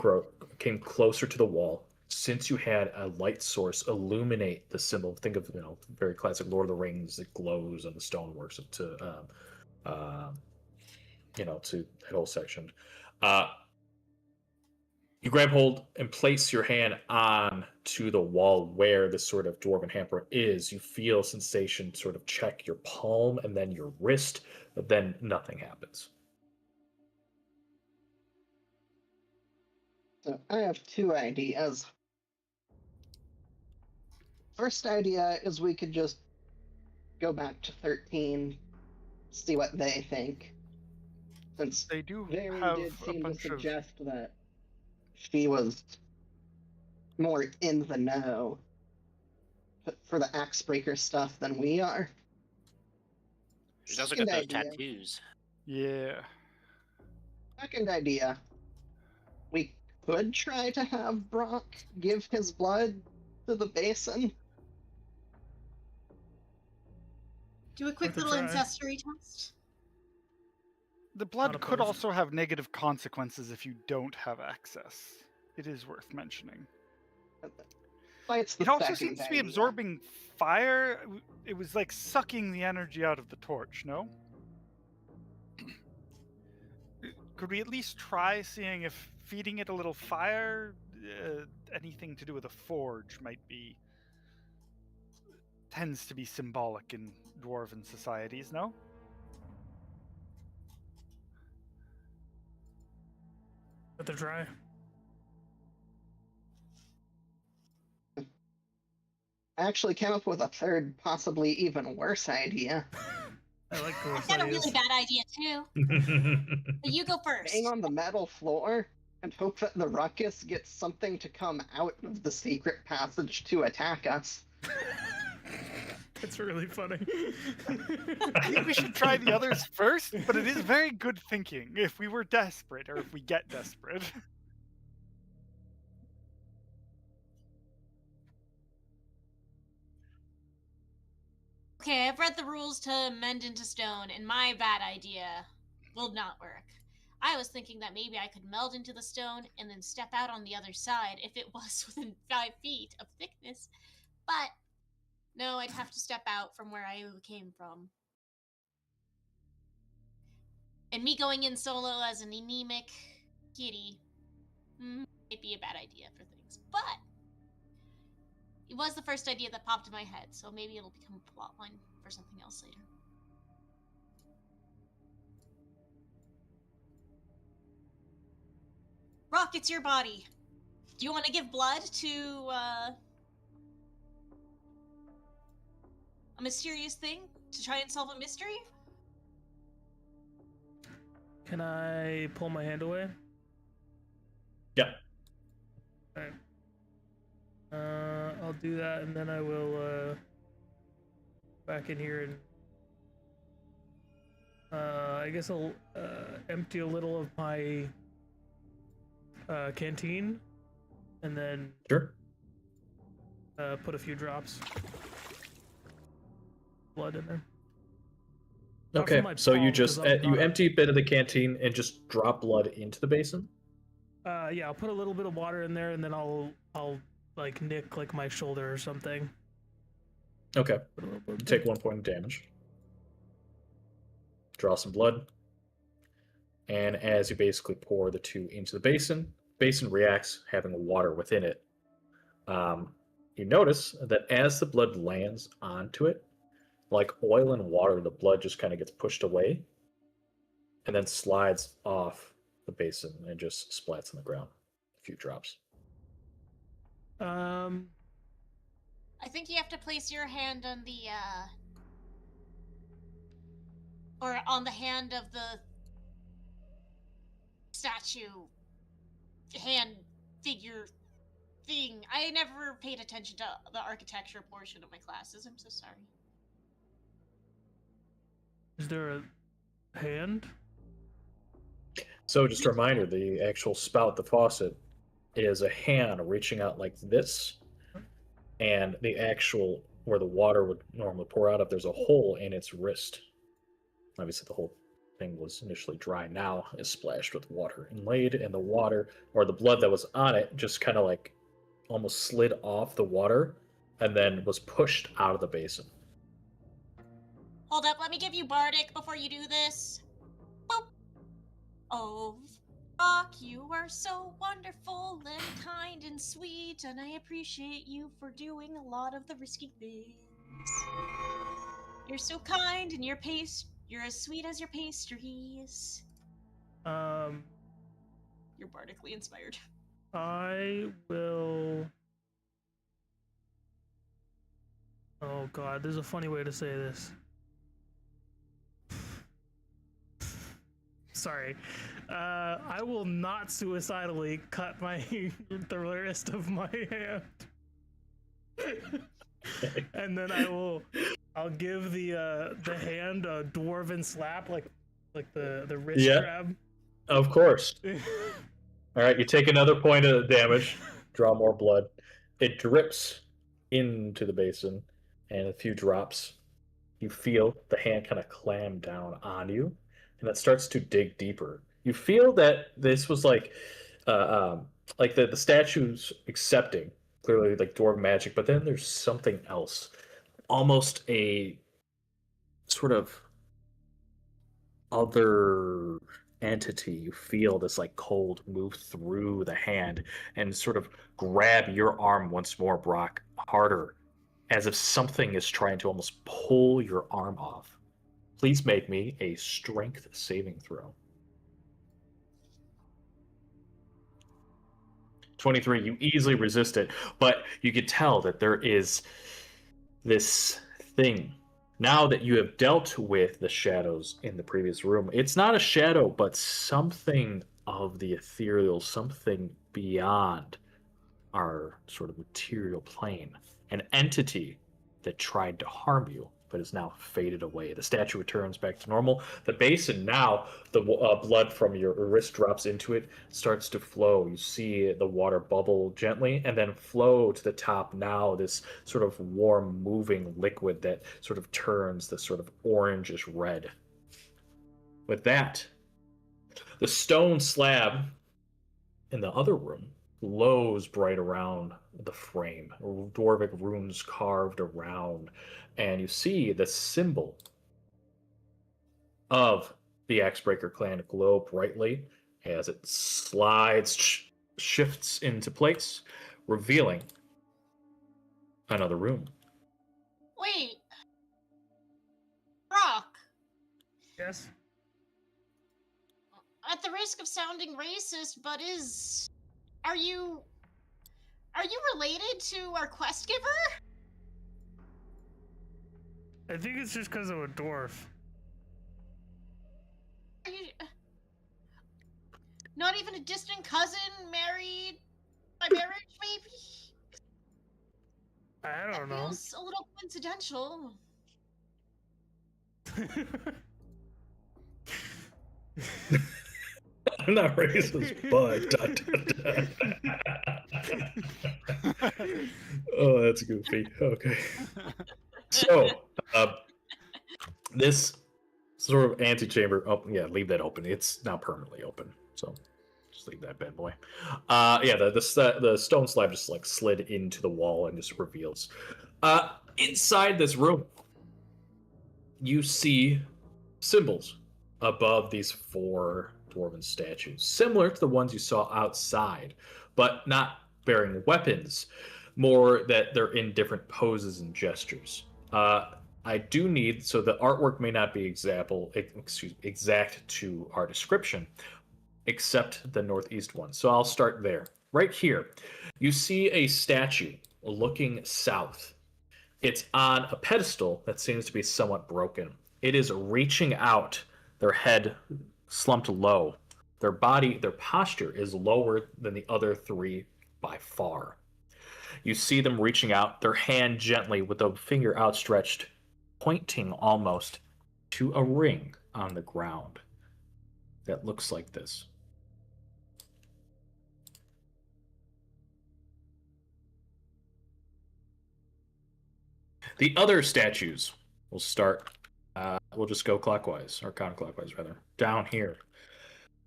closer to the wall, since you had a light source illuminate the symbol, think of very classic Lord of the Rings, it glows on the stoneworks to that whole section. You grab hold and place your hand on to the wall where this sort of dwarven hamper is. You feel sensation sort of check your palm and then your wrist, but then nothing happens. So I have 2 ideas. First idea is we could just go back to 13, see what they think. Since They do Very have did a seem to bunch of. suggest that she was more in the know for the Axebreaker stuff than we are. She's also got Second those idea. tattoos. Yeah. Second idea. We could try to have Brock give his blood to the basin. Do a quick Worth a little try. ancestry test. The blood Not could opposed. also have negative consequences if you don't have access. It is worth mentioning. It's the It also second seems to be idea. absorbing fire. It was like sucking the energy out of the torch, no? Could we at least try seeing if feeding it a little fire, anything to do with a forge, might be tends to be symbolic in dwarven societies, no? But they're dry. I actually came up with a third, possibly even worse idea. I like I've those got a ideas. really bad idea too. But you go first. Hang on the metal floor and hope that the ruckus gets something to come out of the secret passage to attack us. That's really funny. I think we should try the others first, but it is very good thinking if we were desperate or if we get desperate. Okay, I've read the rules to mend into stone, and my bad idea will not work. I was thinking that maybe I could meld into the stone and then step out on the other side if it was within 5 feet of thickness. But no, I'd have to step out from where I came from. And me going in solo as an anemic kitty might be a bad idea for things. But it was the first idea that popped in my head, so maybe it'll become a plot line for something else later. Rock, it's your body. Do you want to give blood to a mysterious thing to try and solve a mystery? Can I pull my hand away? Yeah. Alright. I'll do that, and then I will back in here and I guess I'll empty a little of my canteen, and then Sure. put a few drops blood in there. Not from Okay, my so you palm, just 'cause I'm you not a- empty a bit of the canteen and just drop blood into the basin. Yeah, I'll put a little bit of water in there, and then I'll like nick like my shoulder or something. Okay, Put a little bit you of take blood. 1 point of damage. Draw some blood, and as you basically pour the 2 into the basin reacts, having water within it. You notice that as the blood lands onto it, like oil and water, the blood just kind of gets pushed away, and then slides off the basin and just splats on the ground. A few drops. I think you have to place your hand on the or on the hand of the statue hand figure thing. I never paid attention to the architecture portion of my classes. I'm so sorry. Is there a hand? So just a reminder, the actual spout, the faucet, is a hand reaching out like this, and the actual where the water would normally pour out of, there's a hole in its wrist. Obviously the whole thing was initially dry, now is splashed with water inlaid, and the water or the blood that was on it just kind of like almost slid off the water and then was pushed out of the basin. Hold up, let me give you Bardic before you do this. Boop. Oh, Rock, you are so wonderful and kind and sweet, and I appreciate you for doing a lot of the risky things. You're so kind, and you're as sweet as your pastries. Um, You're bardically inspired. I will. Oh god, there's a funny way to say this. Sorry. I will not suicidally cut the wrist of my hand. And then I'll give the hand a dwarven slap, like the wrist Yeah. grab. Of course. All right, you take another point of damage, draw more blood. It drips into the basin, and a few drops. You feel the hand kind of clam down on you, and it starts to dig deeper. You feel that this was like the statue's accepting, clearly like dwarven magic, but then there's something else, almost a sort of other entity. You feel this like cold move through the hand and sort of grab your arm once more, Brock, harder as if something is trying to almost pull your arm off. Please make me a strength saving throw. 23, you easily resist it, but you could tell that there is this thing. Now that you have dealt with the shadows in the previous room, it's not a shadow, but something of the ethereal, something beyond our sort of material plane. An entity that tried to harm you, but is now faded away. The statue returns back to normal. The basin now, the blood from your wrist drops into it, starts to flow. You see the water bubble gently and then flow to the top. Now this sort of warm moving liquid that sort of turns this sort of orangish red. With that, the stone slab in the other room glows bright around the frame, Dwarvic runes carved around, and you see the symbol of the Axebreaker clan glow brightly as it slides, shifts into place, revealing another room. Wait. Brock, Yes. at the risk of sounding racist, but are you related to our quest giver? I think it's just because of a dwarf. Are you not even a distant cousin married by marriage, maybe? I don't know. Feels a little coincidental. I'm not racist, but oh, that's goofy. Okay. So, this sort of antechamber. Oh, yeah, leave that open. It's now permanently open. So, just leave that bad boy. Yeah, the stone slab just like slid into the wall and just reveals. Inside this room, you see symbols above these 4 dwarven statues, similar to the ones you saw outside, but not bearing weapons. More that they're in different poses and gestures. I do need, so the artwork may not be exact to our description, except the northeast one. So I'll start there. Right here, you see a statue looking south. It's on a pedestal that seems to be somewhat broken. It is reaching out, their head slumped low. Their body, their posture is lower than the other 3 by far. You see them reaching out, their hand gently with a finger outstretched, pointing almost to a ring on the ground that looks like this. The other statues will start, we'll just go clockwise, or counterclockwise rather, down here.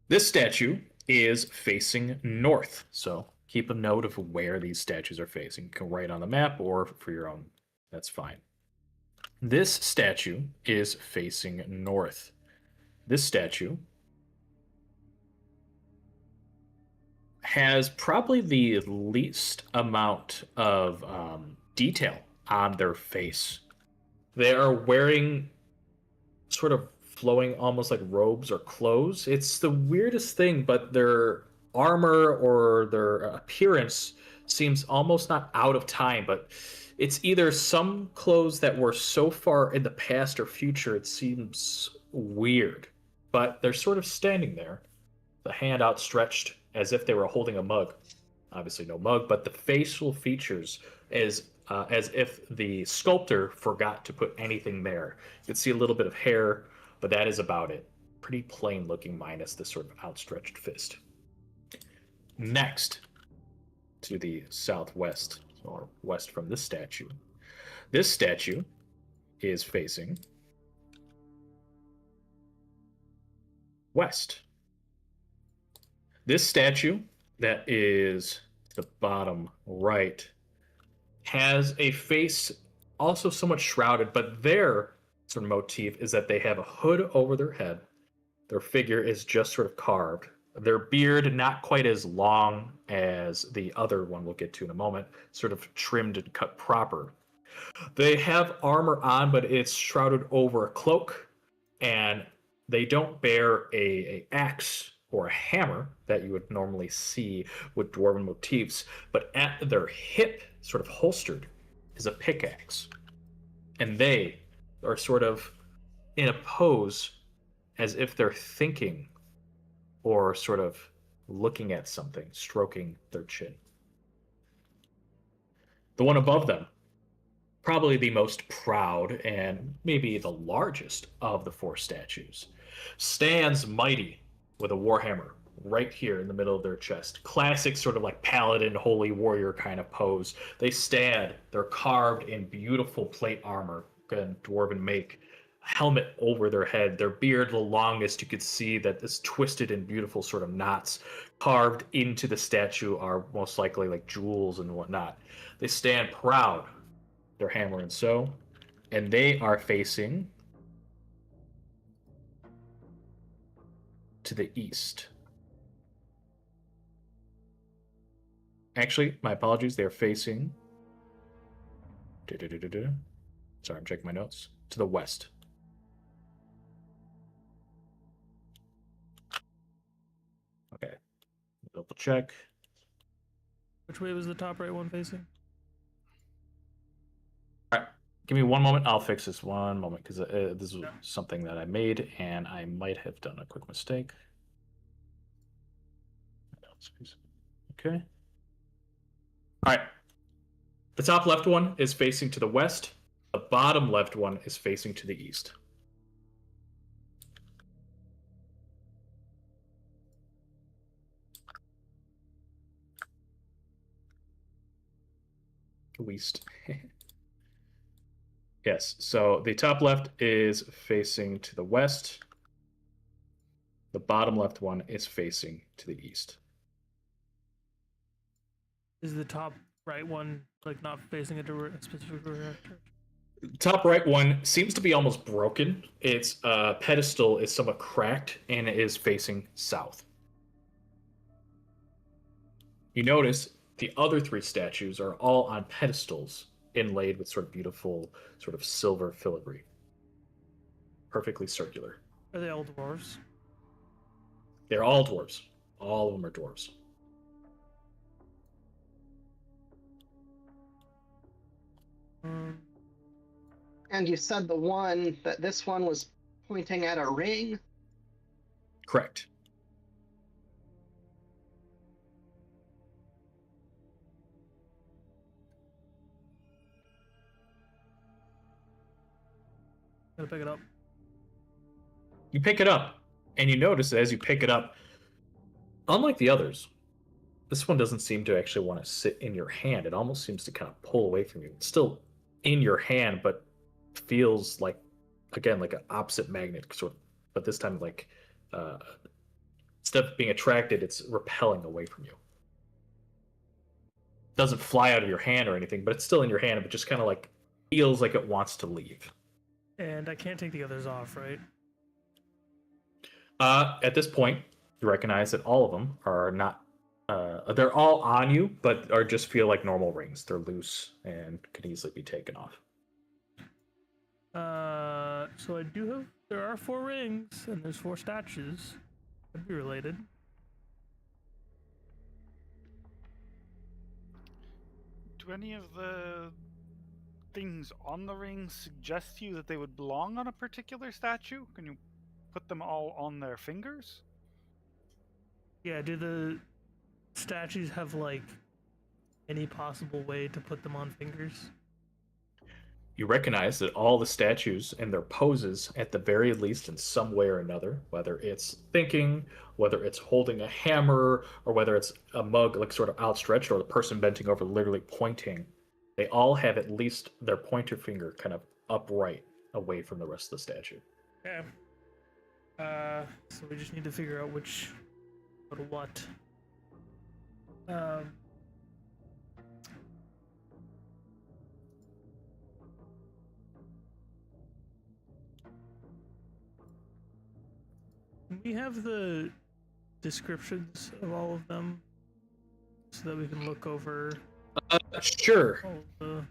This statue is facing north, so keep a note of where these statues are facing. You can write on the map or for your own, that's fine. This statue is facing north. This statue has probably the least amount of detail on their face. They are wearing sort of flowing almost like robes or clothes. It's the weirdest thing, but their armor or their appearance seems almost not out of time, but it's either some clothes that were so far in the past or future it seems weird, but they're sort of standing there, the hand outstretched as if they were holding a mug. Obviously no mug, but the facial features as if the sculptor forgot to put anything there. You can see a little bit of hair, but that is about it. Pretty plain looking minus this sort of outstretched fist. Next, to the southwest, or west from this statue. This statue is facing west. This statue that is the bottom right has a face also somewhat shrouded, but their sort of motif is that they have a hood over their head. Their figure is just sort of carved. Their beard not quite as long as the other one we'll get to in a moment, sort of trimmed and cut proper. They have armor on, but it's shrouded over a cloak, and they don't bear a axe or a hammer that you would normally see with dwarven motifs, but at their hip, sort of holstered, is a pickaxe. And they are sort of in a pose as if they're thinking or sort of looking at something, stroking their chin. The one above them, probably the most proud and maybe the largest of the four statues, stands mighty with a warhammer right here in the middle of their chest. Classic sort of like paladin, holy warrior kind of pose. They stand, they're carved in beautiful plate armor, and dwarven make, helmet over their head, their beard the longest. You could see that this twisted and beautiful sort of knots carved into the statue are most likely like jewels and whatnot. They stand proud, their hammer and so, and they are facing to the east. Actually, my apologies, they are facing sorry, I'm checking my notes. To the west. Okay. Double check. Which way was the top right one facing? All right. Give me one moment. I'll fix this one moment because this was something that I made and I might have done a quick mistake. Okay. All right. The top left one is facing to the west. The bottom left one is facing to the east. West. Yes, so the top left is facing to the west. The bottom left one is facing to the east. Is the top right one like not facing a specific direction? Top right one seems to be almost broken. Its pedestal is somewhat cracked and it is facing south. You notice the other three statues are all on pedestals inlaid with sort of beautiful sort of silver filigree. Perfectly circular. Are they all dwarves? They're all dwarves. All of them are dwarves. And you said this one was pointing at a ring? Correct. Gotta pick it up. You pick it up, and you notice that as you pick it up, unlike the others, this one doesn't seem to actually want to sit in your hand. It almost seems to kind of pull away from you. It's still in your hand, but feels like, again, like an opposite magnet, sort of, but this time like instead of being attracted, it's repelling away from you. Doesn't fly out of your hand or anything, but it's still in your hand, but just kind of like feels like it wants to leave. And I can't take the others off, right? At this point, you recognize that all of them are not. They're all on you, but are just feel like normal rings. They're loose and can easily be taken off. So I do have. There are 4 rings, and there's 4 statues. Could be related. Do any of the things on the rings suggest to you that they would belong on a particular statue? Can you put them all on their fingers? Yeah, do the statues have like any possible way to put them on fingers? You recognize that all the statues and their poses, at the very least in some way or another, whether it's thinking, whether it's holding a hammer, or whether it's a mug like sort of outstretched, or the person bending over literally pointing, they all have at least their pointer finger kind of upright away from the rest of the statue. Yeah. So we just need to figure out which go to what. Can we have the descriptions of all of them so that we can look over Sure. all of the...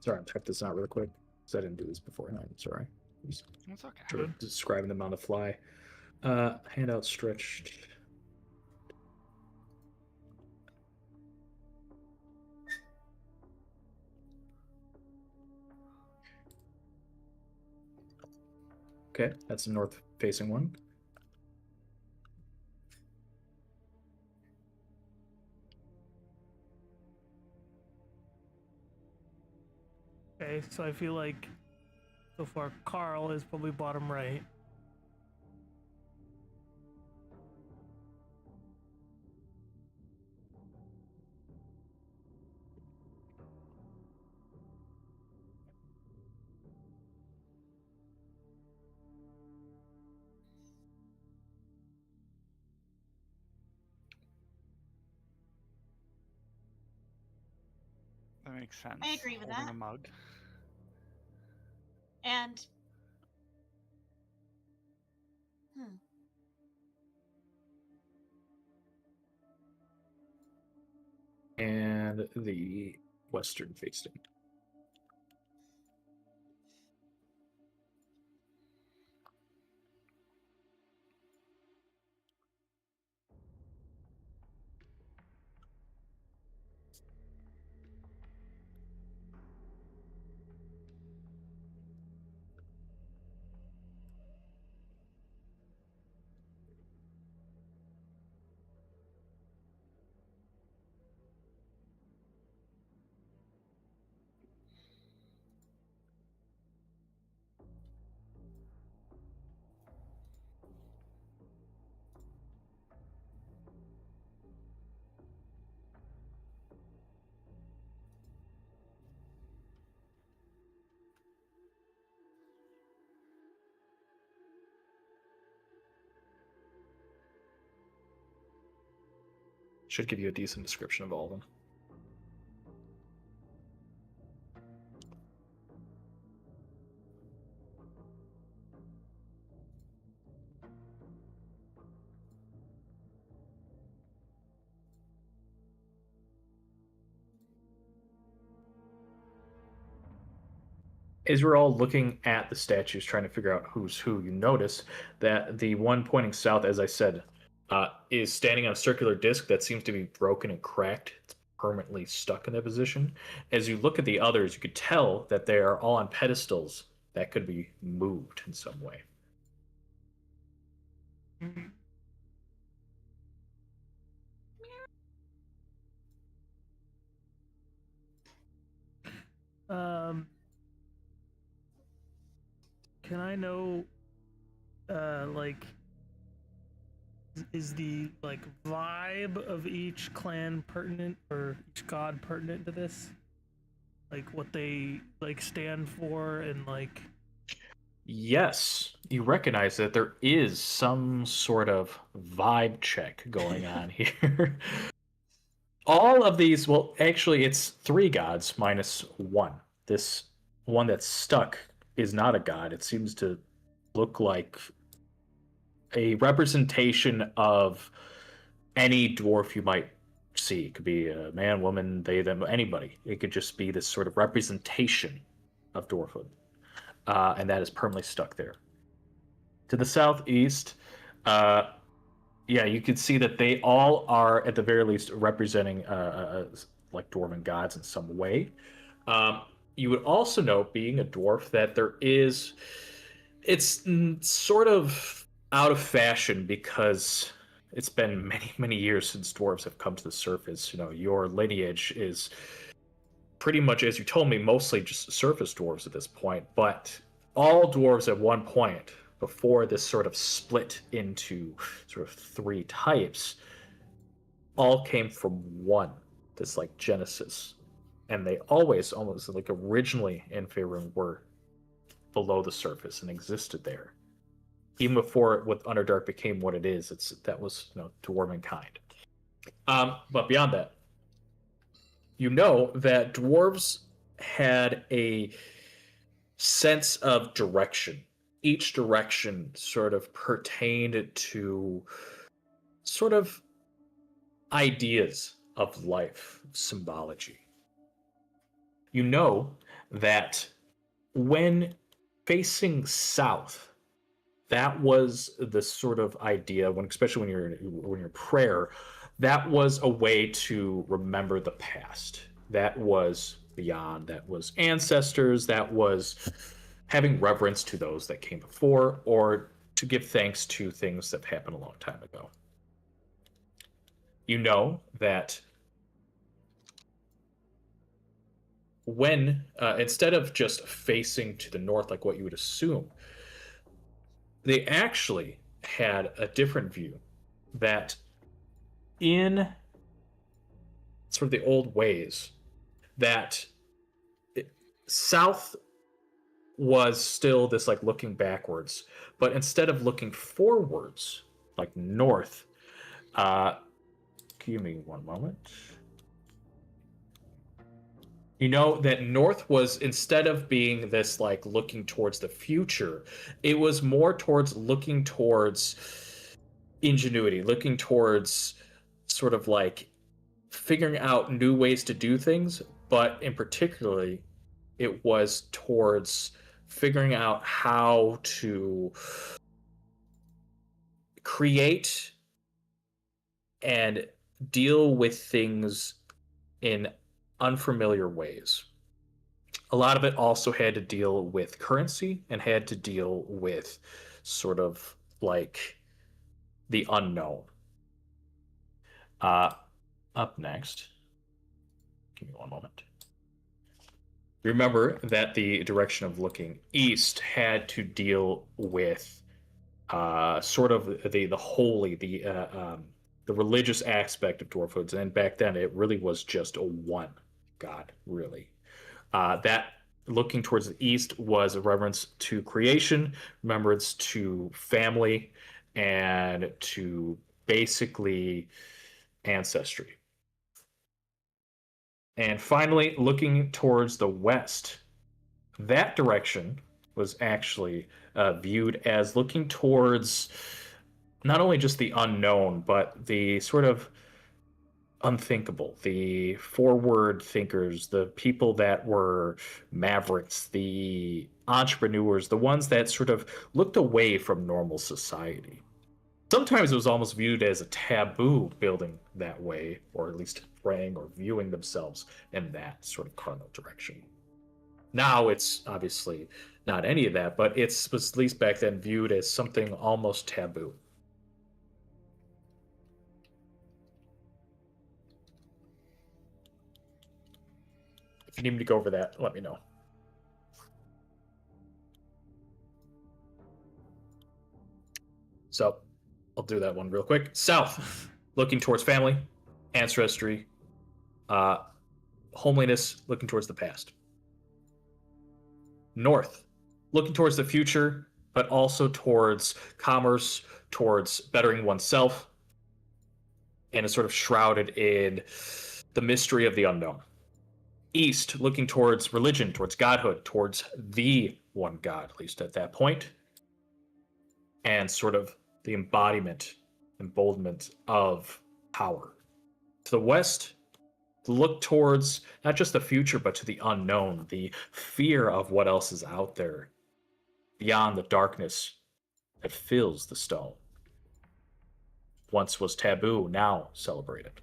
Sorry, I'm checking this out real quick because I didn't do this beforehand. Sorry. Just That's okay. sort of describing them on the fly. Hand outstretched. Okay, that's the north-facing one. Okay, so I feel like so far Carl is probably bottom right. That makes sense. I agree with Holding that. a mug. And And the western facing. Should give you a decent description of all of them. As we're all looking at the statues, trying to figure out who's who, you notice that the one pointing south, as I said, is standing on a circular disc that seems to be broken and cracked. It's permanently stuck in that position. As you look at the others, you could tell that they are all on pedestals that could be moved in some way. Can I know, like, is the like vibe of each clan pertinent or each god pertinent to this? Like what they like stand for and like. Yes, you recognize that there is some sort of vibe check going on here. All of these, well, actually, it's 3 gods minus 1. This one that's stuck is not a god. It seems to look like a representation of any dwarf you might see. It could be a man, woman, they, them, anybody. It could just be this sort of representation of dwarfhood. And that is permanently stuck there. To the southeast, yeah, you can see that they all are, at the very least, representing like dwarven gods in some way. You would also note, being a dwarf, that there is, it's sort of out of fashion because it's been many, many years since dwarves have come to the surface. You know, your lineage is pretty much, as you told me, mostly just surface dwarves at this point, but all dwarves at one point, before this sort of split into sort of 3 types, all came from one, this like genesis. And they always, almost like originally in Faerun, were below the surface and existed there. Even before what Underdark became what it is, that was, you know, dwarven kind. But beyond that, you know that dwarves had a sense of direction. Each direction sort of pertained to sort of ideas of life, symbology. You know that when facing south, that was the sort of idea when, especially when you're prayer, that was a way to remember the past. That was beyond. That was ancestors. That was having reverence to those that came before, or to give thanks to things that happened a long time ago. You know that when instead of just facing to the north like what you would assume, they actually had a different view, that in sort of the old ways, that south was still this like looking backwards, but instead of looking forwards like north, give me one moment. You know that north was, instead of being this like looking towards the future, it was more towards looking towards ingenuity, looking towards sort of like figuring out new ways to do things, but in particularly it was towards figuring out how to create and deal with things in unfamiliar ways. A lot of it also had to deal with currency and had to deal with sort of like the unknown. Up next, give me one moment. Remember that the direction of looking east had to deal with sort of the holy, the religious aspect of dwarfhoods, and back then it really was just a one god, really. That looking towards the east was a reverence to creation, remembrance to family, and to basically ancestry. And finally, looking towards the west, that direction was actually viewed as looking towards not only just the unknown, but the sort of unthinkable, the forward thinkers, the people that were mavericks, the entrepreneurs, the ones that sort of looked away from normal society. Sometimes it was almost viewed as a taboo building that way, or at least praying or viewing themselves in that sort of cardinal direction. Now it's obviously not any of that, but it was at least back then viewed as something almost taboo. If you need me to go over that, let me know. So I'll do that one real quick. South, looking towards family, ancestry, homeliness, looking towards the past. North, looking towards the future, but also towards commerce, towards bettering oneself, and is sort of shrouded in the mystery of the unknown. East, looking towards religion, towards godhood, towards the one God, at least at that point, and sort of the embodiment, emboldenment of power. To the west, look towards not just the future, but to the unknown, the fear of what else is out there, beyond the darkness that fills the stone. Once was taboo, now celebrated.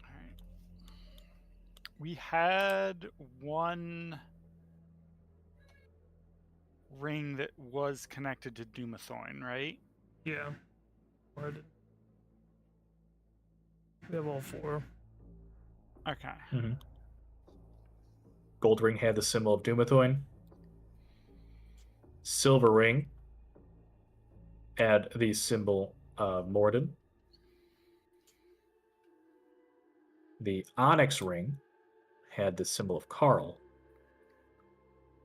All right. We had one ring that was connected to Dumathoin, right? Yeah. We have all four. Okay. Mm-hmm. Gold ring had the symbol of Dumathoin. Silver ring had the symbol of Morden. The onyx ring had the symbol of Karl.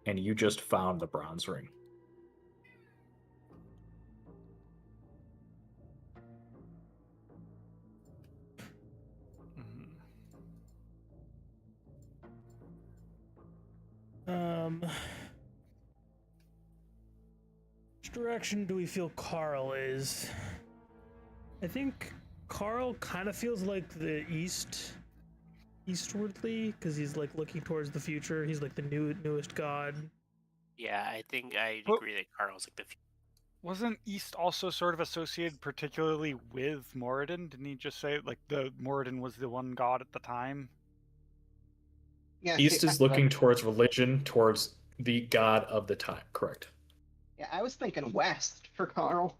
And you just found the bronze ring. Which direction do we feel Karl is? I think Karl kind of feels like the east, eastwardly because he's like looking towards the future. He's like the newest god. Yeah, I think I Well- agree that Carl's like the Wasn't East also sort of associated particularly with Moradin? Didn't he just say like the Moradin was the one god at the time? Yeah, East see, is looking towards religion, towards the god of the time. Correct. yeah, I was thinking west for Carl.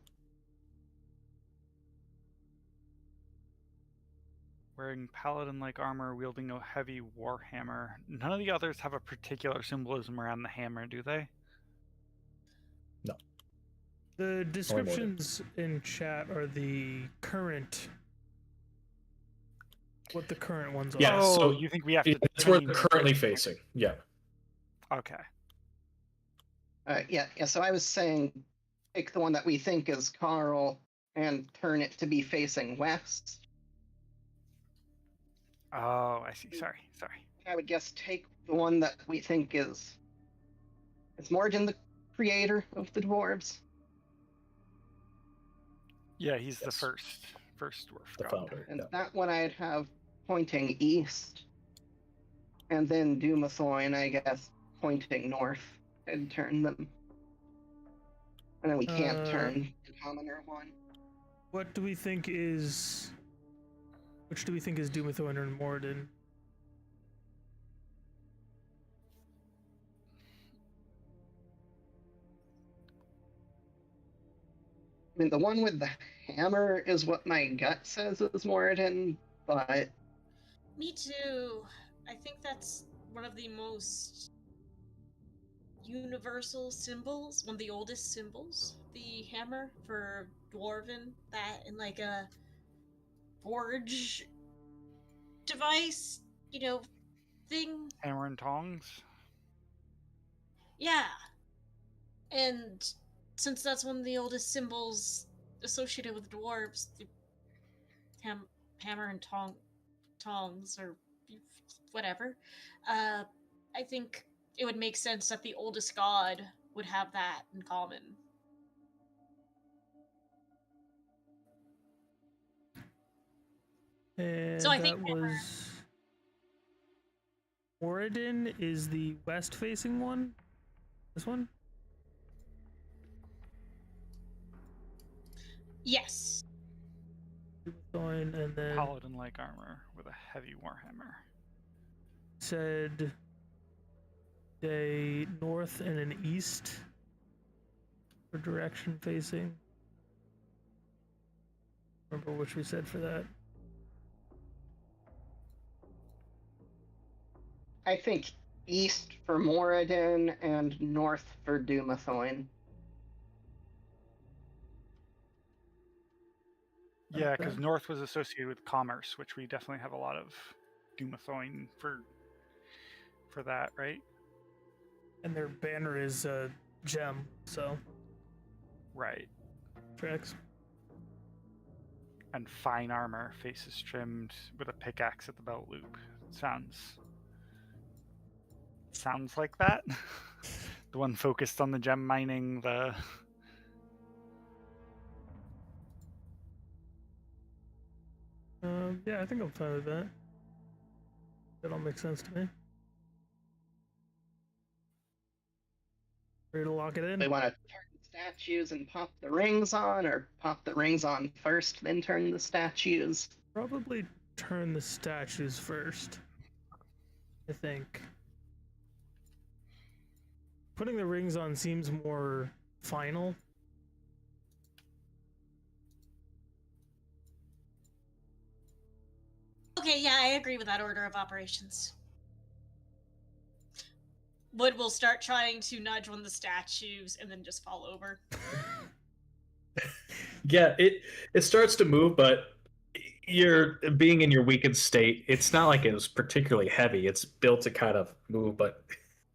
Wearing paladin-like armor, wielding a heavy warhammer. None of the others have a particular symbolism around the hammer, do they? The descriptions in chat are the current. What the current ones are. Yeah, Oh, so you think we have to That's where change they're currently facing. Yeah. Okay. Yeah. So I was saying, take the one that we think is Carl and turn it to be facing west. Oh, I see. Sorry. I would guess take the one that we think is Morgan, the creator of the dwarves. Yeah, he's the Yes. first dwarf The god. founder. And Yeah. that one I'd have pointing east. And then Dumathoin, I guess, pointing north. And turn them. And then we can't turn the commoner one. What do we think is? Which do we think is Dumathoin and Moradin? I mean, the one with the hammer is what my gut says is Moradin, but Me too. I think that's one of the most universal symbols, one of the oldest symbols. The hammer for dwarven, that in like a forge device, thing. Hammer and tongs. Yeah. And since that's one of the oldest symbols associated with dwarves, the hammer and tongs or whatever, I think it would make sense that the oldest god would have that in common. And So I that think hammer. was. Moradin is the west-facing one. This one. Yes. Dumathoin, and then Paladin-like armor with a heavy warhammer. said a north and an east for direction facing. Remember which we said for that. I think east for Moradin and north for Dumathoin. Yeah, because North was associated with commerce, which we definitely have a lot of Dumathoin for that, right? And their banner is a gem, so Right. tracks. And fine armor, faces trimmed with a pickaxe at the belt loop. Sounds like that. The one focused on the gem mining, the Yeah, I think I'm fine with that. That all makes sense to me. Ready to lock it in? They want to turn the statues and pop the rings on, or pop the rings on first, then turn the statues. Probably turn the statues first. I think. Putting the rings on seems more final. Okay, yeah, I agree with that order of operations. Wood will start trying to nudge one of the statues and then just fall over. Yeah, it starts to move, but you're being in your weakened state. It's not like it was particularly heavy. It's built to kind of move, but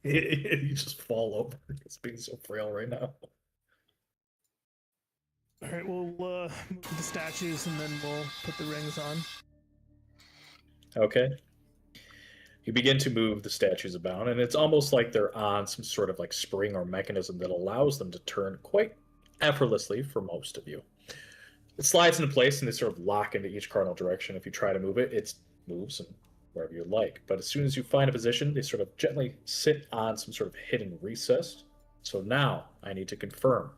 you just fall over. It's being so frail right now. All right, we'll move the statues and then we'll put the rings on. Okay. You begin to move the statues about, and it's almost like they're on some sort of like spring or mechanism that allows them to turn quite effortlessly for most of you. It slides into place and they sort of lock into each cardinal direction. If you try to move it, it moves and wherever you like. But as soon as you find a position, they sort of gently sit on some sort of hidden recess. So now I need to confirm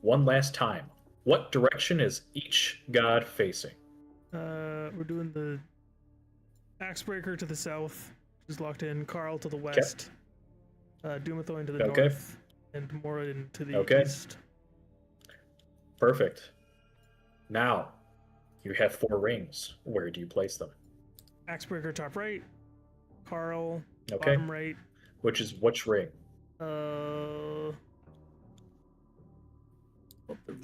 one last time. What direction is each god facing? We're doing the Axebreaker to the south, which is locked in. Carl to the west. Dumathoin to the north, and Moradin to the east. Perfect. Now, you have 4 rings. Where do you place them? Axebreaker top right, Carl bottom right. Which ring? The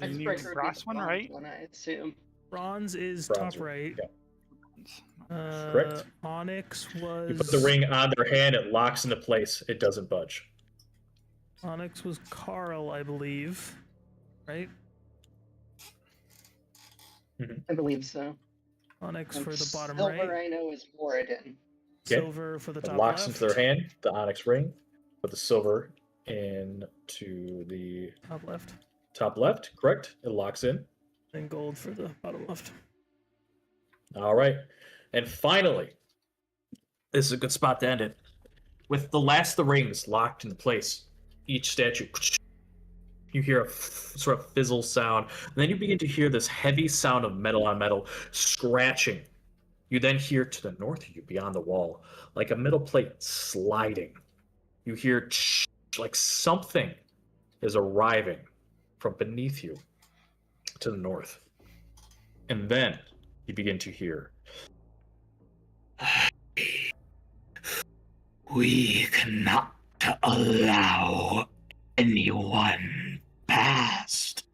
Icebreaker would be brass the one, bronze right? one, I assume. bronze is Bronze top right. Yeah. Correct. Onyx was. You put the ring on their hand, it locks into place. It doesn't budge. Onyx was Carl, I believe. Right? I believe so. Onyx And for the bottom silver, right. I know, is Moradin. Silver for the It top locks left. into their hand, the onyx ring. Put the silver into the Top left. top left. Correct. It locks in. And gold for the bottom left. All right. And finally, this is a good spot to end it. With the last of the rings locked into place, each statue, you hear a sort of fizzle sound. And then you begin to hear this heavy sound of metal on metal scratching. You then hear to the north of you, beyond the wall, like a metal plate sliding. You hear like something is arriving from beneath you to the north. And then you begin to hear, we cannot allow anyone past.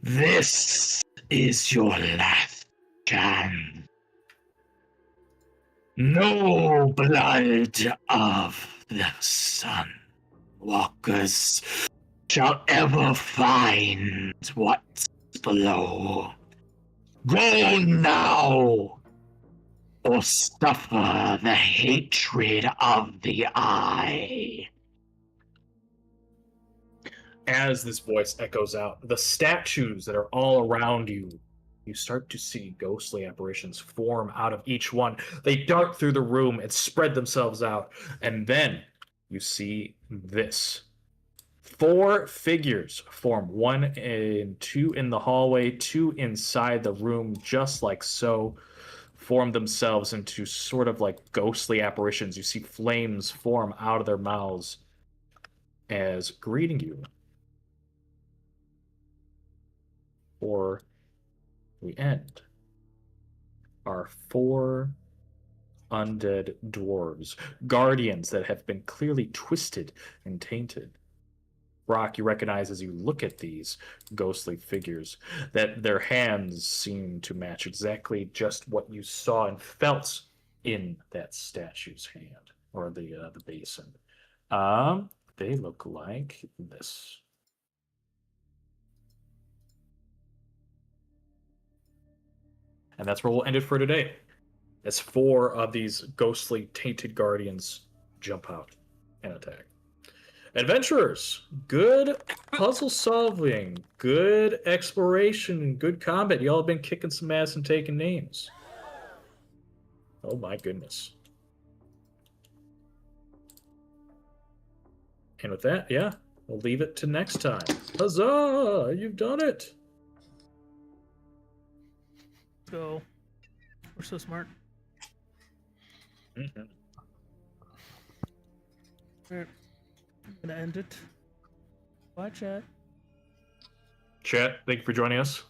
This is your last chance. No blood of the sun walkers shall ever find what's below. Go now, or suffer the hatred of the eye. as this voice echoes out, the statues that are all around you, you start to see ghostly apparitions form out of each one. They dart through the room and spread themselves out. And then you see this. 4 figures form, 1 and 2 in the hallway, 2 inside the room, just like so, form themselves into sort of like ghostly apparitions. You see flames form out of their mouths as greeting you. Or we end our 4 undead dwarves, guardians that have been clearly twisted and tainted. Brock, you recognize as you look at these ghostly figures that their hands seem to match exactly just what you saw and felt in that statue's hand, or the basin. They look like this. And that's where we'll end it for today, as 4 of these ghostly tainted guardians jump out and attack. Adventurers, good puzzle solving, good exploration, good combat. Y'all have been kicking some ass and taking names. Oh my goodness. And with that, yeah, we'll leave it to next time. Huzzah! You've done it! Go. We're so smart. Mm-hmm. Alright. I'm gonna end it. Bye, chat. Chat, thank you for joining us.